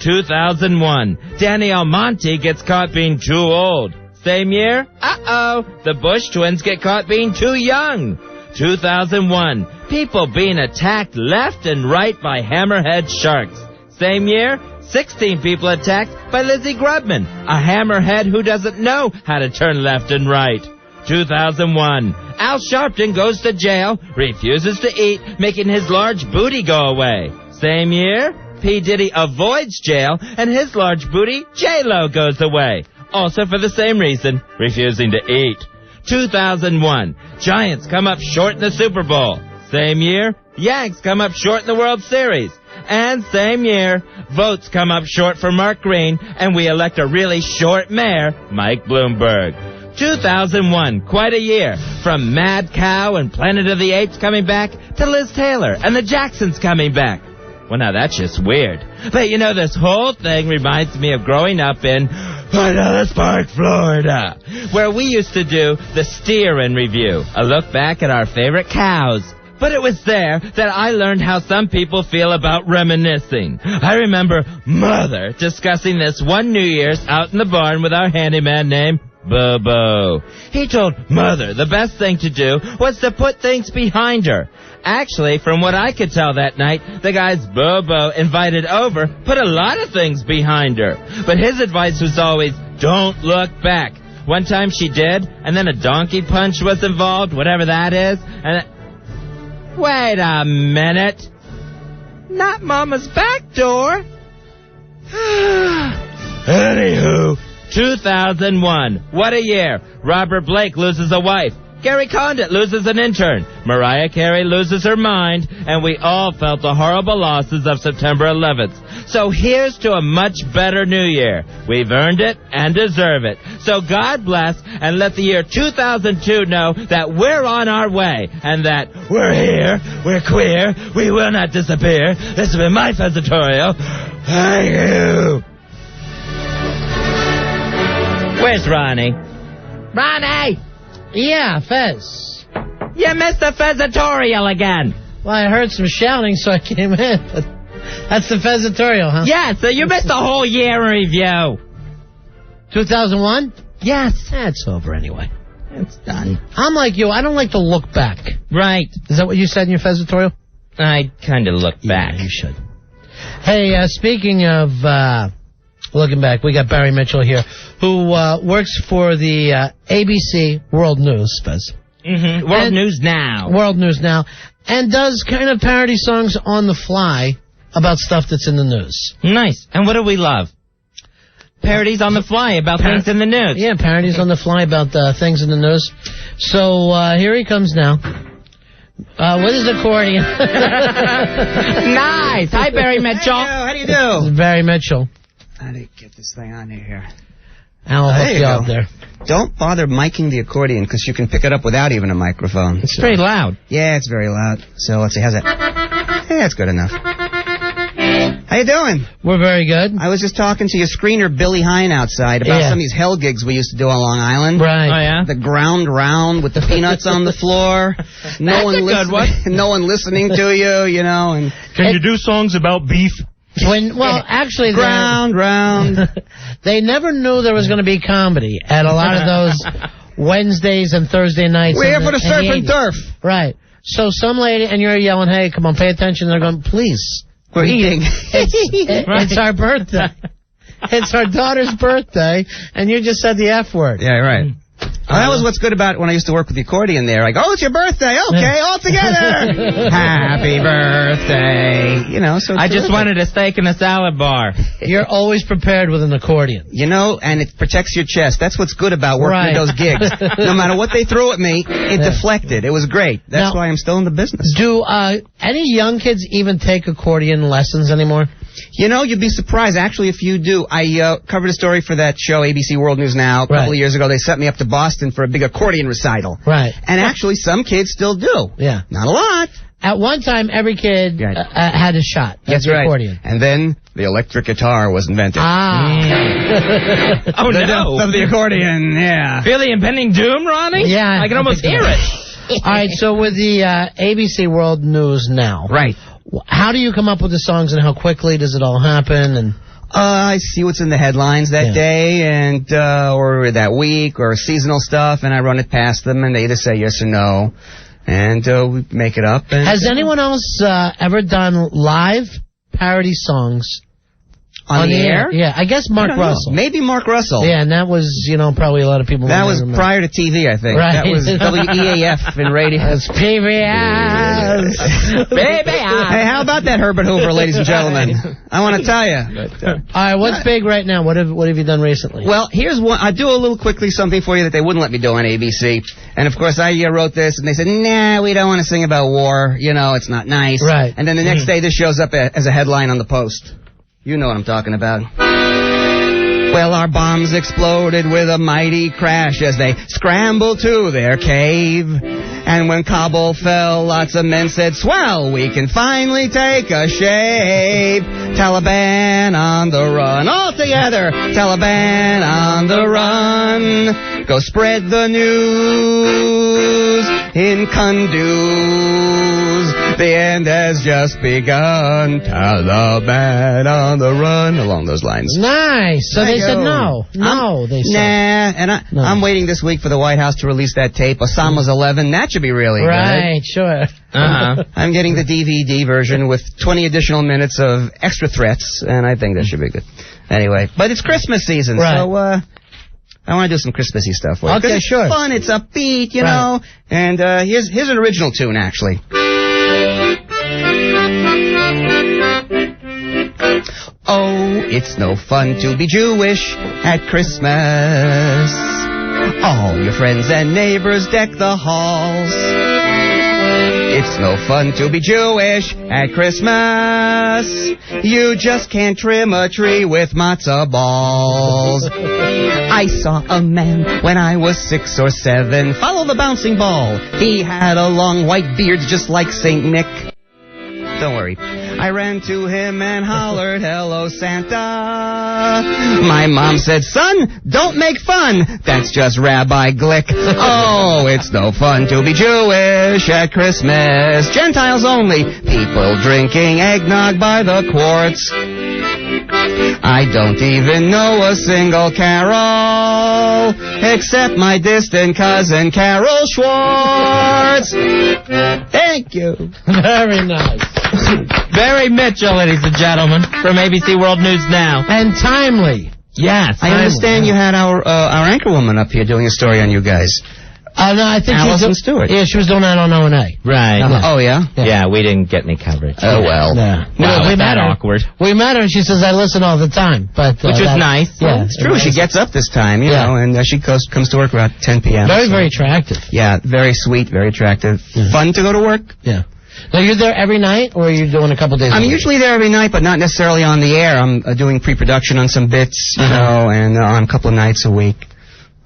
2001. Danny Almonte gets caught being too old. Same year, the Bush twins get caught being too young. 2001. People being attacked left and right by hammerhead sharks. Same year, 16 people attacked by Lizzie Grubman, a hammerhead who doesn't know how to turn left and right. 2001. Al Sharpton goes to jail, refuses to eat, making his large booty go away. Same year, P. Diddy avoids jail, and his large booty, J-Lo, goes away. Also for the same reason, refusing to eat. 2001. Giants come up short in the Super Bowl. Same year, Yanks come up short in the World Series. And same year, votes come up short for Mark Green, and we elect a really short mayor, Mike Bloomberg. 2001, quite a year. From Mad Cow and Planet of the Apes coming back to Liz Taylor and the Jacksons coming back. Well, now that's just weird. But you know, this whole thing reminds me of growing up in Pinellas Park, Florida, where we used to do the Steer in Review, a look back at our favorite cows. But it was there that I learned how some people feel about reminiscing. I remember Mother discussing this one New Year's out in the barn with our handyman named Bobo. He told Mother the best thing to do was to put things behind her. Actually, from what I could tell that night, the guys Bobo invited over put a lot of things behind her. But his advice was always, don't look back. One time she did, and then a donkey punch was involved, whatever that is. And wait a minute. Not Mama's back door. Anywho, 2001. What a year. Robert Blake loses a wife. Gary Condit loses an intern. Mariah Carey loses her mind. And we all felt the horrible losses of September 11th. So here's to a much better New Year. We've earned it and deserve it. So God bless and let the year 2002 know that we're on our way. And that we're here, we're queer, we will not disappear. This has been my Fezitorial. Thank you. Where's Ronnie? Ronnie! Yeah, Fez. You missed the Fezitorial again. Well, I heard some shouting, so I came in. But that's the Fezitorial, huh? Yeah, so you missed the whole year in review. 2001? Yes. That's over anyway. It's done. I'm like you. I don't like to look back. Right. Is that what you said in your Fezitorial? I kind of look back. Yeah, you should. Hey, speaking of looking back, we got Barry Mitchell here, who works for the ABC World News, Fez. Mm-hmm. World News Now. World News Now. And does kind of parody songs on the fly about stuff that's in the news. Nice. And what do we love? Parodies on the fly about things in the news. Yeah, parodies on the fly about things in the news. So here he comes now. With his accordion. Nice. Hi, Barry Mitchell. How do you do? This is Barry Mitchell. How do you get this thing on here? I'll hook you up there. Don't bother miking the accordion, because you can pick it up without even a microphone. It's very loud. Yeah, it's very loud. So let's see, how's that? Yeah, it's good enough. How you doing? We're very good. I was just talking to your screener, Billy Hine, outside about some of these hell gigs we used to do on Long Island. Right. Oh, yeah? The ground round with the peanuts on the floor. No one listening to you, you know. And can you do songs about beef? Actually, ground round. They never knew there was going to be comedy at a lot of those Wednesdays and Thursday nights. We're here for the surf and turf. Right. So some lady, and you're yelling, hey, come on, pay attention. They're going, please. We're eating. It's our birthday. It's our daughter's birthday, and you just said the F word. Yeah, right. That was what's good about when I used to work with the accordion there. I go, it's your birthday. Okay, all together. Happy birthday. You know, so I just wanted a steak and a salad bar. You're always prepared with an accordion. You know, and it protects your chest. That's what's good about working at those gigs. No matter what they threw at me, it deflected. It was great. That's why I'm still in the business. Do any young kids even take accordion lessons anymore? You know, you'd be surprised. Actually, if you do, I covered a story for that show, ABC World News Now, a couple of years ago. They sent me up to Boston for a big accordion recital. Right. And actually, some kids still do. Yeah. Not a lot. At one time, every kid had a shot at the accordion. And then the electric guitar was invented. Oh, no. The accordion, yeah. Feel the impending doom, Ronnie? Yeah. I can almost hear it. All right, so with the ABC World News Now. Right. How do you come up with the songs, and how quickly does it all happen? And I see what's in the headlines that day, and or that week, or seasonal stuff, and I run it past them, and they either say yes or no, and we make it up. And has anyone else ever done live parody songs on the air? Yeah, I guess Mark Russell. Maybe Mark Russell. Yeah, and that was, probably a lot of people. That was prior to TV, I think. Right. That was WEAF in radio. That's PBS. Baby. Hey, how about that, Herbert Hoover, ladies and gentlemen? I want to tell you. All right, what's big right now? What have you done recently? Well, here's one. I'll do a little quickly something for you that they wouldn't let me do on ABC. And, of course, I wrote this, and they said, nah, we don't want to sing about war. It's not nice. Right. And then the next day, this shows up as a headline on the Post. You know what I'm talking about. Well, our bombs exploded with a mighty crash as they scrambled to their cave. And when Kabul fell, lots of men said, swell, we can finally take a shave. Taliban on the run. All together, Taliban on the run. Go spread the news in Kunduz. The end has just begun. Taliban on the run. Along those lines. Nice. So they said no. No, they said. Nah, and I'm waiting this week for the White House to release that tape, Osama's 11. That should be really good. Right, sure. I'm getting the DVD version with 20 additional minutes of extra threats, and I think that should be good. Anyway, but it's Christmas season, so I want to do some Christmassy stuff for you. Okay, it's sure. Fun, it's upbeat, you know. And here's an original tune, actually. Oh, it's no fun to be Jewish at Christmas. All your friends and neighbors deck the halls. It's no fun to be Jewish at Christmas. You just can't trim a tree with matzah balls. I saw a man when I was 6 or 7. Follow the bouncing ball. He had a long white beard just like St. Nick. Don't worry. I ran to him and hollered, "Hello, Santa." My mom said, "Son, don't make fun. That's just Rabbi Glick." Oh, it's no fun to be Jewish at Christmas. Gentiles only. People drinking eggnog by the quarts. I don't even know a single carol, except my distant cousin Carol Schwartz. Thank you. Very nice. Barry Mitchell, ladies and gentlemen, from ABC World News Now. And timely. Yes. I understand you had our anchor woman up here doing a story on you guys. No, I think Allison Stewart. Yeah, she was doing that on O&A. Right. Oh, yeah? Yeah, we didn't get any coverage. Oh, well. Yeah. Wow, we met her. Awkward. We met her, and she says, I listen all the time. But which was nice. Yeah, it's true. She gets up this time, you know, and she comes to work around 10 p.m. Very, very attractive. Yeah, very sweet, very attractive. Fun to go to work. Yeah. Now, you're there every night, or are you doing a couple days a week? I'm usually there every night, but not necessarily on the air. I'm doing pre-production on some bits, you know, and on a couple of nights a week.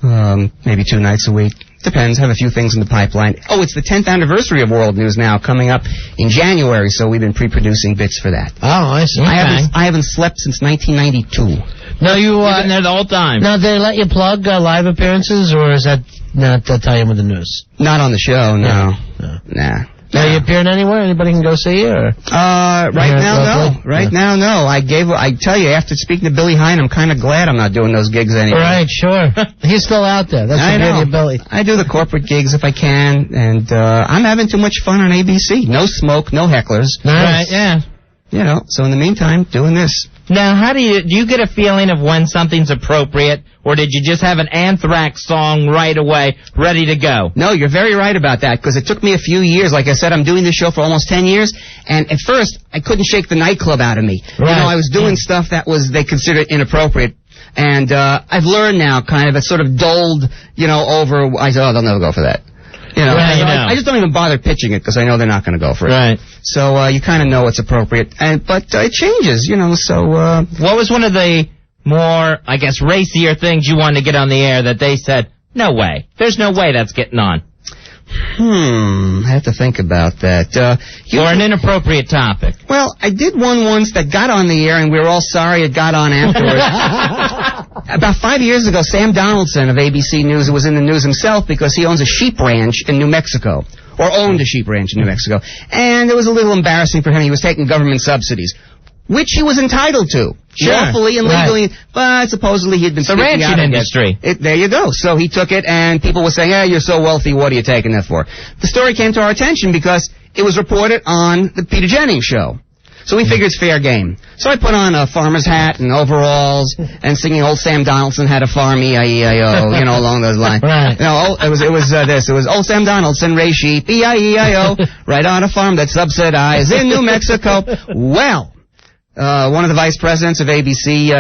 Maybe 2 nights a week. Depends. Have a few things in the pipeline. Oh, it's the 10th anniversary of World News Now coming up in January, so we've been pre-producing bits for that. Oh, I see. I haven't slept since 1992. No, you've been there the whole time. Now, they let you plug live appearances, or is that not tie in with the news? Not on the show, no. Nah. Are you appearing anywhere? Anybody can go see you? Or? Right now, no. Right now, no. I tell you, after speaking to Billy Hine, I'm kind of glad I'm not doing those gigs anymore. Right, sure. He's still out there. That's the beauty of Billy. I do the corporate gigs if I can, and I'm having too much fun on ABC. No smoke, no hecklers. Nice. Right, yeah. You know, so in the meantime, doing this. Now, how do you get a feeling of when something's appropriate, or did you just have an Anthrax song right away, ready to go? No, you're very right about that, because it took me a few years. Like I said, I'm doing this show for almost 10 years, and at first, I couldn't shake the nightclub out of me. Right. You know, I was doing stuff that they considered inappropriate. And I've learned now, kind of, it's sort of dulled, you know, over. I said, they'll never go for that. You know, right, I just don't even bother pitching it because I know they're not going to go for it. Right. So you kind of know it's appropriate, but it changes, you know. So what was one of the more, I guess, racier things you wanted to get on the air that they said, no way, there's no way that's getting on? I have to think about that. Or an inappropriate topic. Well, I did one once that got on the air, and we were all sorry it got on afterwards. About 5 years ago, Sam Donaldson of ABC News was in the news himself because he owns a sheep ranch in New Mexico, or owned a sheep ranch in New Mexico. And it was a little embarrassing for him. He was taking government subsidies, which he was entitled to, lawfully and legally, but supposedly he'd been the ranching industry. There you go. So he took it, and people were saying, you're so wealthy, what are you taking that for? The story came to our attention because it was reported on the Peter Jennings show. So we figured it's fair game. So I put on a farmer's hat and overalls and singing Old Sam Donaldson Had a Farm, E-I-E-I-O, you know, along those lines. Right. No, it was Old Sam Donaldson raised sheep, E-I-E-I-O, right on a farm that's subsidized in New Mexico. Well, one of the vice presidents of ABC,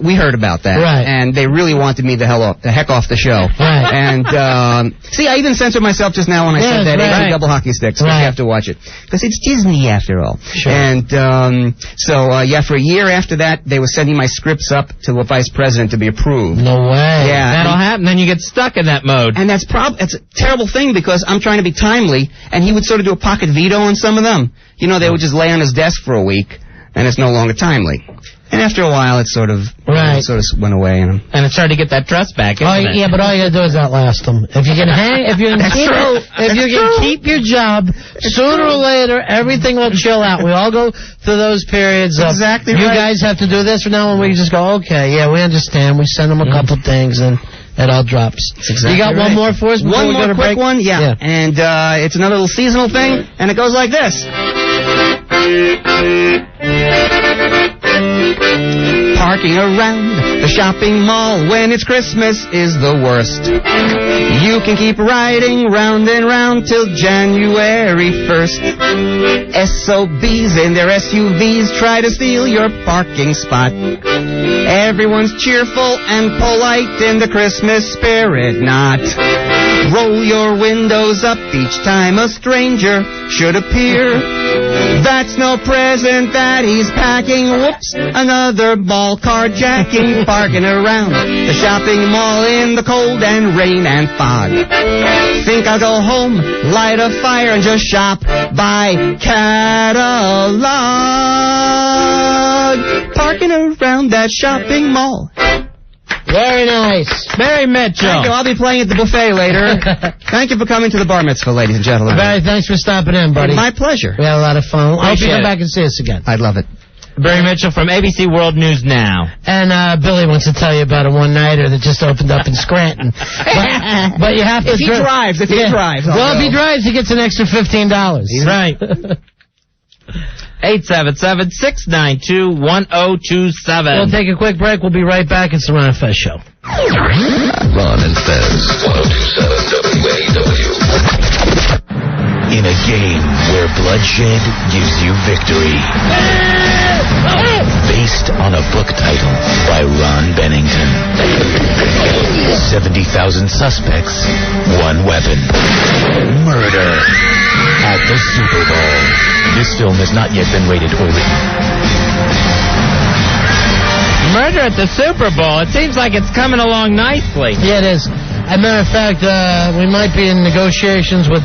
we heard about that. Right. And they really wanted me the heck off the show. Right. And, see, I even censored myself just now when I said that. Right. Double hockey sticks. Right. You have to watch it. Because it's Disney, after all. Sure. And, for a year after that, they were sending my scripts up to the vice president to be approved. No way. Yeah. That'll happen, then you get stuck in that mode. And it's a terrible thing because I'm trying to be timely, and he would sort of do a pocket veto on some of them. You know, they would just lay on his desk for a week. And it's no longer timely. And after a while, it sort of Right. went away. And it's hard to get that trust back, isn't it? Yeah, but all you gotta do is outlast them. If you can keep your job, sooner or later, everything will chill out. We all go through those periods of, exactly you right. guys have to do this from now on. We just go, okay, yeah, we understand. We send them a couple things, and it all drops. Exactly you got right. one more for us? One more quick break? one? Yeah. And it's another little seasonal thing, and it goes like this. Parking around the shopping mall when it's Christmas is the worst. You can keep riding round and round till January 1st. SOBs in their SUVs try to steal your parking spot. Everyone's cheerful and polite in the Christmas spirit, not. Roll your windows up each time a stranger should appear. That's no present that he's packing. Whoops, another ball carjacking. Parking around the shopping mall in the cold and rain and fog. Think I'll go home, light a fire, and just shop by catalog. Parking around that shopping mall. Very nice. Barry Mitchell. Thank you. I'll be playing at the buffet later. Thank you for coming to the bar mitzvah, ladies and gentlemen. Barry, thanks for stopping in, buddy. My pleasure. We had a lot of fun. I hope you Appreciate come it. back and see us again. I'd love it. Barry Mitchell from ABC World News Now. And Billy wants to tell you about a one-nighter that just opened up in Scranton. But you have to... If he drives. Well, if he drives, he gets an extra $15. He's right. 877-692-1027. We'll take a quick break. We'll be right back. It's the Ron and Fez Show. Ron and Fez, 1027 WNEW. In a game where bloodshed gives you victory. Based on a book title by Ron Bennington. 70,000 suspects, one weapon. Murder at the Super Bowl. This film has not yet been rated or written. Murder at the Super Bowl. It seems like it's coming along nicely. Yeah, it is. As a matter of fact, we might be in negotiations with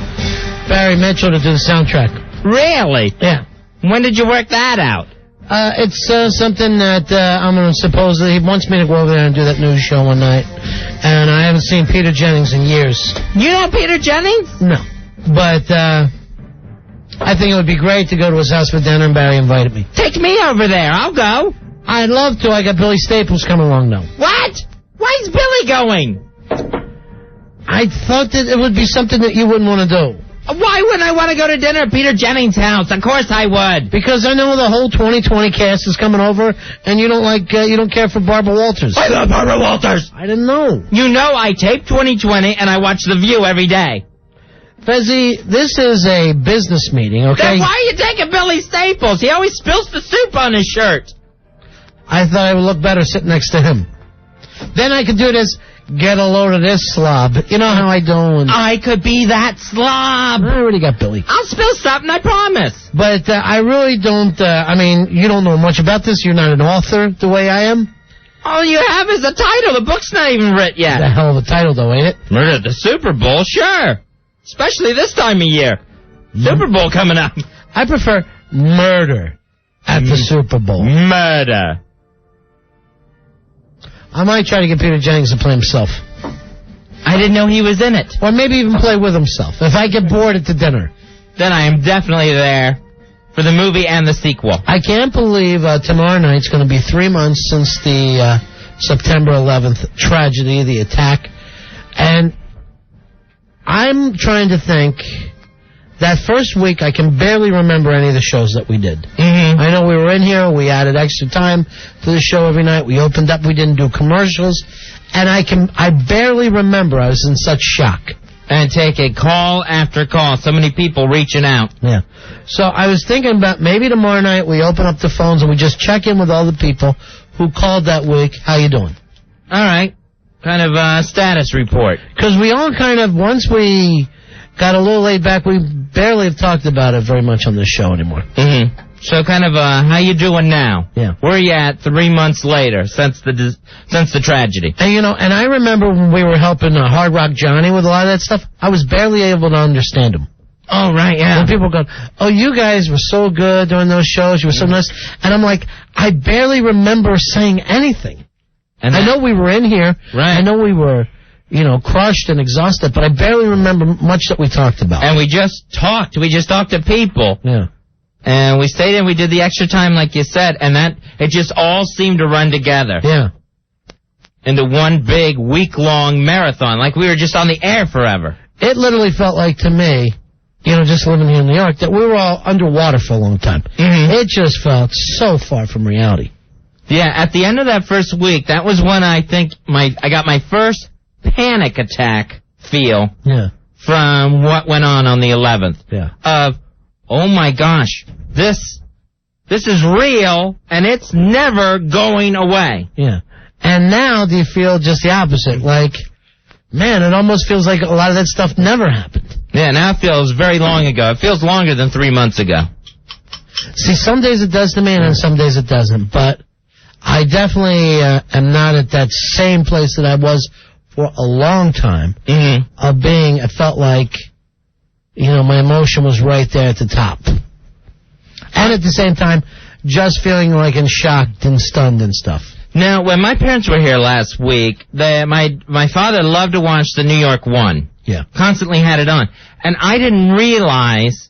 Barry Mitchell to do the soundtrack. Really? Yeah. When did you work that out? It's something that I'm going to supposedly... He wants me to go over there and do that news show one night. And I haven't seen Peter Jennings in years. You know Peter Jennings? No. But I think it would be great to go to his house for dinner, and Barry invited me. Take me over there. I'll go. I'd love to. I got Billy Staples coming along now. What? Why's Billy going? I thought that it would be something that you wouldn't want to do. Why wouldn't I want to go to dinner at Peter Jennings' house? Of course I would. Because I know the whole 2020 cast is coming over, and you don't care for Barbara Walters. I love Barbara Walters. I didn't know. You know I tape 2020 and I watch The View every day. Fezzy, this is a business meeting, okay? Then why are you taking Billy Staples? He always spills the soup on his shirt. I thought I would look better sitting next to him. Then I could do this, get a load of this slob. You know how I don't... I could be that slob. I already got Billy. I'll spill something, I promise. But I really don't... you don't know much about this. You're not an author the way I am. All you have is a title. The book's not even written yet. It's a hell of a title, though, ain't it? Murder at the Super Bowl, sure. Especially this time of year. Super Bowl coming up. I prefer murder at the Super Bowl. Murder. I might try to get Peter Jennings to play himself. I didn't know he was in it. Or maybe even play with himself. If I get bored at the dinner. Then I am definitely there for the movie and the sequel. I can't believe tomorrow night's going to be 3 months since the September 11th tragedy, the attack. And I'm trying to think... That first week, I can barely remember any of the shows that we did. Mm-hmm. I know we were in here. We added extra time to the show every night. We opened up. We didn't do commercials. And I barely remember. I was in such shock. And taking call after call. So many people reaching out. Yeah. So I was thinking about maybe tomorrow night we open up the phones and we just check in with all the people who called that week. How you doing? All right. Kind of a status report. Because we all kind of, once we... got a little laid back. We barely have talked about it very much on this show anymore. Mm-hmm. So kind of, how you doing now? Yeah. Where are you at 3 months later since the tragedy? And, and I remember when we were helping Hard Rock Johnny with a lot of that stuff, I was barely able to understand him. Oh, right, yeah. When people go, oh, you guys were so good during those shows. You were so nice. And I'm like, I barely remember saying anything. And I know we were in here. Right. I know we were, crushed and exhausted, but I barely remember much that we talked about. And we just talked. We just talked to people. Yeah. And we stayed in. We did the extra time, like you said, and it just all seemed to run together. Yeah. Into one big week-long marathon, like we were just on the air forever. It literally felt like, to me, just living here in New York, that we were all underwater for a long time. Mm-hmm. It just felt so far from reality. Yeah, at the end of that first week, that was when I think I got my first panic attack feel from what went on the 11th. Yeah. Of, oh my gosh, this is real, and it's never going away. Yeah. And now do you feel just the opposite? Like, man, it almost feels like a lot of that stuff never happened. Yeah, now it feels very long ago. It feels longer than 3 months ago. See, some days it does to me, and some days it doesn't. But I definitely am not at that same place that I was for a long time. Mm-hmm. Of being, it felt like, my emotion was right there at the top. And at the same time, just feeling like shocked and stunned and stuff. Now, when my parents were here last week, my father loved to watch the New York One. Yeah. Constantly had it on. And I didn't realize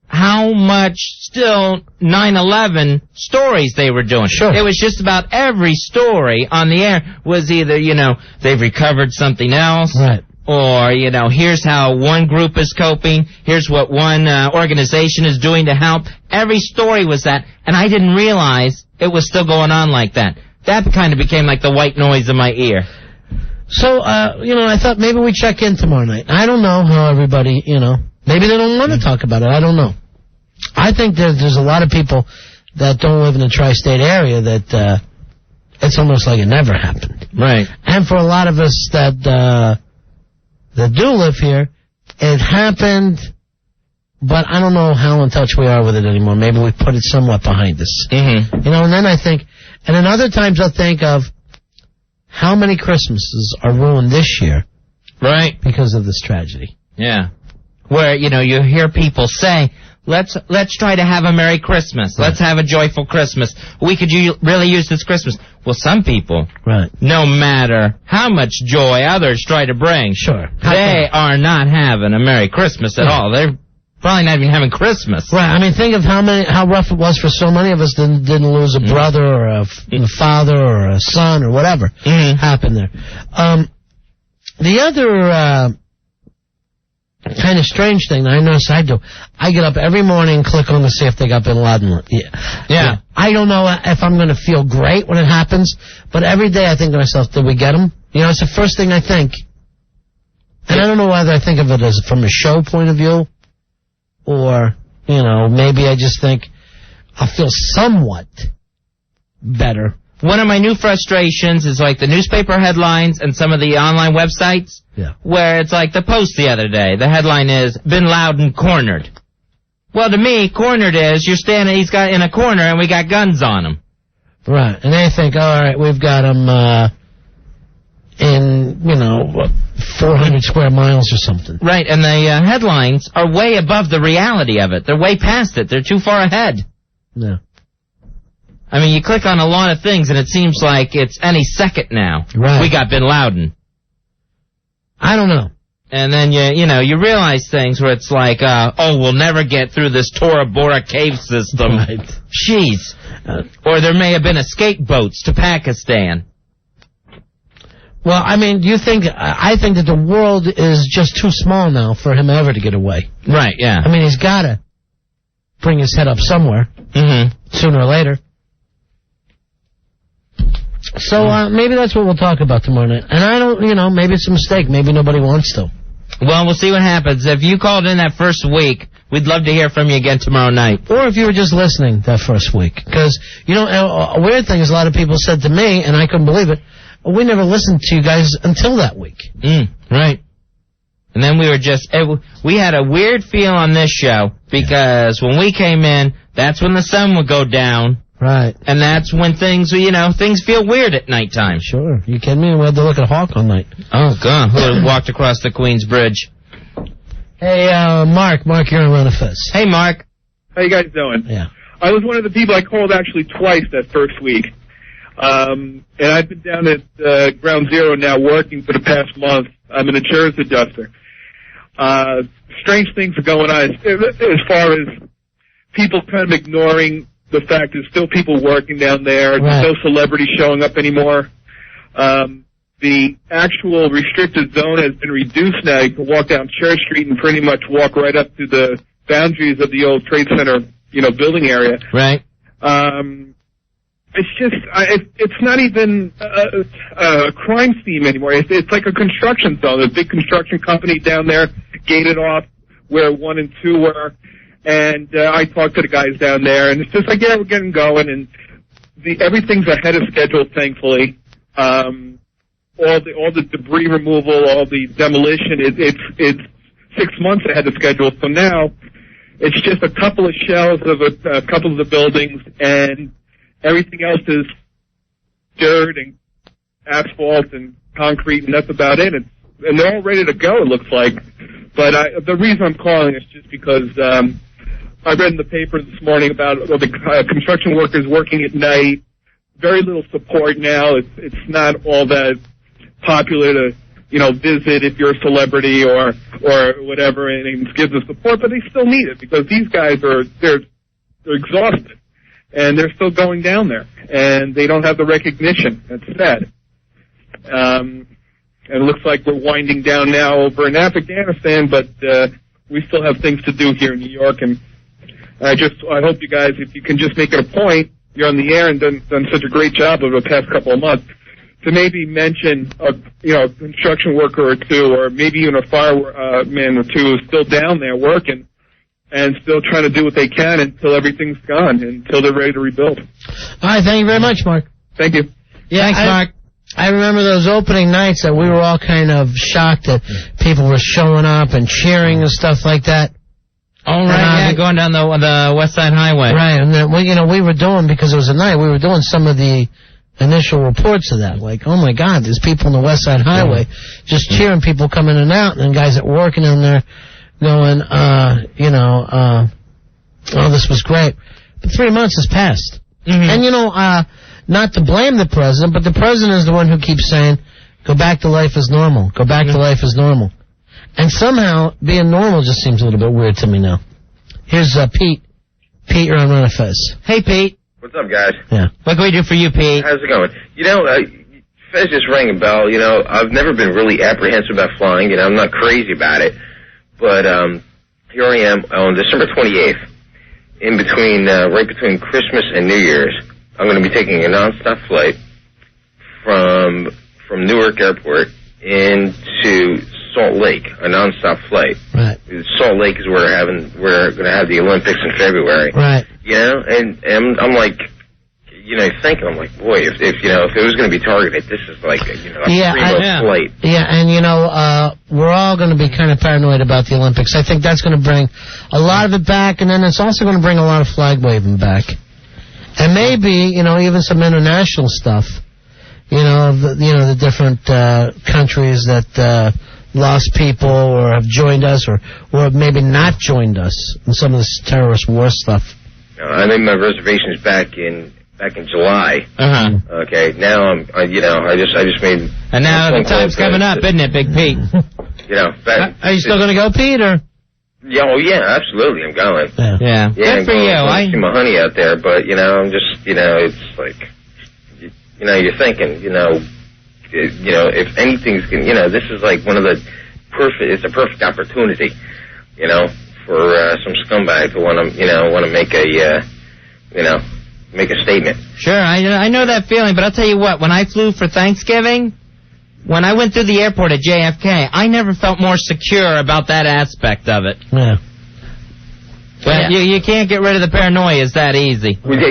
how much still 9/11 stories they were doing. Sure. It was just about every story on the air was either, they've recovered something else. Right. Or, here's how one group is coping. Here's what one organization is doing to help. Every story was that. And I didn't realize it was still going on like that. That kind of became like the white noise in my ear. So, I thought maybe we check in tomorrow night. I don't know how everybody, maybe they don't want to talk about it. I don't know. I think there's a lot of people that don't live in the tri-state area that it's almost like it never happened. Right. And for a lot of us that do live here, it happened, but I don't know how in touch we are with it anymore. Maybe we put it somewhat behind us. Mm-hmm. And then I think, and then other times I'll think of how many Christmases are ruined this year. Right. Because of this tragedy. Yeah. Where, you hear people say, let's try to have a Merry Christmas. Right. Let's have a joyful Christmas. We could really use this Christmas. Well, some people, right, no matter how much joy others try to bring, sure, they are not having a Merry Christmas at all. They're probably not even having Christmas. Right. I mean, think of how rough it was for so many of us that didn't lose a brother or a father or a son or whatever happened there. The other kind of strange thing that I notice I do, I get up every morning and click on to see if they got Bin Laden. Yeah. I don't know if I'm going to feel great when it happens, but every day I think to myself, did we get him? It's the first thing I think. And I don't know whether I think of it as from a show point of view, or, maybe I just think I'll feel somewhat better. One of my new frustrations is like the newspaper headlines and some of the online websites. Yeah. Where it's like the Post the other day. The headline is, Bin Laden cornered. Well, to me, cornered is he's got in a corner and we got guns on him. Right. And they think, all right, we've got him in, 400 square miles or something. Right. And the headlines are way above the reality of it. They're way past it. They're too far ahead. Yeah. I mean, you click on a lot of things, and it seems like it's any second now. Right. We got Bin Laden. I don't know. And then, you realize things where it's like, we'll never get through this Tora Bora cave system. Right. Jeez. Or there may have been escape boats to Pakistan. Well, I mean, I think that the world is just too small now for him ever to get away. Right, yeah. I mean, he's got to bring his head up somewhere. Mm-hmm. Sooner or later. So maybe that's what we'll talk about tomorrow night. And I don't, maybe it's a mistake. Maybe nobody wants to. Well, we'll see what happens. If you called in that first week, we'd love to hear from you again tomorrow night. Or if you were just listening that first week. Because, a weird thing is a lot of people said to me, and I couldn't believe it, we never listened to you guys until that week. Right. And then we had a weird feel on this show, because when we came in, that's when the sun would go down. Right. And that's when things feel weird at nighttime. Sure. You kidding me? We had to look at Hawk all night. Oh, God. Who walked across the Queens Bridge? Hey, Mark, you're on Run of Fez. Hey, Mark. How you guys doing? Yeah. I was one of the people I called actually twice that first week. And I've been down at Ground Zero now working for the past month. I'm an insurance adjuster. Strange things are going on as far as people kind of ignoring the fact there's still people working down there. Right. There's no celebrities showing up anymore. The actual restricted zone has been reduced now. You can walk down Church Street and pretty much walk right up to the boundaries of the old Trade Center, building area. Right. It's just, it's not even a crime scene anymore. It's like a construction zone. A big construction company down there gated off where 1 and 2 were. And I talked to the guys down there, and it's just like, yeah, we're getting going, and everything's ahead of schedule, thankfully. All the debris removal, all the demolition, it's 6 months ahead of schedule. So now it's just a couple of shells of a couple of the buildings, and everything else is dirt and asphalt and concrete, and that's about it. And they're all ready to go, it looks like. But the reason I'm calling is just because I read in the paper this morning about the construction workers working at night. Very little support now. It's not all that popular to visit if you're a celebrity or whatever and give the support, but they still need it because these guys they're exhausted and they're still going down there and they don't have the recognition. That's sad. And it looks like we're winding down now over in Afghanistan, but we still have things to do here in New York. And I hope you guys, if you can just make it a point, you're on the air and done such a great job over the past couple of months, to maybe mention a construction worker or two, or maybe even a fireman or two who's still down there working and still trying to do what they can until everything's gone, until they're ready to rebuild. All right, thank you very much, Mark. Thank you. Yeah, thanks, Mark. I remember those opening nights that we were all kind of shocked that people were showing up and cheering and stuff like that. Oh, right, going down the West Side Highway. Right, and then, we were doing, because it was a night, we were doing some of the initial reports of that. Like, oh, my God, there's people on the West Side Highway just cheering, people coming in and out, and then guys that working in there going, oh, this was great. But 3 months has passed. Mm-hmm. And, not to blame the president, but the president is the one who keeps saying, go back to life as normal. Go back to life as normal. And somehow, being normal just seems a little bit weird to me now. Here's Pete. Pete, you're on Run of Fez. Hey, Pete. What's up, guys? Yeah. What can we do for you, Pete? How's it going? Fez just rang a bell. I've never been really apprehensive about flying. I'm not crazy about it. But here I am on December 28th, right between Christmas and New Year's. I'm going to be taking a nonstop flight from Newark Airport into Salt Lake, a nonstop flight. Right. Salt Lake is where we're going to have the Olympics in February. Right. And I'm like, thinking, I'm like, boy, if it was going to be targeted, this is like a primo flight. Yeah, and we're all going to be kind of paranoid about the Olympics. I think that's going to bring a lot of it back, and then it's also going to bring a lot of flag waving back. And maybe, even some international stuff. The different countries that lost people or have joined us or have maybe not joined us in some of this terrorist war stuff. I made my reservations back in July. Uh-huh. Okay, now I just made. And now the time's coming up, isn't it, Big Pete? Are you still going to go, Pete, or? Yeah, oh yeah, absolutely, I'm going. Yeah. Good for you. I see my honey out there, but I'm just, it's like, you're thinking, if anything's, this is like one of the it's a perfect opportunity, for some scumbag to want to make a statement. Sure, I know that feeling, but I'll tell you what, when I flew for Thanksgiving, when I went through the airport at JFK, I never felt more secure about that aspect of it. Yeah. But you can't get rid of the paranoia. It's that easy. Well, it's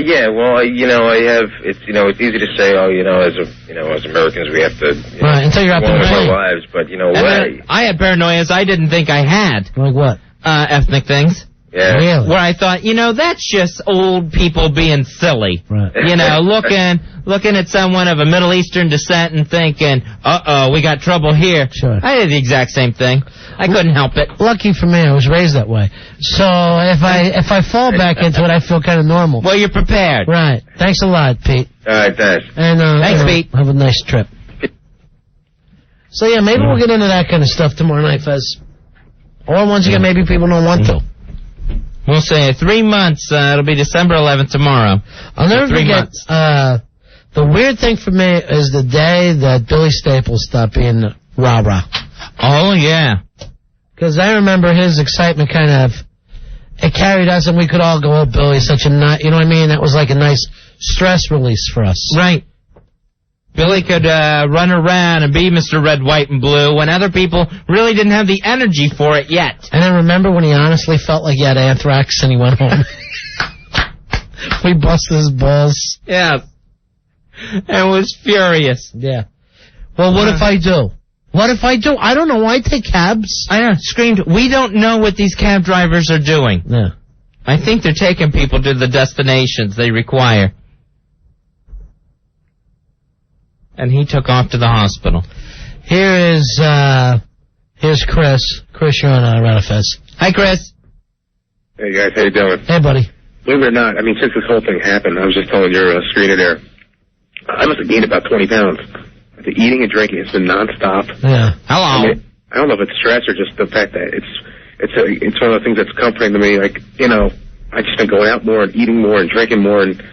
easy to say, as Americans we have to right until you're up in our lives, but I had paranoias I didn't think I had. Like what? Ethnic things. Yeah. Really? Where I thought, that's just old people being silly. Right. Looking at someone of a Middle Eastern descent and thinking, we got trouble here. Sure. I did the exact same thing. I couldn't help it. Lucky for me, I was raised that way. So if I fall back into it, I feel kind of normal. Well, you're prepared. Right. Thanks a lot, Pete. All right, thanks. And thanks, Pete. Have a nice trip. So yeah, maybe we'll get into that kind of stuff tomorrow night, Fez. Or once again, maybe people don't want to. We'll say 3 months. It'll be December 11th tomorrow. I'll never forget. The weird thing for me is the day that Billy Staples stopped being rah-rah. Oh, yeah. Because I remember his excitement it carried us, and we could all go, oh, Billy's such a nice, you know what I mean? That was like a nice stress release for us. Right. Billy could run around and be Mr. Red, White, and Blue when other people really didn't have the energy for it yet. And I remember when he honestly felt like he had anthrax and he went home. We busted his balls. Yeah. And was furious. Yeah. Well, what if I do? What if I do? I don't know. I take cabs. I know. Screamed, we don't know what these cab drivers are doing. Yeah. I think they're taking people to the destinations they require. And he took off to the hospital. Here's Chris. Chris, you're on Run Fez. Hi, Chris. Hey, guys. How you doing? Hey, buddy. Believe it or not, since this whole thing happened, I was just telling your screener there, I must have gained about 20 pounds. The eating and drinking has been nonstop. Yeah. Hello. I don't know if it's stress or just the fact that it's one of the things that's comforting to me. Like, I just been going out more and eating more and drinking more and,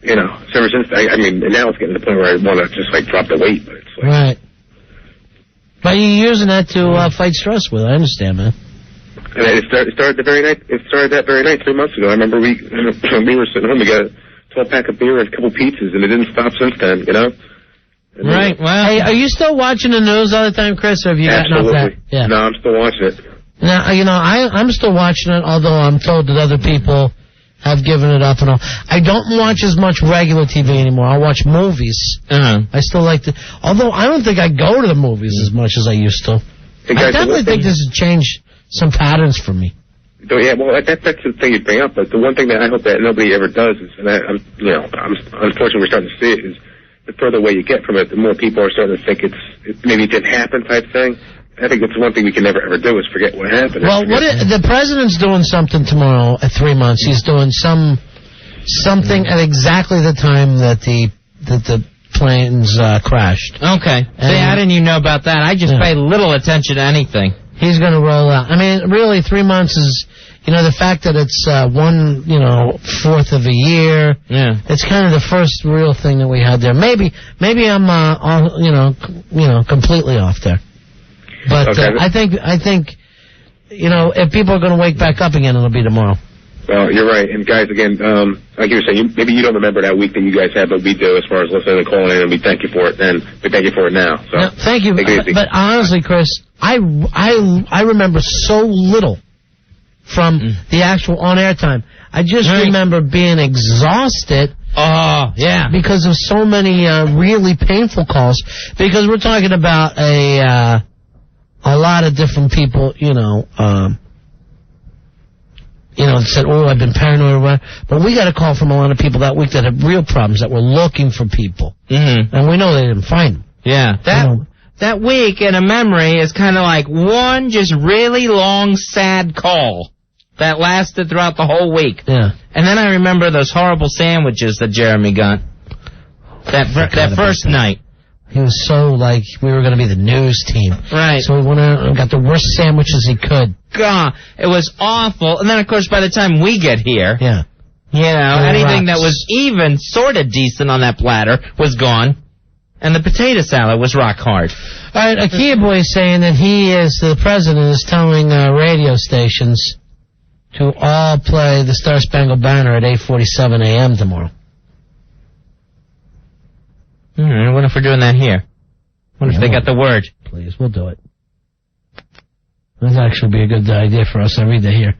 so ever since, now it's getting to the point where I want to just, drop the weight. But it's like... Right. But you're using that to fight stress with. I understand, man. And it started that very night 3 months ago. I remember we were sitting home, we got a 12-pack of beer and a couple pizzas, and it didn't stop since then, And right. Well, hey, are you still watching the news all the time, Chris, or have you gotten off that? Yeah. No, I'm still watching it. Now, I'm still watching it, although I'm told that other people have given it up and all. I don't watch as much regular TV anymore. I watch movies. Uh-huh. I still like to, although I don't think I go to the movies as much as I used to. Hey, guys, I definitely think this has changed some patterns for me. Yeah, well, that's the thing you bring up, but the one thing that I hope that nobody ever does is, and unfortunately we're starting to see it, is the further away you get from it, the more people are starting to think maybe it didn't happen type thing. I think that's one thing we can never ever do is forget what happened. Well, the president's doing something tomorrow at 3 months. He's doing something at exactly the time that the planes crashed. Okay. See, I didn't even know about that. I just paid little attention to anything. He's going to roll out. Really, 3 months is, the fact that it's 1/4 of a year. Yeah. It's kind of the first real thing that we had there. Maybe I'm completely off there. But okay. I think if people are going to wake back up again, it'll be tomorrow. Well, you're right. And guys, again, like you were saying, maybe you don't remember that week that you guys had, but we do as far as listening and calling in, and we thank you for it then. We thank you for it now. So no, thank you. But honestly, Chris, I remember so little from the actual on-air time. I just remember being exhausted. Oh, yeah. Because of so many really painful calls. Because we're talking about a lot of different people, said, oh, I've been paranoid or whatever. But we got a call from a lot of people that week that had real problems, that were looking for people. Mm-hmm. And we know they didn't find them. Yeah. That week in a memory is kind of like one just really long, sad call that lasted throughout the whole week. Yeah. And then I remember those horrible sandwiches that Jeremy got. That first night. He was so like we were going to be the news team. Right. So we went out and got the worst sandwiches he could. God, it was awful. And then, of course, by the time we get here, yeah, anything that was even sort of decent on that platter was gone. And the potato salad was rock hard. All right, Akia Boy is saying that the president is telling radio stations to all play the Star Spangled Banner at 8:47 a.m. tomorrow. I wonder if we're doing that here. Wonder if they got the word. Please, we'll do it. That'd actually be a good idea for us every day here.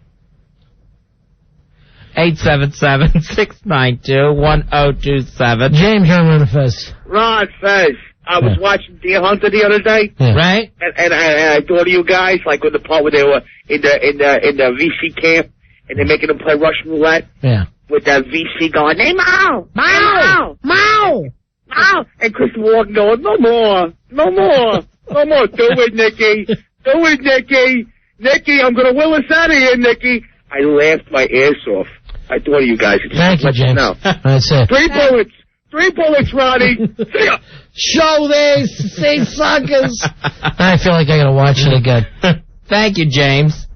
877-692-1027. James, you're on Fez. Ron Fez. I was watching Deer Hunter the other day. Yeah. Right? And I thought of you guys, like with the part where they were in the VC camp, and they're making them play Russian roulette. Yeah. With that VC going, hey, Mao! Mao! Mao! Mao! And Christopher Walken going, no more! No more! No more! Do it, Nicky! Do it, Nicky! Nicky, I'm going to will us out of here, Nicky! I laughed my ass off. I thought of you guys. Thank you, James. That's it. 3 bullets! 3 bullets, Ronnie! See ya! Show these, see suckers! I feel like I gotta watch it again. Thank you, James.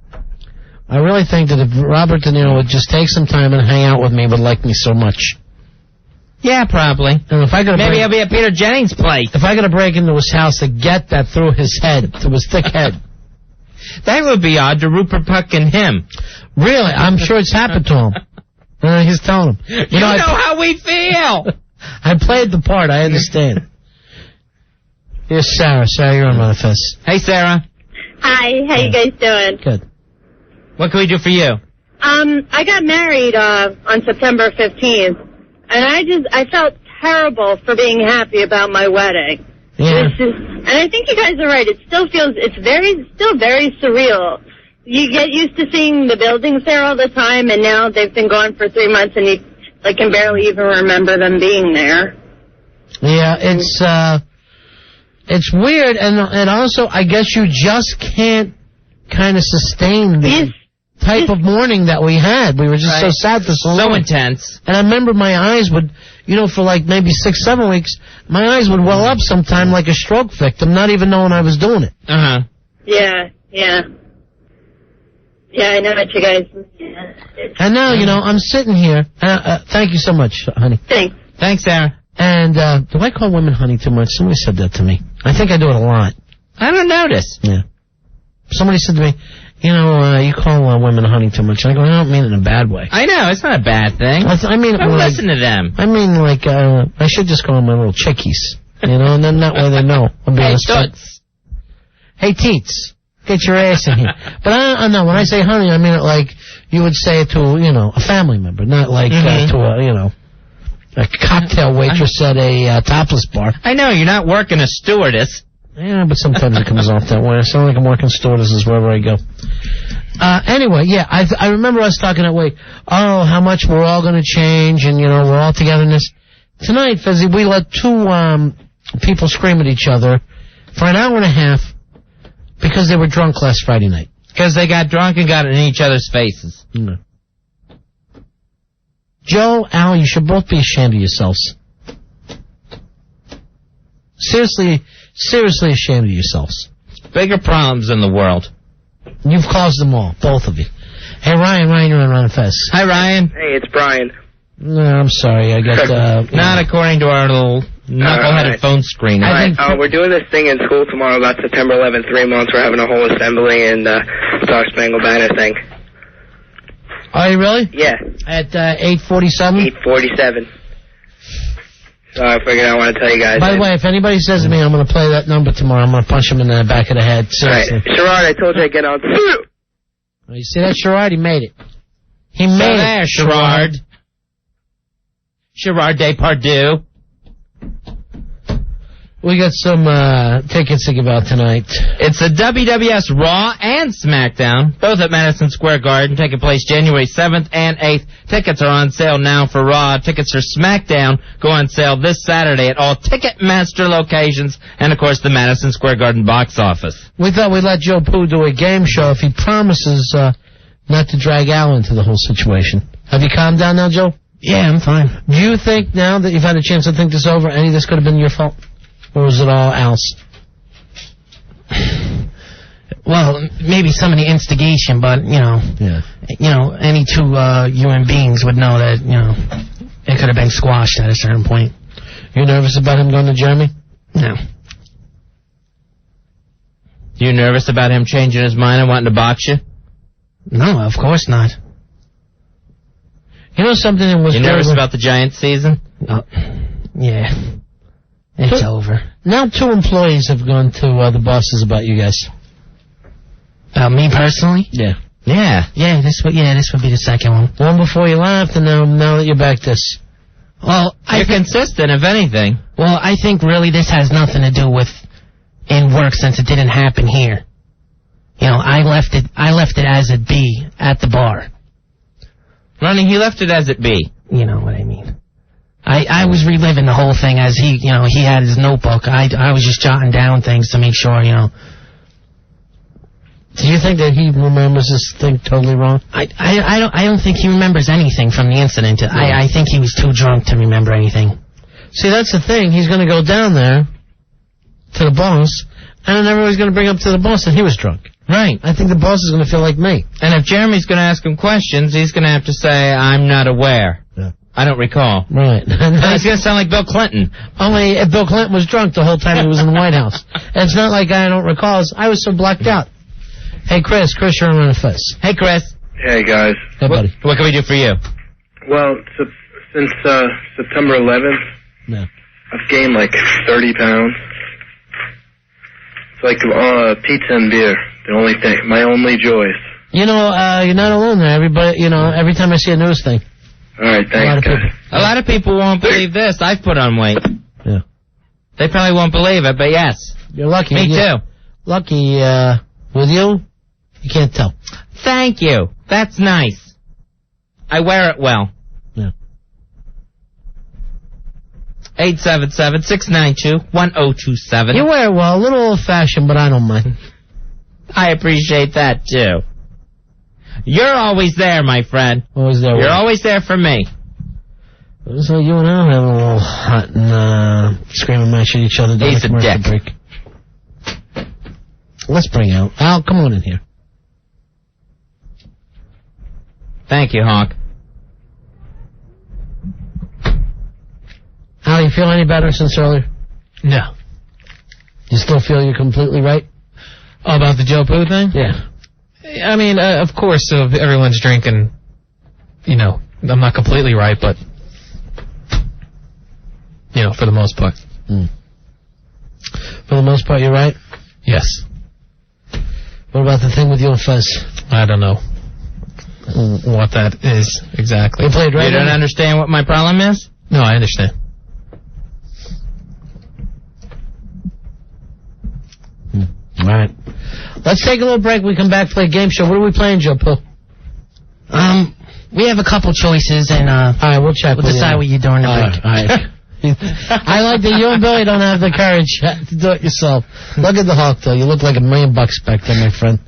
I really think that if Robert De Niro would just take some time and hang out with me, he would like me so much. Yeah, probably. And if I Maybe I'll be at Peter Jennings' place. If I gotta break into his house to get that through his head, through his thick head. That would be odd to Rupert Puck and him. Really? I'm sure it's happened to him. He's telling him. You know how we feel! I played the part, I understand. Here's Sarah. Sarah, you're on Manifest. Hey, Sarah. Hi, how you guys doing? Good. What can we do for you? I got married on September 15th, and I felt terrible for being happy about my wedding. Yeah. And I think you guys are right. It still feels, still very surreal. You get used to seeing the buildings there all the time, and now they've been gone for 3 months, and you can barely even remember them being there. Yeah, it's weird, and also I guess you just can't kind of sustain the type of mourning that we had. We were just so sad for so long. So intense. And I remember my eyes would, for like maybe 6-7 weeks, my eyes would well up sometime like a stroke victim, not even knowing I was doing it. Uh-huh. Yeah. Yeah, I know what you guys... And now, I'm sitting here. Thank you so much, honey. Thanks. Thanks, Sarah. And do I call women honey too much? Somebody said that to me. I think I do it a lot. I don't notice. Yeah. Somebody said to me, you call women honey too much. And I go, I don't mean it in a bad way. I know, it's not a bad thing. I mean, don't listen to them. I mean, I should just call them my little chickies. And then that way they know I'm being Toots. Hey, teats. Get your ass in here. But I know, when I say honey, I mean it like you would say it to, a family member, not like to a cocktail waitress at a topless bar. I know, you're not working a stewardess. Yeah, but sometimes it comes off that way. I sound like I'm working stewardesses wherever I go. Anyway, yeah, I remember us talking that way. Oh, how much we're all going to change, and, we're all together in this. Tonight, Fezzy, we let 2 people scream at each other for an hour and a half because they were drunk last Friday night. Because they got drunk and got it in each other's faces. No. Joe, Al, you should both be ashamed of yourselves. Seriously ashamed of yourselves. Bigger problems in the world. You've caused them all, both of you. Hey, Ryan, you're on Ron Fest. Hi, Ryan. Hey, it's Brian. No, I'm sorry, I got... Not according to our little knuckleheaded phone screen. We're doing this thing in school tomorrow about September 11th, 3 months. We're having a whole assembly and Star Spangled Banner thing. Are you really? Yeah. At 8:47? 8:47. So I figured I want to tell you guys. By the way, if anybody says to me I'm going to play that number tomorrow, I'm going to punch him in the back of the head. Seriously. Right. Sherrod, I told you I'd get on. You see that, Sherrod? He made it. He made it, Sherrod. Gerard Depardieu. We got some tickets to give out tonight. It's the WWS Raw and SmackDown, both at Madison Square Garden, taking place January 7th and 8th. Tickets are on sale now for Raw. Tickets for SmackDown go on sale this Saturday at all Ticketmaster locations and, of course, the Madison Square Garden box office. We thought we'd let Joe Poo do a game show if he promises not to drag Al into the whole situation. Have you calmed down now, Joe? Yeah, I'm fine. Do you think now that you've had a chance to think this over, any of this could have been your fault? Or was it all Al's? Well, maybe some of the instigation, but, any 2 human beings would know that, it could have been squashed at a certain point. You nervous about him going to Jeremy? No. You nervous about him changing his mind and wanting to box you? No, of course not. You know something that was... You nervous about the Giants season? Yeah. It's over. Now 2 employees have gone to the bosses about you guys. Me personally? Yeah. Yeah, this would be the second one. One before you left, and now that you're back this. Well, You're consistent, if anything. Well, I think really this has nothing to do with in work since it didn't happen here. I left it as it be at the bar. Ronnie, he left it as it be. You know what I mean. I was reliving the whole thing as he had his notebook. I was just jotting down things to make sure, Do you think that he remembers this thing totally wrong? I don't think he remembers anything from the incident. Yeah. I think he was too drunk to remember anything. See, that's the thing. He's going to go down there to the boss, and then everybody's going to bring up to the boss that he was drunk. Right. I think the boss is going to feel like me. And if Jeremy's going to ask him questions, he's going to have to say, I'm not aware. Yeah. I don't recall. Right. And he's going to sound like Bill Clinton. Only if Bill Clinton was drunk the whole time he was in the White House. And it's not like I don't recall. I was so blacked out. Hey, Chris, you're on the Fez. Hey, Chris. Hey, guys. Hey, buddy. What can we do for you? Well, since September 11th, I've gained like 30 pounds. It's like pizza and beer, the only thing, my only joys. You're not alone there. Everybody, every time I see a news thing. All right, thanks, guys. A lot of people won't believe this. I've put on weight. Yeah. They probably won't believe it, but yes. You're lucky. Me too. Lucky, with you can't tell. Thank you. That's nice. I wear it well. Yeah. 877-692-1027. You wear it well. A little old-fashioned, but I don't mind. I appreciate that, too. You're always there, my friend. Always there. You're always there for me. So you and I have a little hot and screaming match at each other. He's a dick. Break. Let's bring out Al. Come on in here. Thank you, Honk. Al, you feel any better since earlier? No. You still feel you're completely right? Oh, about the Joe Poo thing? Yeah. I mean, of course, if everyone's drinking, I'm not completely right, but, for the most part. Mm. For the most part, you're right? Yes. What about the thing with you and Fez? I don't know what that is exactly. You played right. You don't understand what my problem is? No, I understand. All right. Let's take a little break. We come back, play a game show. What are we playing, Joe Poo? We have a couple choices, and all right, we'll check. We'll decide what you do during the break. All right. I like that you and Billy don't have the courage to do it yourself. Look at the Hawk, though. You look like $1 million back there, my friend.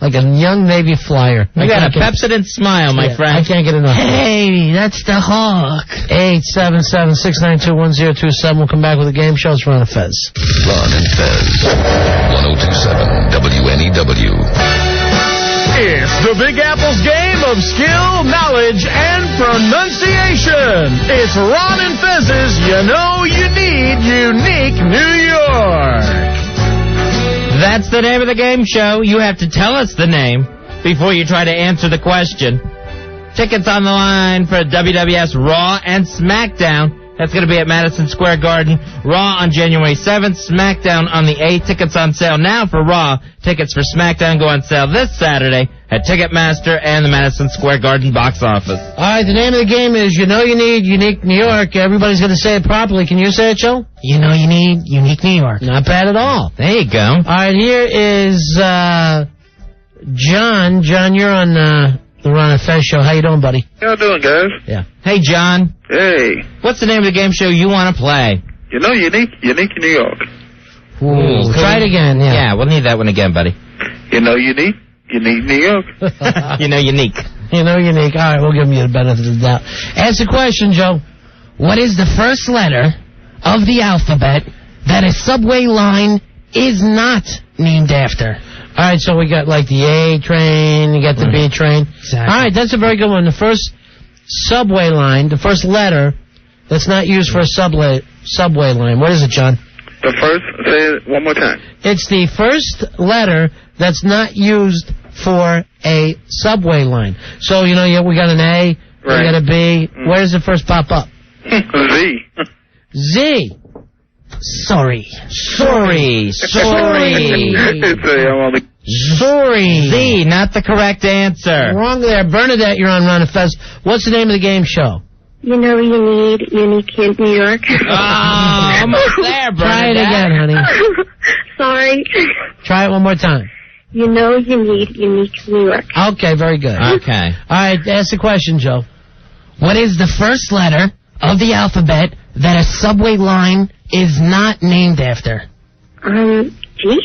Like a young Navy flyer. You got a Pepsodent smile, my friend. I can't get enough. Hey, that's the Hawk. 877-692-1027. We'll come back with a game show. It's Ron and Fez. Ron and Fez. 1027 WNEW. It's the Big Apple's game of skill, knowledge, and pronunciation. It's Ron and Fez's You Know You Need Unique New York. That's the name of the game show. You have to tell us the name before you try to answer the question. Tickets on the line for WWS Raw and SmackDown. That's going to be at Madison Square Garden. Raw on January 7th, SmackDown on the 8th. Tickets on sale now for Raw. Tickets for SmackDown go on sale this Saturday at Ticketmaster and the Madison Square Garden box office. All right, the name of the game is You Know You Need Unique New York. Everybody's going to say it properly. Can you say it, Joe? You know you need unique New York. Not bad at all. There you go. All right, here is John. John, you're on the Ron and Fez show. How you doing, buddy? How you doing, guys? Yeah. Hey, John. Hey. What's the name of the game show you want to play? You know unique New York. Ooh, try it again. Yeah, we'll need that one again, buddy. You know unique New York. You know unique. You know unique. All right, we'll give you the benefit of the doubt. Ask the question, Joe. What is the first letter of the alphabet that a subway line is not named after? All right, so we got like the A train, you got the B train. Exactly. All right, that's a very good one. The first subway line, the first letter that's not used for a subway line. What is it, John? The first, say it one more time. It's the first letter that's not used for a subway line. So, we got an A, we got a B. Where does it first pop up? Z. Z. Sorry. Sorry. Z, not the correct answer. Wrong there. Bernadette, you're on Ron and Fez. What's the name of the game show? You know you need unique New York. Oh, almost there, Bernadette. Try it again, honey. Sorry. Try it one more time. You know you need unique New York. Okay, very good. Okay. All right, ask the question, Joe. What is the first letter of the alphabet that a subway line is not named after? G?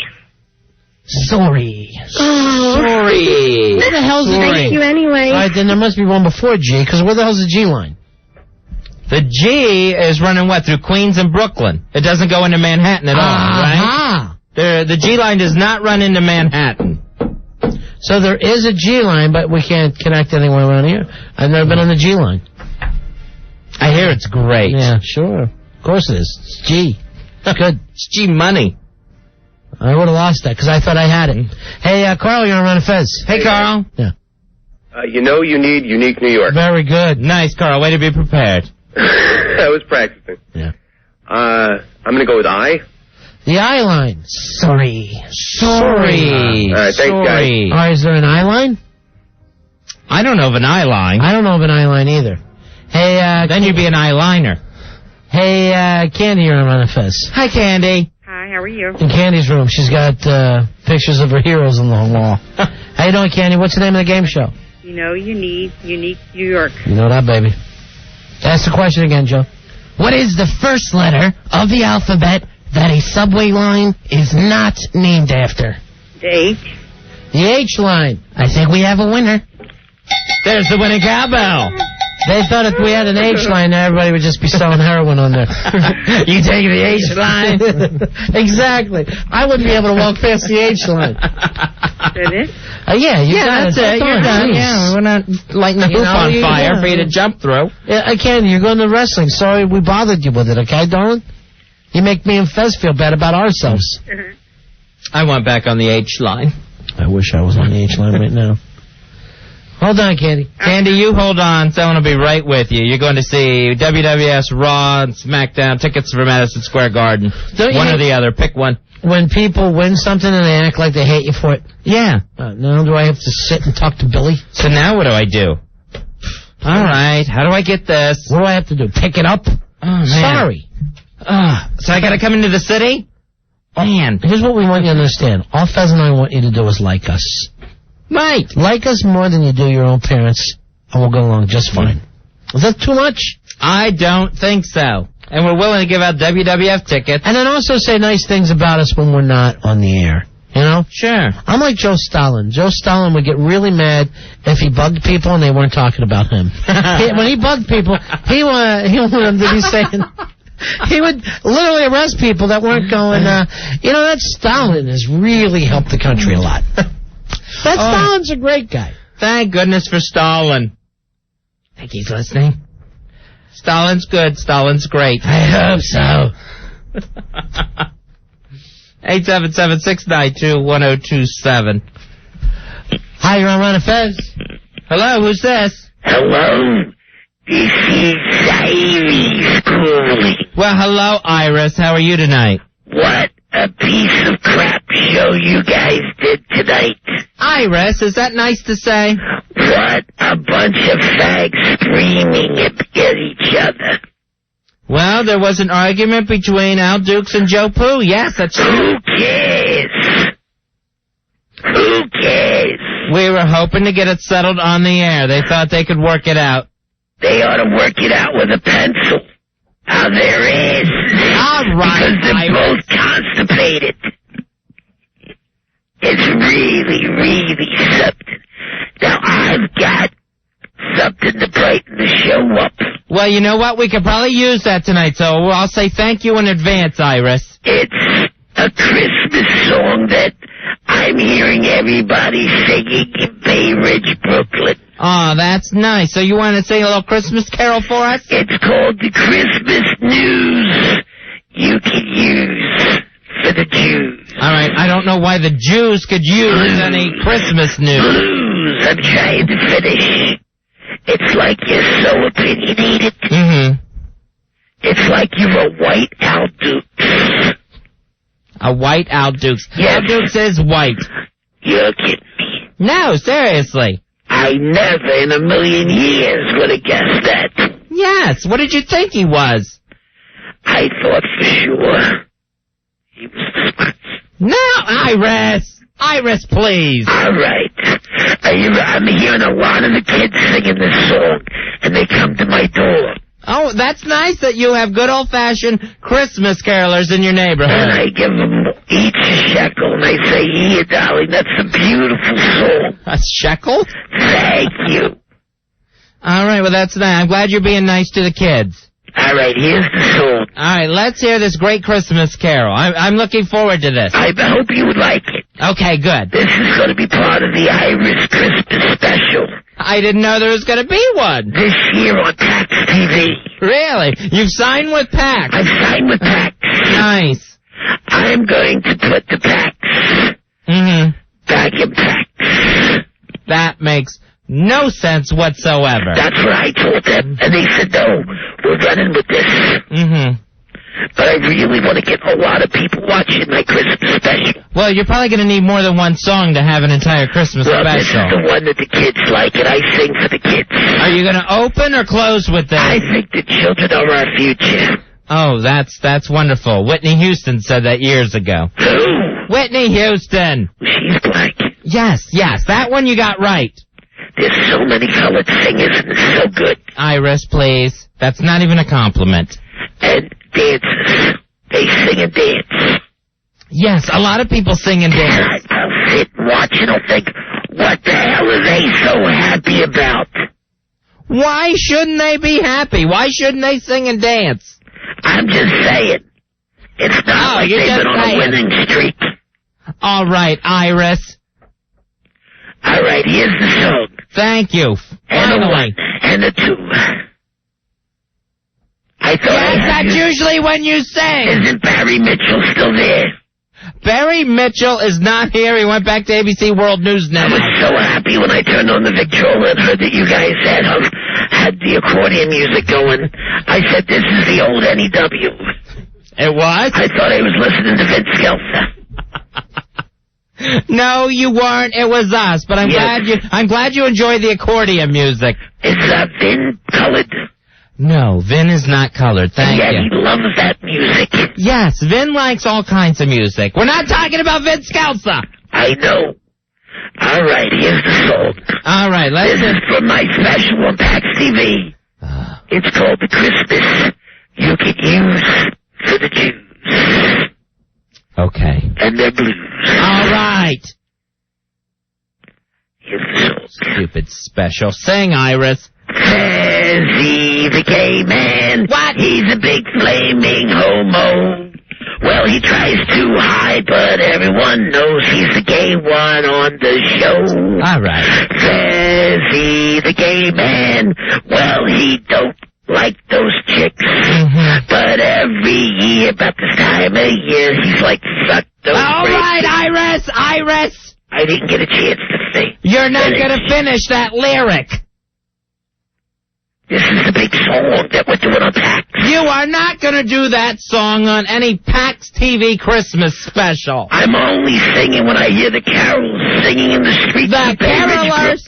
Sorry. Sorry. Where the hell's the Thank you anyway. All right, then there must be one before G, because where the hell's the G line? The G is running, through Queens and Brooklyn. It doesn't go into Manhattan at all, right? The G line does not run into Manhattan. So there is a G line, but we can't connect anywhere around here. I've never been on the G line. I hear it's great. Yeah, sure. Of course it is. It's G. Good. It's G money. I would have lost that because I thought I had it. Hey, Carl, you're on Ron and Fez. Hey, Carl. Yeah. You need unique New York. Very good. Nice, Carl. Way to be prepared. I was practicing. Yeah. I'm going to go with I. The I line. Sorry. All right, thanks, guys. All right, is there an I line? I don't know of an I line. I don't know of an I line either. Hey, then you'd be an eyeliner. Hey, Candy, you're on Ron and Fez. Hi, Candy. Hi, how are you? In Candy's room, she's got pictures of her heroes on the wall. How you doing, Candy? What's the name of the game show? You need unique New York. You know that, baby. Ask the question again, Joe. What is the first letter of the alphabet that a subway line is not named after? The H. The H line. I think we have a winner. There's the winning cowbell. They thought if we had an H line, everybody would just be selling heroin on there. You taking the H line? Exactly. I wouldn't be able to walk past the H line. That it? Yeah, that's it. You're done. Yeah, we're not lighting the hoop on fire for you to jump through. Yeah, Candy, you're going to wrestling. Sorry we bothered you with it, okay, darling? You make me and Fez feel bad about ourselves. I went back on the H line. I wish I was on the H line right now. Hold on, Candy. Candy, you hold on. Someone will be right with you. You're going to see WWS, Raw, and SmackDown. Tickets for Madison Square Garden. One or the other. Pick one. When people win something and they act like they hate you for it? Yeah. Now do I have to sit and talk to Billy? So now what do I do? All right. How do I get this? What do I have to do? Pick it up? Oh, man. Sorry. So I got to come into the city? Man. Here's what we want you to understand. All Fez and I want you to do is like us. Right. Like us more than you do your own parents, and we'll go along just fine. Is that too much? I don't think so. And we're willing to give out WWF tickets. And then also say nice things about us when we're not on the air. You know? Sure. I'm like Joe Stalin. Joe Stalin would get really mad if he bugged people and they weren't talking about him. When he bugged people, he wanted them to be saying... He would literally arrest people that weren't going, that Stalin has really helped the country a lot. Stalin's a great guy. Thank goodness for Stalin. Think he's listening? Stalin's good. Stalin's great. I hope so. 877-692-1027. Hi, you're on Ron and Fez. Hello, who's this? Hello, this is Iris calling. Well, hello, Iris. How are you tonight? What a piece of crap show you guys did tonight. Iris, is that nice to say? What a bunch of fags screaming at each other. Well, there was an argument between Al Dukes and Joe Poo. Yes, that's true. Who cares? Who cares? We were hoping to get it settled on the air. They thought they could work it out. They ought to work it out with a pencil. How there is. All right, because they're both constipated. It's really, really something. Now, I've got something to brighten the show up. Well, you know what? We could probably use that tonight, so I'll say thank you in advance, Iris. It's a Christmas song that I'm hearing everybody singing in Bay Ridge, Brooklyn. Oh, that's nice. So you want to sing a little Christmas carol for us? It's called the Christmas News you can use for the Jews. All right, I don't know why the Jews could use any Christmas news. Blues, I'm trying to finish. It's like you're so opinionated. Mm-hmm. It's like you're a white Al Dukes. A white Al Dukes. Yes. Al Dukes is white. You're kidding me. No, seriously. I never in a million years would have guessed that. Yes, what did you think he was? I thought for sure he was smart. No, Iris! Iris, please! All right. I'm hearing a lot of the kids singing this song. and they come to my door. Oh, that's nice that you have good old-fashioned Christmas carolers in your neighborhood. And I give them each a shekel, and I say, here, darling, that's a beautiful song. A shekel? Thank you. All right, well, that's nice. I'm glad you're being nice to the kids. All right, here's the song. All right, let's hear this great Christmas carol. I'm looking forward to this. I hope you would like it. Okay, good. This is going to be part of the Irish Christmas special. I didn't know there was going to be one. This year on PAX TV. Really? You've signed with PAX? I've signed with PAX. Nice. I'm going to put the PAX back in PAX. That makes no sense whatsoever. That's what I told them, and they said, no, we're running with this. But I really want to get a lot of people watching my Christmas special. Well, you're probably going to need more than one song to have an entire Christmas special. This is the one that the kids like, and I sing for the kids. Are you going to open or close with this? I think the children are our future. Oh, that's wonderful. Whitney Houston said that years ago. Who? Whitney Houston. She's black. Yes, that one you got right. There's so many colored singers, and it's so good. Iris, please. That's not even a compliment. And dances. They sing and dance. Yes, a lot of people sing and dance. I'll sit and watch and I'll think, what the hell are they so happy about? Why shouldn't they be happy? Why shouldn't they sing and dance? I'm just saying. It's not like they've been on a winning streak. All right, Iris. All right, here's the song. Thank you. And a one, and a two. That's usually when you sing. Isn't Barry Mitchell still there? Barry Mitchell is not here. He went back to ABC World News now. I was so happy when I turned on the Victrola and heard that you guys had the accordion music going. I said, this is the old NEW. It was? I thought I was listening to Vince Skelter. No, you weren't. It was us. But I'm glad you enjoy the accordion music. Is Vin colored? No, Vin is not colored. Thank you. He loves that music. Yes, Vin likes all kinds of music. We're not talking about Vince Skelter. I know. All right, here's the song. All right, This is from my special on PAX TV. It's called The Christmas You Can Use for the Jews. Okay. And their blues. All right. Here's the song. Stupid special. Sing, Iris. Fezzy the gay man. What? He's a big flaming homo. Well, he tries to hide, but everyone knows he's the gay one on the show. All right. Fezzy the gay man. Well, he don't like those chicks. But every year, about this time of year, he's like, suck those All right, races. Iris. I didn't get a chance to sing. You're not going to finish that lyric. This is the big song that we're doing on PAX. You are not going to do that song on any PAX TV Christmas special. I'm only singing when I hear the carols singing in the streets. The carolers.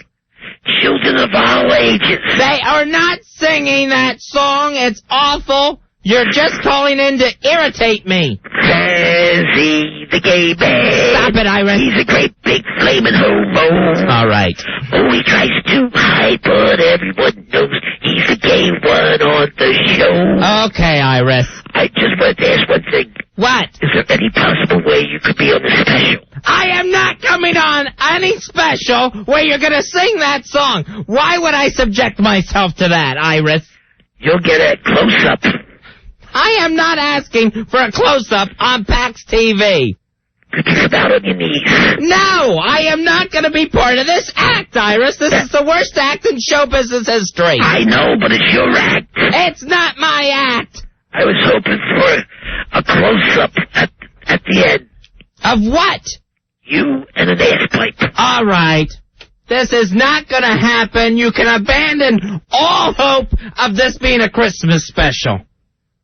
Children of all ages. They are not singing that song. It's awful. You're just calling in to irritate me. Fezzy the gay man. Stop it, Iris. He's a great big flaming homo. All right. Oh, he tries to hide, but everyone knows he's the gay one on the show. Okay, Iris. I just wanted to ask one thing. What? Is there any possible way you could be on the special? I am not coming on any special where you're going to sing that song. Why would I subject myself to that, Iris? You'll get a close-up. I am not asking for a close-up on PAX TV. Could you come out on your knees? No, I am not going to be part of this act, Iris. This is the worst act in show business history. I know, but it's your act. It's not my act. I was hoping for a close-up at the end. Of what? You and an ass pipe. All right. This is not going to happen. You can abandon all hope of this being a Christmas special.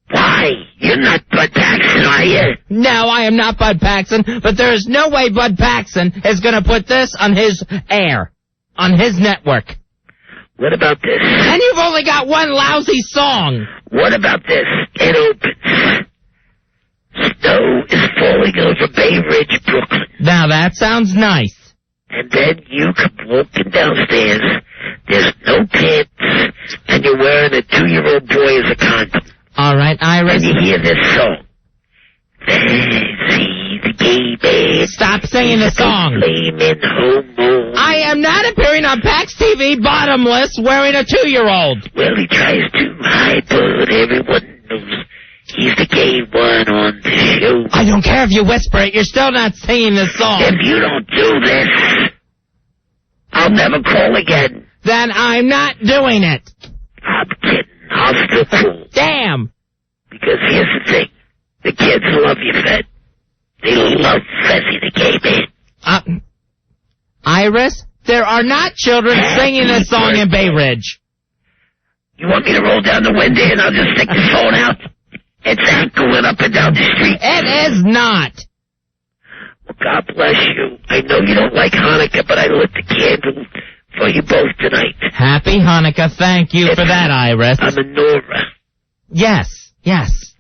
Why? You're not Bud Paxson, are you? No, I am not Bud Paxson, but there is no way Bud Paxson is going to put this on his air, on his network. What about this? And you've only got one lousy song. What about this? It opens. Snow is falling over Bay Ridge, Brooklyn. Now that sounds nice. And then you come walking downstairs. There's no pants, and singing the song. I am not appearing on PAX TV bottomless wearing a 2-year-old. Well, he tries to hide, but everyone knows he's the gay one on the show. I don't care if you whisper it. You're still not singing the song. If you don't do this, I'll never call again. Then I'm not doing it. I'm kidding. I'll still call. Damn. Because here's the thing. The kids love you, Fed. They love Fezzy the gay man. Iris, there are not children singing this song in Bay Ridge. You want me to roll down the window and I'll just stick the phone out? It's not going up and down the street. It is not. Well, God bless you. I know you don't like Hanukkah, but I lit the candle for you both tonight. Happy Hanukkah. Thank you for that, Iris. A menorah. Yes.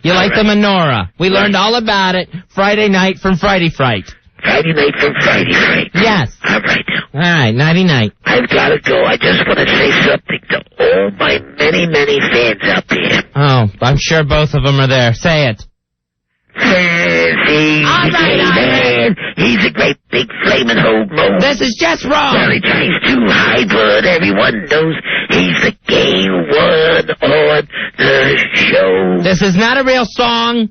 You like the menorah. We learned all about it Friday night from Frighty Fright. Friday night from Frighty Fright. Yes. All right. All right, nighty-night. I've got to go. I just want to say something to all my many, many fans out there. Oh, I'm sure both of them are there. Say it. Fezzy, man. He's a great big flaming homo. This is just wrong. Well, he tries to hide, but everyone knows he's the gay one on the show. This is not a real song.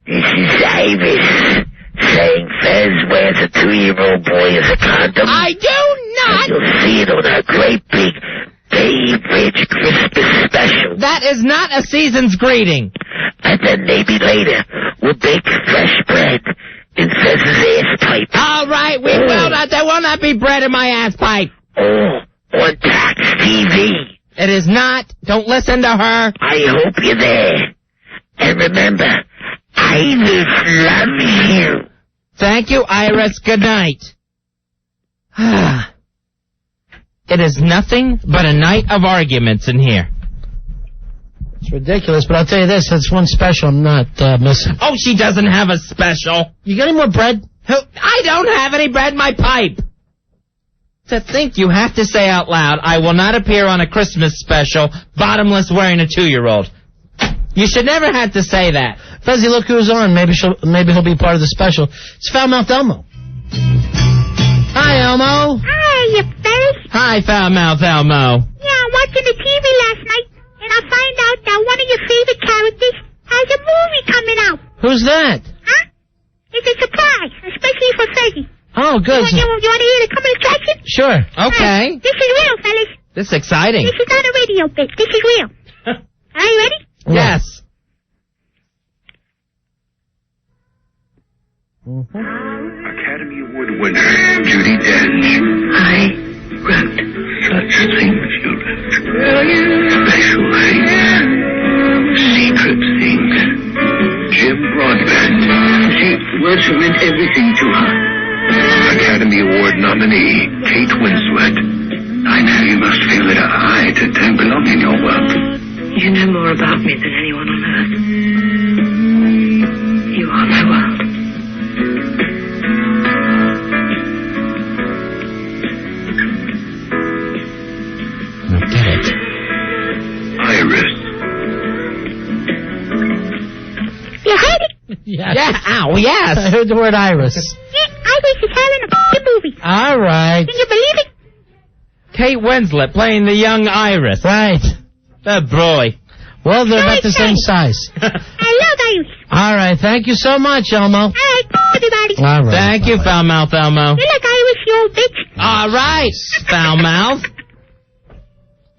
This is Iris saying Fez wears a 2-year-old boy as a condom. I do not. And you'll see it on our great big Bay Ridge Christmas special. That is not a season's greeting. And then maybe later we'll bake fresh bread in Fez's ass pipe. All right, we will not. There will not be bread in my ass pipe. Oh, on PAX TV. It is not. Don't listen to her. I hope you're there. And remember, Iris loves you. Thank you, Iris. Good night. It is nothing but a night of arguments in here. It's ridiculous, but I'll tell you this, that's one special I'm not missing. Oh, she doesn't have a special. You got any more bread? I don't have any bread in my pipe. To think you have to say out loud, I will not appear on a Christmas special, bottomless wearing a 2-year-old. You should never have to say that. Fezzy, look who's on. Maybe he'll be part of the special. It's Foul-Mouthed Elmo. Hi, Elmo. Hi, you Fez. Hi, Foul-Mouthed Elmo. Yeah, I'm watching the TV last night, and I find out that one of your favorite characters has a movie coming out. Who's that? Huh? It's a surprise, especially for Fezzy. Oh, good. You want to hear the coming attraction? Sure. Okay. This is real, fellas. This is exciting. This is not a radio bit. This is real. Are you ready? Yes. Academy Award winner Judi Dench. I wrote such things you wrote. Special things. Secret things. Jim Broadbent. See, words meant everything to her. Academy Award nominee Kate Winslet. I know you must feel that I don't belong in your world. You know more about me than anyone on earth. You are my world. Get it. Iris. You heard it? Yes. Yeah, ow, yes. I heard the word Iris. Iris is having a movie. All right. Can you believe it? Kate Winslet playing the young Iris. Right. That boy. Well, they're about the same size. I love Iris. All right. Thank you so much, Elmo. All right, everybody. All right. Thank you, Foul-Mouthed Elmo. You like Iris, you old bitch. All right, Foul-Mouth.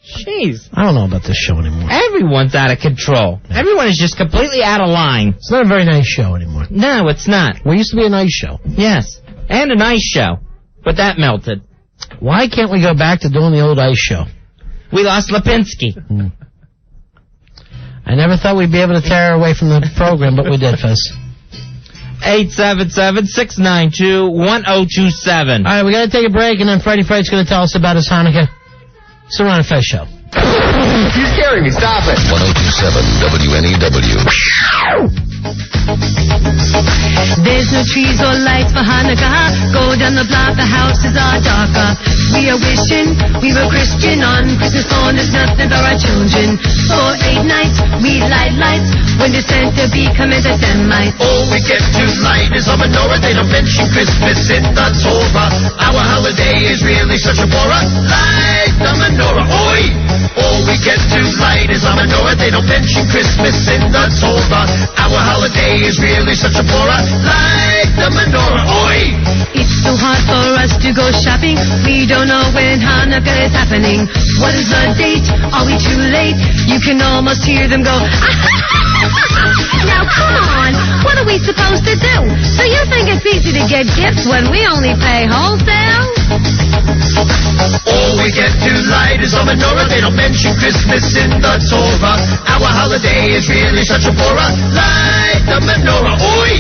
Jeez. I don't know about this show anymore. Everyone's out of control. Everyone is just completely out of line. It's not a very nice show anymore. No, it's not. We used to be a nice show. Yes. And a nice show. But that melted. Why can't we go back to doing the old ice show? We lost Lipinski. I never thought we'd be able to tear her away from the program, but we did, Fez. 877-692-1027. All right, we got to take a break, and then Frighty Fright's going to tell us about his Hanukkah. It's the Ron and Fez Show. You're scaring me. Stop it. 1027 WNEW. There's no trees or lights for Hanukkah. Go down the block, the houses are darker. We are wishing we were Christian on Christmas morn. There's nothing for our children. For 8 nights we light lights when the Santa become as a Semite. All we get to light is a menorah. They don't mention Christmas in the Torah. Our holiday is really such a bore. Light the menorah, oi! All we get to light is a menorah. They don't mention Christmas in the Torah. Our holiday is really such a bore. Light the menorah, oi! It's so hard for us to go shopping. We don't know when Hanukkah is happening. What is the date? Are we too late? You can almost hear them go. Now come on, what are we supposed to do? So you think it's easy to get gifts when we only pay wholesale? All we get to light is a menorah. They don't mention Christmas in the Torah. Our holiday is really such a bore. Light the menorah, oi!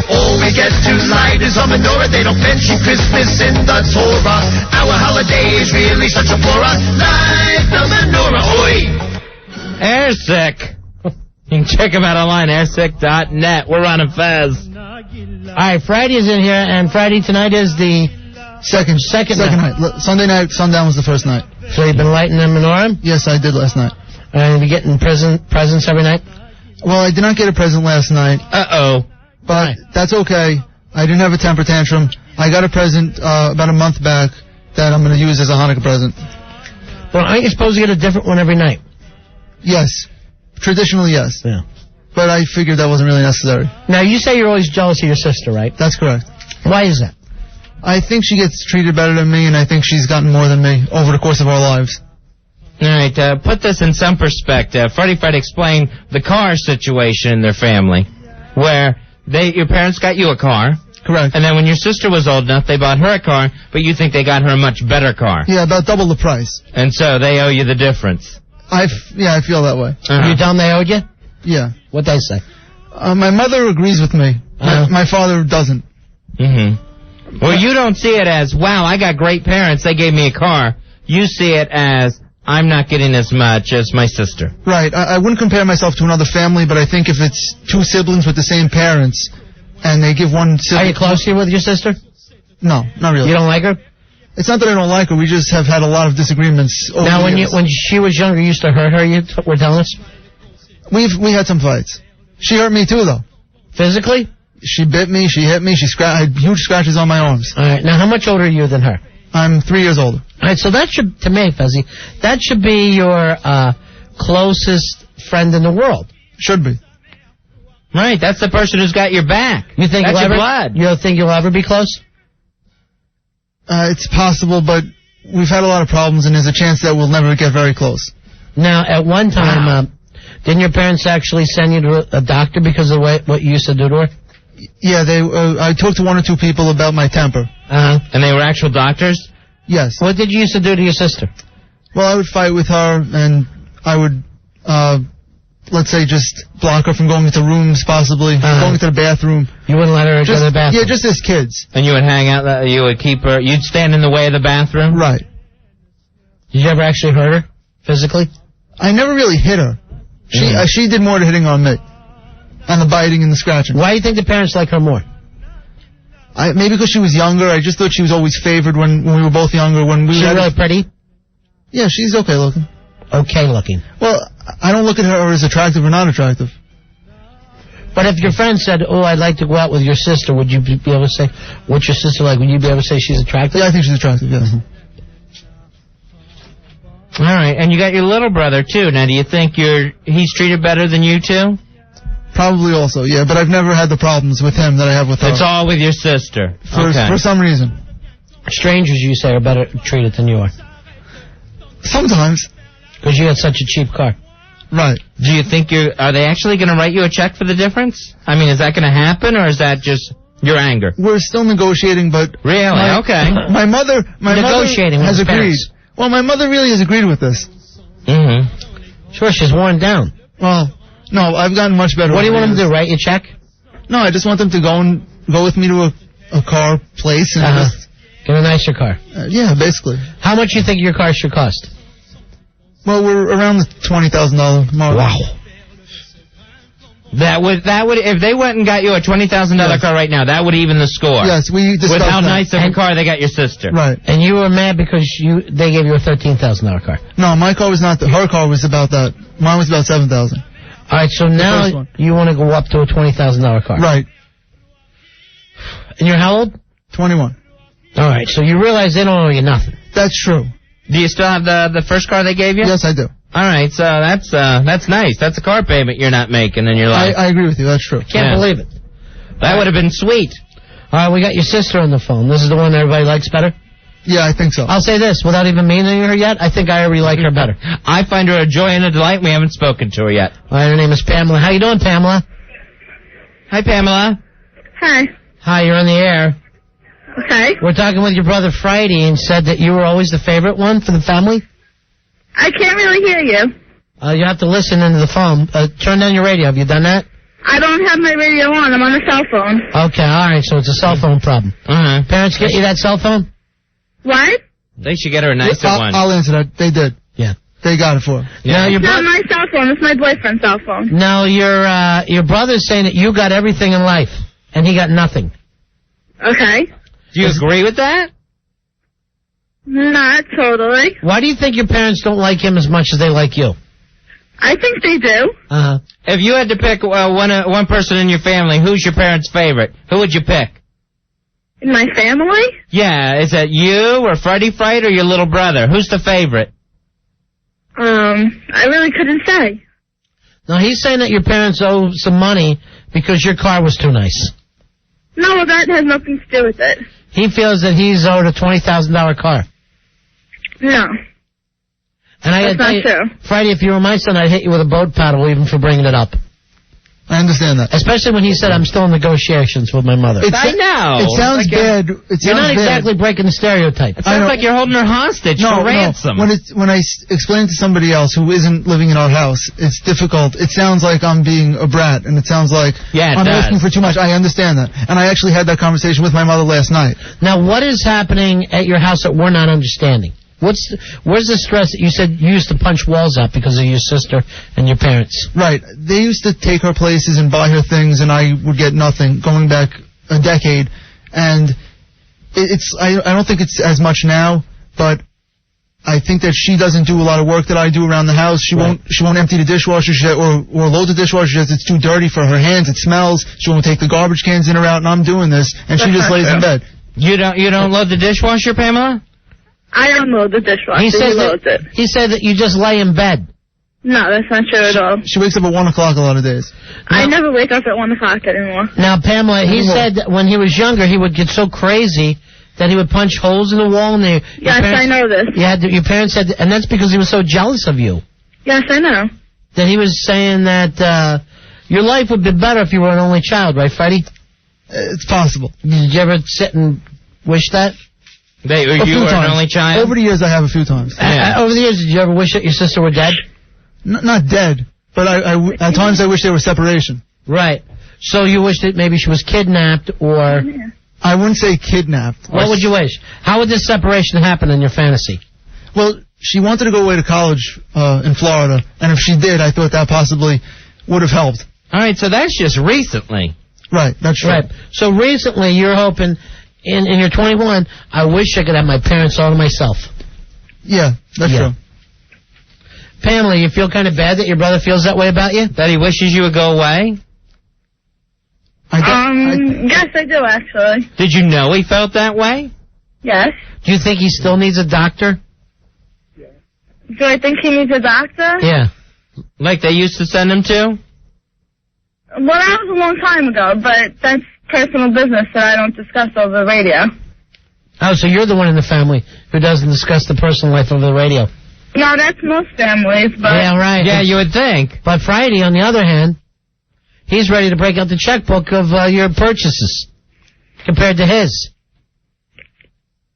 All we get to light is a menorah. They don't mention Christmas in the Torah. Our holiday is really such a bore. Light the menorah, oi! Airsick. You can check him out online, airsick.net. We're running Fez. All right, Friday is in here, and Friday tonight is the second night. Sunday night, sundown was the first night. So you've been lighting the menorah? Yes, I did last night. And you getting presents every night? Well, I did not get a present last night. Uh-oh. But that's okay. I didn't have a temper tantrum. I got a present about a month back that I'm going to use as a Hanukkah present. Well, aren't you supposed to get a different one every night? Yes. Traditionally, yes. Yeah. But I figured that wasn't really necessary. Now, you say you're always jealous of your sister, right? That's correct. Why is that? I think she gets treated better than me, and I think she's gotten more than me over the course of our lives. All right, put this in some perspective. Frighty Fright explained the car situation in their family, where your parents got you a car. Correct. And then when your sister was old enough, they bought her a car, but you think they got her a much better car. Yeah, about double the price. And so they owe you the difference. I feel that way. You tell them they owed you? Yeah. What'd they say? My mother agrees with me. My father doesn't. Mm-hmm. Well, you don't see it as, wow, I got great parents, they gave me a car. You see it as, I'm not getting as much as my sister. Right. I wouldn't compare myself to another family, but I think if it's two siblings with the same parents, and they give one sibling... Are you close here with your sister? No, not really. You don't like her? It's not that I don't like her. We just have had a lot of disagreements over Now, the years. when she was younger, you used to hurt her, you were telling us? We had some fights. She hurt me, too, though. Physically? She bit me, she hit me, I had huge scratches on my arms. All right. Now, how much older are you than her? I'm 3 years older. All right, so that should, to me, Fezzy, that should be your closest friend in the world. Should be. Right, that's the person who's got your back. You think that's your blood. You don't think you'll ever be close? It's possible, but we've had a lot of problems, and there's a chance that we'll never get very close. Now, at one time, didn't your parents actually send you to a doctor because of what you used to do to her? Yeah, I talked to 1 or 2 people about my temper. Uh-huh. And they were actual doctors? Yes. What did you used to do to your sister? Well, I would fight with her, and I would, let's say, just block her from going into rooms, possibly, going to the bathroom. You wouldn't let her go to the bathroom? Yeah, just as kids. And you would hang out, you would keep her, you'd stand in the way of the bathroom? Right. Did you ever actually hurt her, physically? I never really hit her. She did more to hitting on me. And the biting and the scratching. Why do you think the parents like her more? Maybe because she was younger. I just thought she was always favored when we were both younger. She's really pretty? Yeah, she's okay looking. Okay looking. Well, I don't look at her as attractive or not attractive. But if your friend said, oh, I'd like to go out with your sister, would you be able to say, what's your sister like? Would you be able to say she's attractive? Yeah, I think she's attractive, yes. Mm-hmm. All right, and you got your little brother, too. Now, do you think he's treated better than you two? Probably also, yeah, but I've never had the problems with him that I have with her. It's all with your sister. For some reason. Strangers, you say, are better treated than you are. Sometimes. Because you had such a cheap car. Right. Do you think are they actually going to write you a check for the difference? I mean, is that going to happen, or is that just your anger? We're still negotiating, but... Really? Okay. My mother has agreed. Well, my mother really has agreed with this. Mm-hmm. Sure, she's worn down. Well, no, I've gotten much better. What do you want them to do, write you a check? No, I just want them to go with me to a car place and just... Get a nicer car. Yeah, basically. How much do you think your car should cost? Well, we're around the $20,000 mark. Wow. That would if they went and got you a $20,000 car right now, that would even the score. Yes, we discussed with how that. nice of a car they got your sister. Right. And you were mad because they gave you a $13,000 car. No, my car was not. Her car was about that. Mine was about $7,000. All right, so now you want to go up to a $20,000 car. Right. And you're how old? 21. All right, so you realize they don't owe you nothing. That's true. Do you still have the first car they gave you? Yes, I do. All right, so that's nice. That's a car payment you're not making in your life. I agree with you. That's true. Can't believe it. That would have been sweet. All right, we got your sister on the phone. This is the one everybody likes better? Yeah, I think so. I'll say this, without even meeting her yet, I think I already like her better. I find her a joy and a delight. We haven't spoken to her yet. All right, her name is Pamela. How you doing, Pamela? Hi, Pamela. Hi. Hi, you're on the air. Okay. We're talking with your brother Frighty and said that you were always the favorite one for the family. I can't really hear you. You have to listen into the phone. Turn down your radio. Have you done that? I don't have my radio on. I'm on a cell phone. Okay, all right, so it's a cell phone problem. Parents get you that cell phone? What? They should get her a nicer one. I'll answer that. They did. Yeah. They got it for her. Yeah. It's not my cell phone. It's my boyfriend's cell phone. No, your brother's saying that you got everything in life, and he got nothing. Okay. Do you agree with that? Not totally. Why do you think your parents don't like him as much as they like you? I think they do. Uh-huh. If you had to pick one person in your family, who's your parents' favorite? Who would you pick? In my family? Yeah, is it you or Frighty Fright or your little brother? Who's the favorite? I really couldn't say. No, he's saying that your parents owe some money because your car was too nice. No, that has nothing to do with it. He feels that he's owed a $20,000 car. No. And I That's gotta not tell you, true. Friday, if you were my son, I'd hit you with a boat paddle even for bringing it up. I understand that. Especially when he said, I'm still in negotiations with my mother. I know. It sounds Like bad. You're not exactly breaking the stereotype. It sounds like you're holding her hostage for ransom. No. When I explain it to somebody else who isn't living in our house, it's difficult. It sounds like I'm being a brat, and it sounds like I'm asking for too much. I understand that. And I actually had that conversation with my mother last night. Now, what is happening at your house that we're not understanding? Where's the stress that you said you used to punch walls out because of your sister and your parents? Right. They used to take her places and buy her things, and I would get nothing, going back a decade. And I don't think it's as much now, but I think that she doesn't do a lot of work that I do around the house. She won't empty the dishwasher or load the dishwasher. She says it's too dirty for her hands. It smells. She won't take the garbage cans in or out, and I'm doing this, and she just lays in bed. You don't load the dishwasher, Pamela? I don't load the dishwasher. He loads it. He said that you just lay in bed. No, that's not true at all. She wakes up at 1 o'clock a lot of days. I never wake up at 1 o'clock anymore. Now, Pamela, he said that when he was younger, he would get so crazy that he would punch holes in the wall. And Yes, I know this. Your parents said, and that's because he was so jealous of you. Yes, I know. That he was saying that your life would be better if you were an only child, right, Freddie? It's possible. Did you ever sit and wish that? You were an only child? Over the years, I have a few times. Over the years, did you ever wish that your sister were dead? Not dead, but at times I wish there was separation. Right. So you wish that maybe she was kidnapped or... I wouldn't say kidnapped. What would you wish? How would this separation happen in your fantasy? Well, she wanted to go away to college in Florida, and if she did, I thought that possibly would have helped. All right, so that's just recently. Right, that's true. Right. So recently, you're hoping... In your 21, I wish I could have my parents all to myself. Yeah, that's true. Pamela, you feel kind of bad that your brother feels that way about you? That he wishes you would go away? Yes, I do, actually. Did you know he felt that way? Yes. Do you think he still needs a doctor? Do I think he needs a doctor? Yeah. Like they used to send him to? Well, that was a long time ago, but that's personal business that I don't discuss over the radio. Oh, so you're the one in the family who doesn't discuss the personal life over the radio. No, that's most families, but... Yeah, right. Yeah, you would think. But Friday, on the other hand, he's ready to break out the checkbook of your purchases compared to his.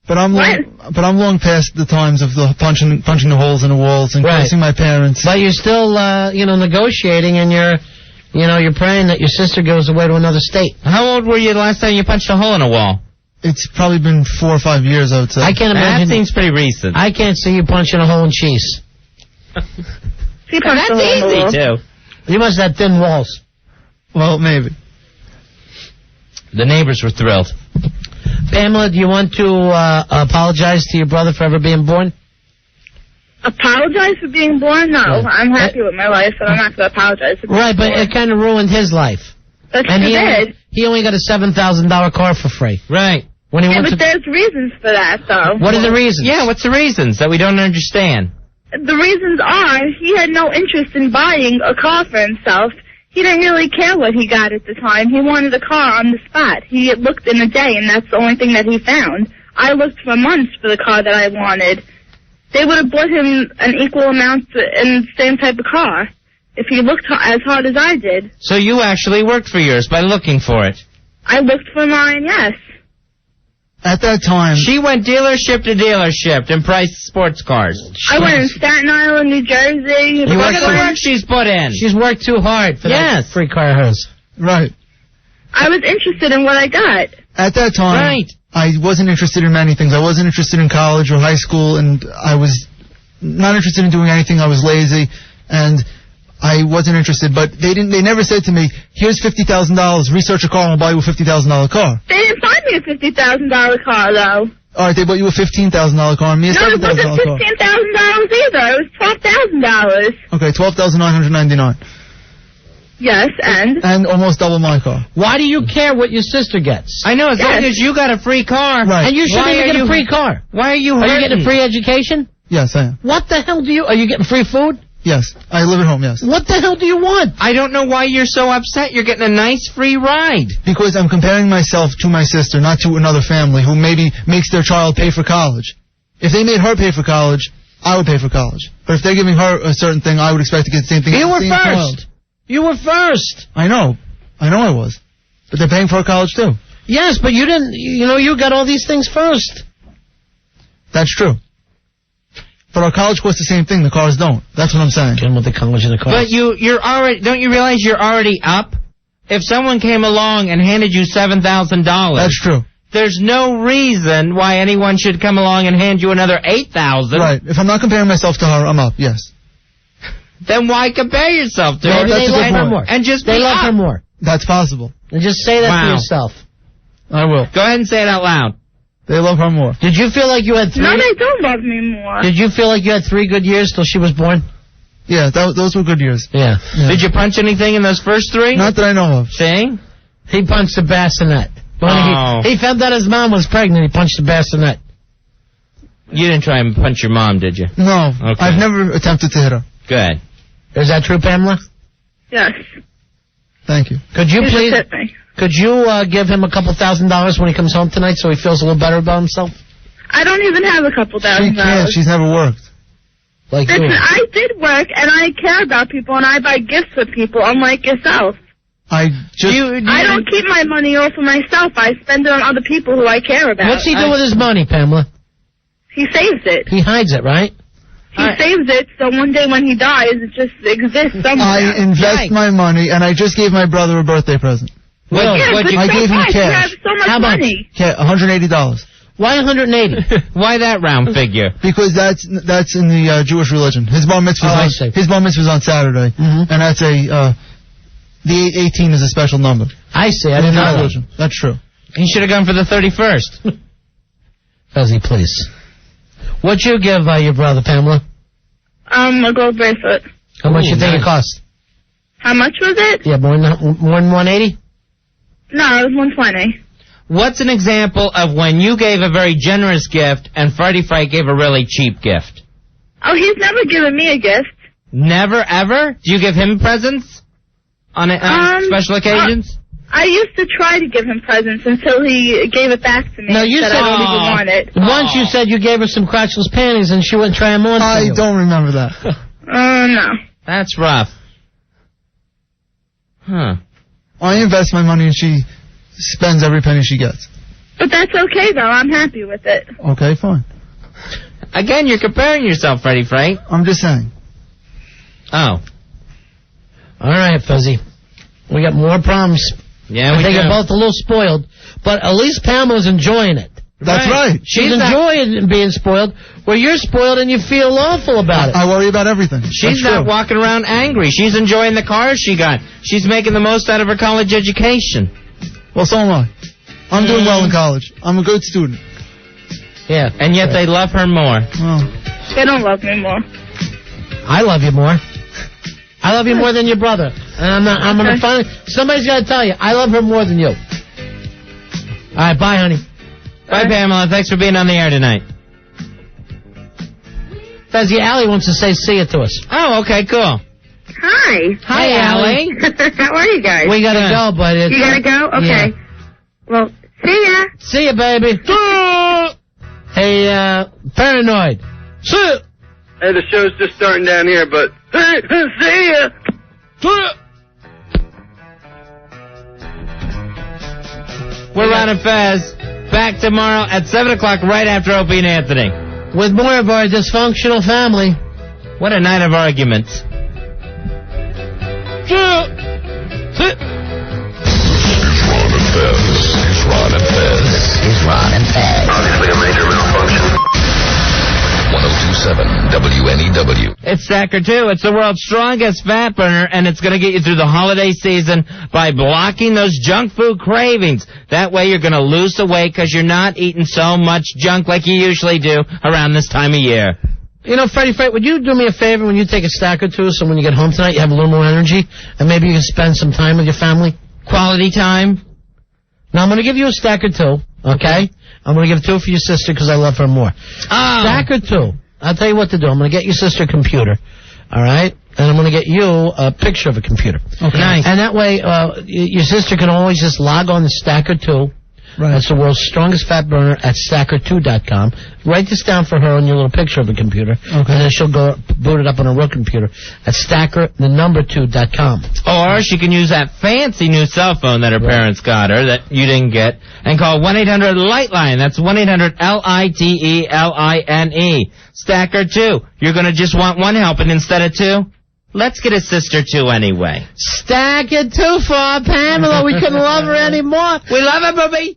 But I'm long past the times of the punching the holes in the walls and cursing my parents. But you're still, negotiating, and you're praying that your sister goes away to another state. How old were you the last time you punched a hole in a wall? It's probably been 4 or 5 years, I would say. I can't imagine. That seems pretty recent. I can't see you punching a hole in cheese. That's easy, too. You must have thin walls. Well, maybe. The neighbors were thrilled. Pamela, do you want to apologize to your brother for ever being born? Apologize for being born? No. I'm happy with my life, and I'm not going to apologize for being Right, but born. it kind of ruined his life. That's and too bad. he only got a $7,000 car for free. Right. When he Yeah, went but there's reasons for that, though. What are the reasons? Yeah, what's the reasons that we don't understand? The reasons are he had no interest in buying a car for himself. He didn't really care what he got at the time. He wanted a car on the spot. He had looked in a day, and that's the only thing that he found. I looked for months for the car that I wanted. They would have bought him an equal amount in the same type of car if he looked as hard as I did. So you actually worked for yours by looking for it. I looked for mine, yes. At that time... She went dealership to dealership and priced sports cars. I went in Staten Island, New Jersey. Look at the work she's put in. She's worked too hard for that free car of hers. Right. I was interested in what I got. At that time, I wasn't interested in many things. I wasn't interested in college or high school, and I was not interested in doing anything. I was lazy, and I wasn't interested. But they never said to me, "Here's $50,000. Research a car, and I'll buy you a $50,000 car." They didn't find me a $50,000 car, though. All right, they bought you a $15,000 car, and me a No, it $7,000 wasn't car. $15,000 either. It was $12,000. Okay, $12,999, Yes, and? and almost double my car. Why do you care what your sister gets? I know, as long as you got a free car. Right. And you shouldn't Why even are get a you- free car. Why are you Are you hurting? getting a free education? Yes, I am. What the hell are you getting free food? Yes, I live at home. Yes. What the hell do you want? I don't know why you're so upset. You're getting a nice free ride. Because I'm comparing myself to my sister, not to another family who maybe makes their child pay for college. If they made her pay for college, I would pay for college. But if they're giving her a certain thing, I would expect to get the same thing. You were as the same child. first. You were first. I know I was. But they're paying for her college too. Yes, but you didn't. You got all these things first. That's true. But our college costs the same thing. The cars don't. That's what I'm saying. Get with the college and the cars. But you're already. Don't you realize you're already up? If someone came along and handed you $7,000, That's true. there's no reason why anyone should come along and hand you another $8,000. Right. If I'm not comparing myself to her, I'm up. Yes. Then why compare yourself to her? Maybe they love her more. And just they be love up. her more. That's possible. And just say that to Wow. yourself. I will. Go ahead and say it out loud. They love her more. Did you feel like you had No, they don't love me more. Did you feel like you had 3 good years till she was born? Yeah, those were good years. Yeah. Did you punch anything in those first 3? Not that I know of. See? He punched a bassinet. Oh. He found out his mom was pregnant. He punched a bassinet. You didn't try and punch your mom, did you? No. Okay. I've never attempted to hit her. Good. Is that true, Pamela? Yes. Thank you. Could you You please? just hit me. Could you give him a couple $1,000 when he comes home tonight so he feels a little better about himself? I don't even have a couple She $1,000. can't. She's never worked. Like Listen, you. I did work, and I care about people, and I buy gifts for people, unlike yourself. I just... I don't keep my money all for myself. I spend it on other people who I care about. What's he do with his money, Pamela? He saves it. He hides it, right? He saves it, so one day when he dies, it just exists somewhere. I invest my money, and I just gave my brother a birthday present. Yeah, but I so gave him much. You have cash. so much How much? money. $180. Why 180? Why that round figure? Because that's in the Jewish religion. His bar mitzvah's on Saturday, and that's the 18 is a special number. I see. I In didn't that know that. religion. That's true. He should have gone for the 31st. Fezzy, please. What'd you give your brother, Pamela? A gold bracelet. How much you think it cost? How much was it? Yeah, more than 180? No, it was 120. What's an example of when you gave a very generous gift and Frighty Fright gave a really cheap gift? Oh, he's never given me a gift. Never, ever? Do you give him presents on special occasions? I used to try to give him presents until he gave it back to me. No, and you said said I don't even want it. Once you said you gave her some crotchless panties and she wouldn't try them on. I don't remember that. No. That's rough. Huh. I invest my money, and she spends every penny she gets. But that's okay, though. I'm happy with it. Okay, fine. Again, you're comparing yourself, Frighty Fright. I'm just saying. Oh. All right, Fuzzy. We got more problems. Yeah, I we think do. you're both a little spoiled, but at least Pamela's enjoying it. That's right. She's enjoying being spoiled, where you're spoiled and you feel awful about it. I worry about everything. She's That's not true. walking around angry. She's enjoying the car she got. She's making the most out of her college education. Well, so am I. I'm doing well in college. I'm a good student. Yeah. And yet they love her more. They don't love me more. I love you more. I love you more than your brother. And I'm going to finally... Somebody's got to tell you, I love her more than you. All right, bye, honey. Bye, Pamela. Thanks for being on the air tonight. Fezzy, Allie wants to say see you to us. Oh, okay, cool. Hi. Hi, Allie. How are you guys? We got to go, but it's... You got to go? Okay. Yeah. Well, see ya. See ya, baby. Hey, Paranoid. See ya. Hey, the show's just starting down here, but see ya. We're Ron and Fez. Back tomorrow at 7 o'clock, right after Opie and Anthony. With more of our dysfunctional family. What a night of arguments. Ron and Fez. It's Ron and Fez. This is Ron and Fez. Obviously a major malfunction. 102.7 WNEW. It's Stacker 2. It's the world's strongest fat burner, and it's going to get you through the holiday season by blocking those junk food cravings. That way you're going to lose the weight because you're not eating so much junk like you usually do around this time of year. You know, Frighty Fright, would you do me a favor when you take a stack or two so when you get home tonight you have a little more energy and maybe you can spend some time with your family? Quality time? Now, I'm going to give you a stack or two, okay? I'm going to give 2 for your sister because I love her more. Stack or 2. I'll tell you what to do. I'm going to get your sister a computer, all right? And I'm going to get you a picture of a computer. Okay. Nice. And that way, your sister can always just log on to Stacker 2. Right. That's the world's strongest fat burner at stacker2.com. Write this down for her on your little picture of a computer. Okay. And then she'll go boot it up on her real computer at stacker2.com. Or she can use that fancy new cell phone that her parents got her that you didn't get and call 1-800-LIGHTLINE. That's 1-800-LITELINE. Stacker 2. You're going to just want one helping instead of 2? Let's get a sister 2 anyway. Stack it 2 for our Pamela. We couldn't love her anymore. We love her, baby.